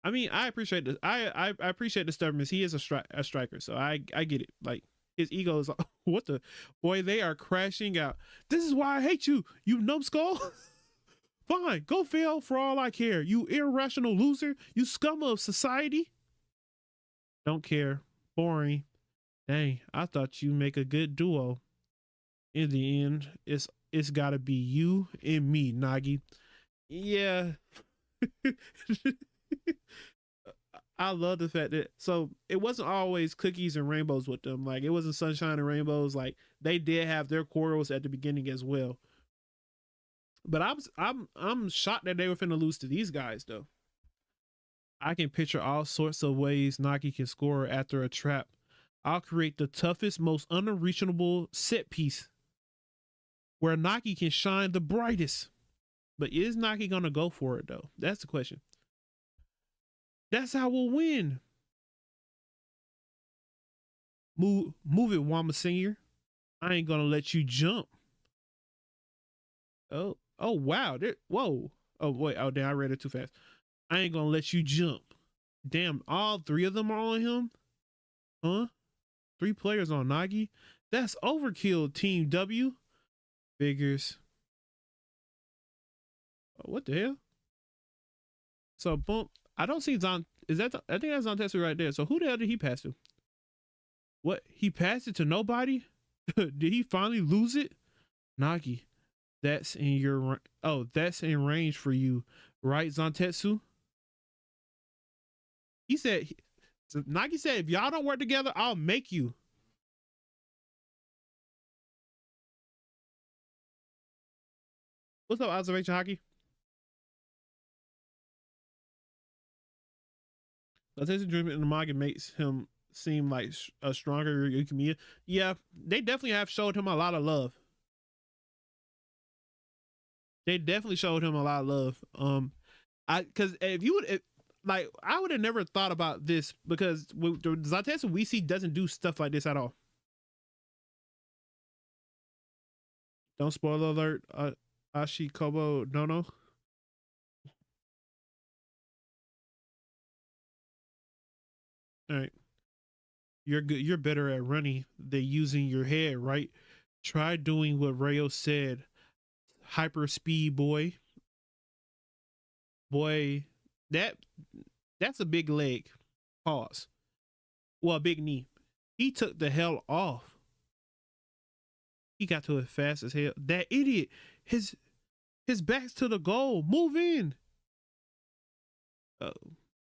I mean, I appreciate this. I appreciate the stubbornness. He is a striker, so I get it. Like his ego is what the boy. They are crashing out. This is why I hate you, you numbskull. Fine, go fail for all I care. You irrational loser. You scum of society. Don't care. Boring. Dang, I thought you make a good duo. In the end, it's gotta be you and me, Nagi. Yeah. I love the fact that so it wasn't always cookies and rainbows with them. Like it wasn't sunshine and rainbows. Like they did have their quarrels at the beginning as well. But I'm shocked that they were finna lose to these guys though. I can picture all sorts of ways Nagi can score after a trap. I'll create the toughest, most unreachable set piece where Nagi can shine the brightest. But is Nagi gonna go for it though? That's the question. That's how we'll win. Move it, Wama Senior. I ain't gonna let you jump. Oh wow. Whoa. Oh wait. Oh damn, I read it too fast. I ain't gonna let you jump. Damn, all three of them are on him? Huh? 3 players on Nagi? That's overkill, Team W. Figures. What the hell? So boom. I don't see Zon. Is that I think that's Zantetsu right there. So who the hell did he pass to? What? He passed it to nobody? Did he finally lose it? Nagi, that's in your that's in range for you, right, Zantetsu? He said Nagi said if y'all don't work together, I'll make you. What's up, observation hockey? Zantetsu dream in the manga makes him seem like a stronger Yukimiya. Yeah, they definitely have showed him a lot of love. They definitely showed him a lot of love. I because if you would like, I would have never thought about this because the Zantetsu we see doesn't do stuff like this at all. Don't spoil alert. Ashikobo no. All right, you're good. You're better at running than using your head, right? Try doing what Rayo said. Hyper speed, boy. Boy, that that's a big leg. Pause. Well, a big knee. He took the hell off. He got to it fast as hell. That idiot. His back's to the goal. Move in. Oh,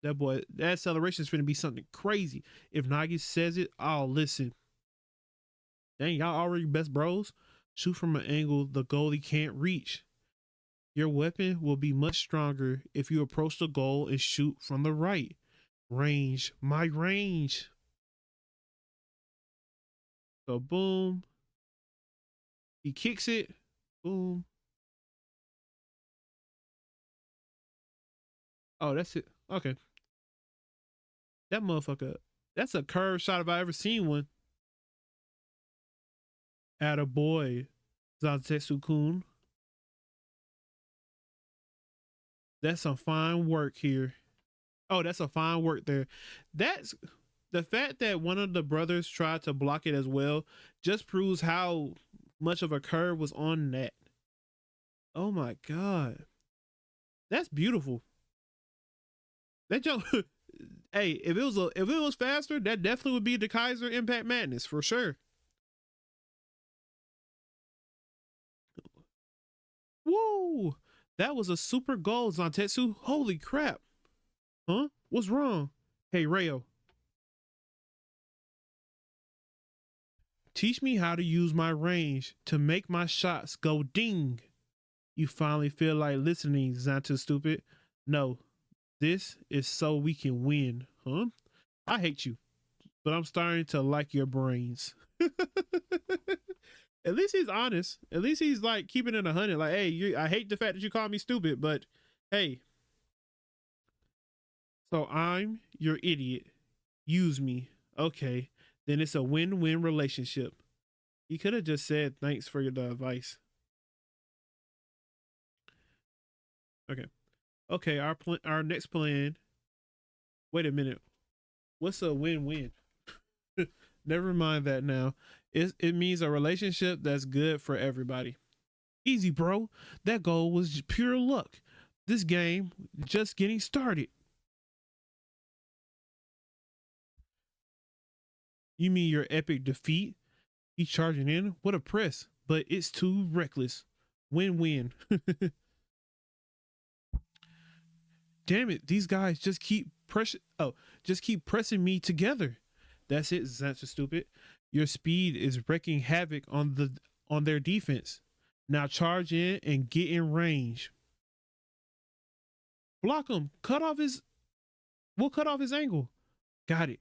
that boy, that acceleration is going to be something crazy. If Nagi says it, I'll listen. Dang, y'all already best bros. Shoot from an angle the goalie can't reach. Your weapon will be much stronger if you approach the goal and shoot from the right. Range, my range. So boom. He kicks it. Boom. Oh, that's it. Okay. That motherfucker. That's a curved shot if I ever seen one. At a boy, Zantetsu Kun. That's some fine work here. Oh, that's a fine work there. That's the fact that one of the brothers tried to block it as well just proves how much of a curve was on that. Oh my god. That's beautiful. That jump hey, if it was faster, that definitely would be the Kaiser Impact Madness for sure. Woo! That was a super goal, Zantetsu. Holy crap. Huh? What's wrong? Hey, Rayo, teach me how to use my range to make my shots go ding. You finally feel like listening, Xantu stupid. No, this is so we can win, huh? I hate you, but I'm starting to like your brains. At least he's honest. At least he's like keeping it 100. Like, hey, I hate the fact that you call me stupid, but hey, so I'm your idiot. Use me. Okay, then it's a win-win relationship. He could have just said thanks for the advice. Okay. Okay, our next plan. Wait a minute. What's a win-win? Never mind that now. It means a relationship that's good for everybody. Easy, bro. That goal was pure luck. This game just getting started. You mean your epic defeat? He's charging in? What a press. But it's too reckless. Win-win. Damn it, these guys just keep pressing me together. That's it, Zancha stupid. Your speed is wreaking havoc on their defense. Now charge in and get in range. Block him. We'll cut off his angle. Got it.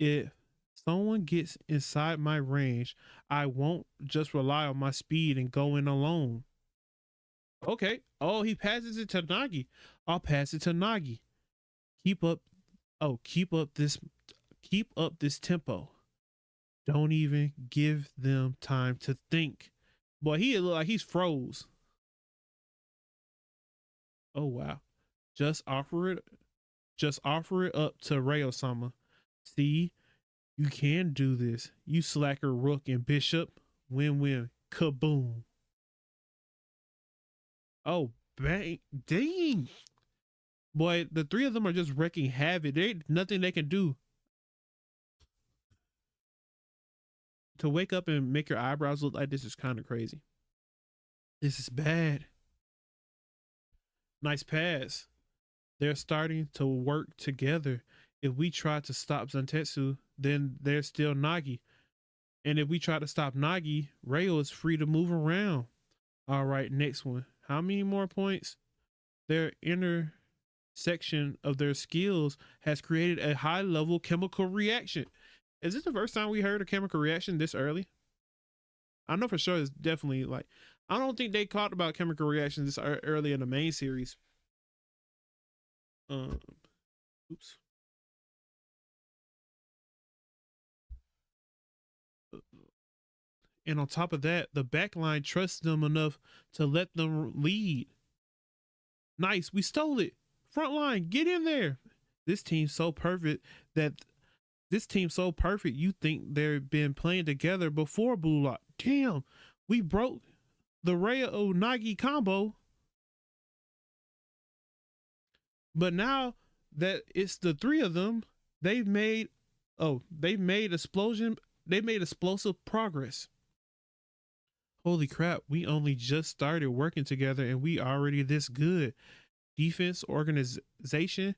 If someone gets inside my range, I won't just rely on my speed and go in alone. Okay. Oh, he passes it to Nagi. I'll pass it to Nagi. Keep up. Oh, keep up this tempo. Don't even give them time to think. Boy, he look like he's froze. Oh wow. Just offer it. Just offer it up to Ryo-sama. See, you can do this. You slacker rook and bishop. Win-win. Kaboom. Oh, bang. Dang. Boy, the three of them are just wreaking havoc. There ain't nothing they can do. To wake up and make your eyebrows look like this is kind of crazy. This is bad. Nice pass. They're starting to work together. If we try to stop Zantetsu, then there's still Nagi. And if we try to stop Nagi, Ryo is free to move around. All right, next one. How many more points? Their intersection of their skills has created a high level chemical reaction. Is this the first time we heard a chemical reaction this early? I know for sure it's definitely like, I don't think they talked about chemical reactions this early in the main series. Oops. And on top of that, the backline trusts them enough to let them lead. Nice, we stole it. Front line, get in there. This team's so perfect you think they've been playing together before Blue Lock. Damn, we broke the Ryo Nagi combo. But now that it's the three of them, they've made explosive progress. Holy crap, we only just started working together and we already this good. Defense, organization,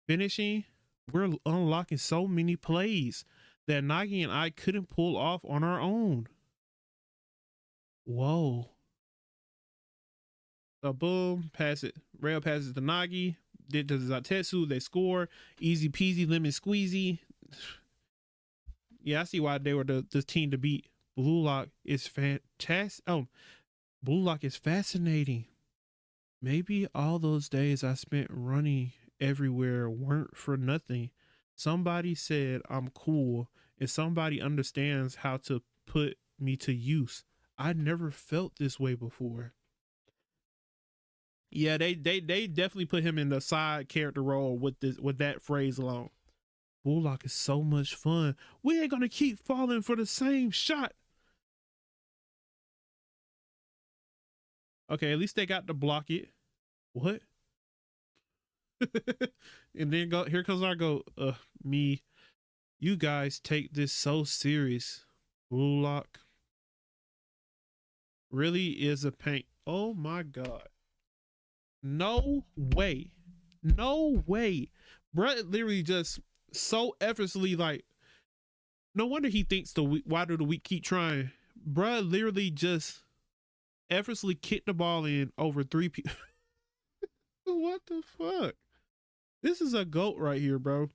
finishing, we're unlocking so many plays that Nagi and I couldn't pull off on our own. Whoa. So boom, pass it. Rail passes to Nagi. Did to Zantetsu, they score. Easy peasy, lemon squeezy. Yeah, I see why they were the team to beat. Blue Lock is fantastic. Oh, Blue Lock is fascinating. Maybe all those days I spent running everywhere weren't for nothing. Somebody said I'm cool, and somebody understands how to put me to use. I never felt this way before. Yeah, they definitely put him in the side character role with that phrase alone. Blue Lock is so much fun. We ain't gonna keep falling for the same shot. Okay, at least they got to block it. What? And then here comes our go. Me. You guys take this so serious. Blue Lock really is a pain. Oh my god. No way. No way. Bruh literally just so effortlessly like, no wonder he thinks why do the weak keep trying. Bruh literally just effortlessly kicked the ball in over 3 people. What the fuck? This is a goat right here, bro.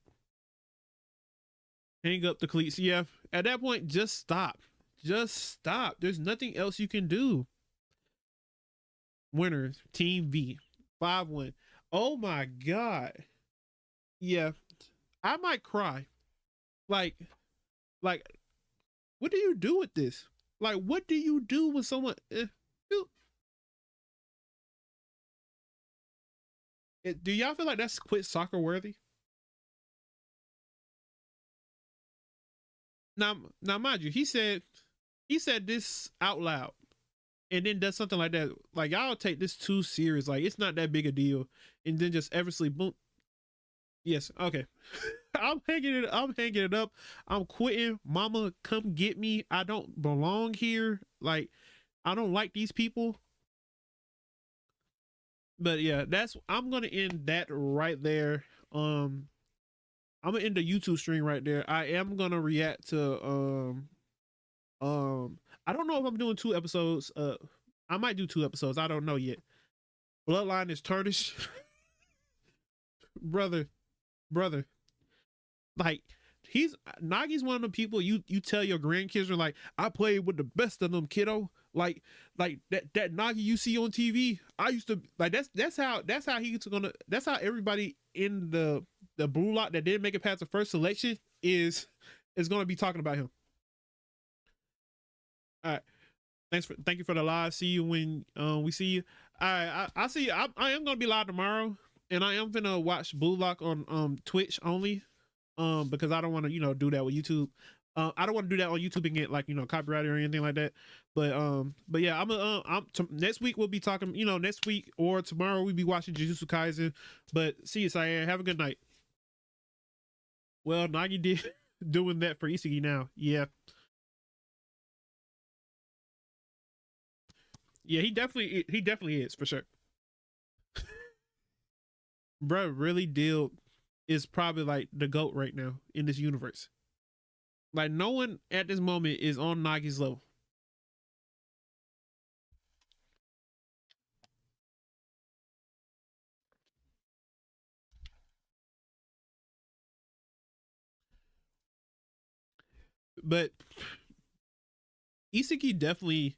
Hang up the cleats. Yeah, at that point, just stop. Just stop. There's nothing else you can do. Winners, Team V, 5-1. Oh my god. Yeah, I might cry. Like, like, what do you do with this? Like, what do you do with someone? Do y'all feel like that's quit soccer worthy? Now, mind you, he said this out loud, and then does something like that. Like, y'all take this too serious. Like, it's not that big a deal, and then just effortlessly boom. Yes, okay. I'm hanging it. I'm hanging it up. I'm quitting. Mama, come get me. I don't belong here. Like, I don't like these people. But yeah, I'm gonna end that right there. I'm gonna end the YouTube stream right there. I am gonna react to I don't know if I'm doing 2 episodes. I might do 2 episodes. I don't know yet. Bloodline is Turdish. brother, brother. Like, Nagi's one of the people you tell your grandkids are like, I played with the best of them, kiddo. Like that Nagi you see on TV. I used to like that's how he's gonna that's how everybody in the blue lot that didn't make it past the first selection is gonna be talking about him. All right. Thank you for the live. See you when we see you. All right, I see you. I am gonna be live tomorrow, and I am gonna watch Blue Lock on Twitch only. Because I don't want to do that with YouTube. I don't want to do that on YouTube and get like copyrighted or anything like that. But yeah, next week we'll be talking. Next week or tomorrow we'll be watching Jujutsu Kaisen. But see you, Cyan. Have a good night. Well, Nagi did doing that for Isagi now. Yeah. Yeah, he definitely is for sure. Bro, really deal is probably like the GOAT right now in this universe. Like, no one at this moment is on Nagi's level. But Isagi definitely,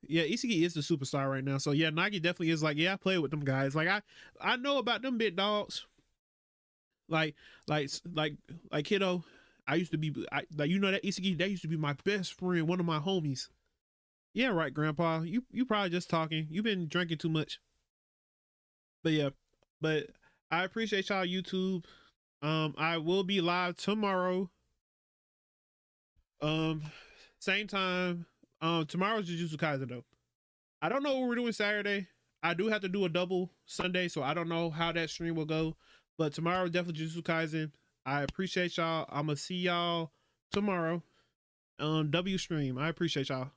yeah, Isagi is the superstar right now. So yeah, Nagi definitely is like, yeah, I play with them guys. Like, I know about them big dogs. Like kiddo, I used to be that Isagi, that used to be my best friend, one of my homies. Yeah, right, Grandpa. You probably just talking. You've been drinking too much. But yeah, but I appreciate y'all, YouTube. I will be live tomorrow. Same time. Tomorrow's Jujutsu Kaisen though. I don't know what we're doing Saturday. I do have to do a double Sunday, so I don't know how that stream will go. But tomorrow definitely Jujutsu Kaisen. I appreciate y'all. I'ma see y'all tomorrow on W stream. I appreciate y'all.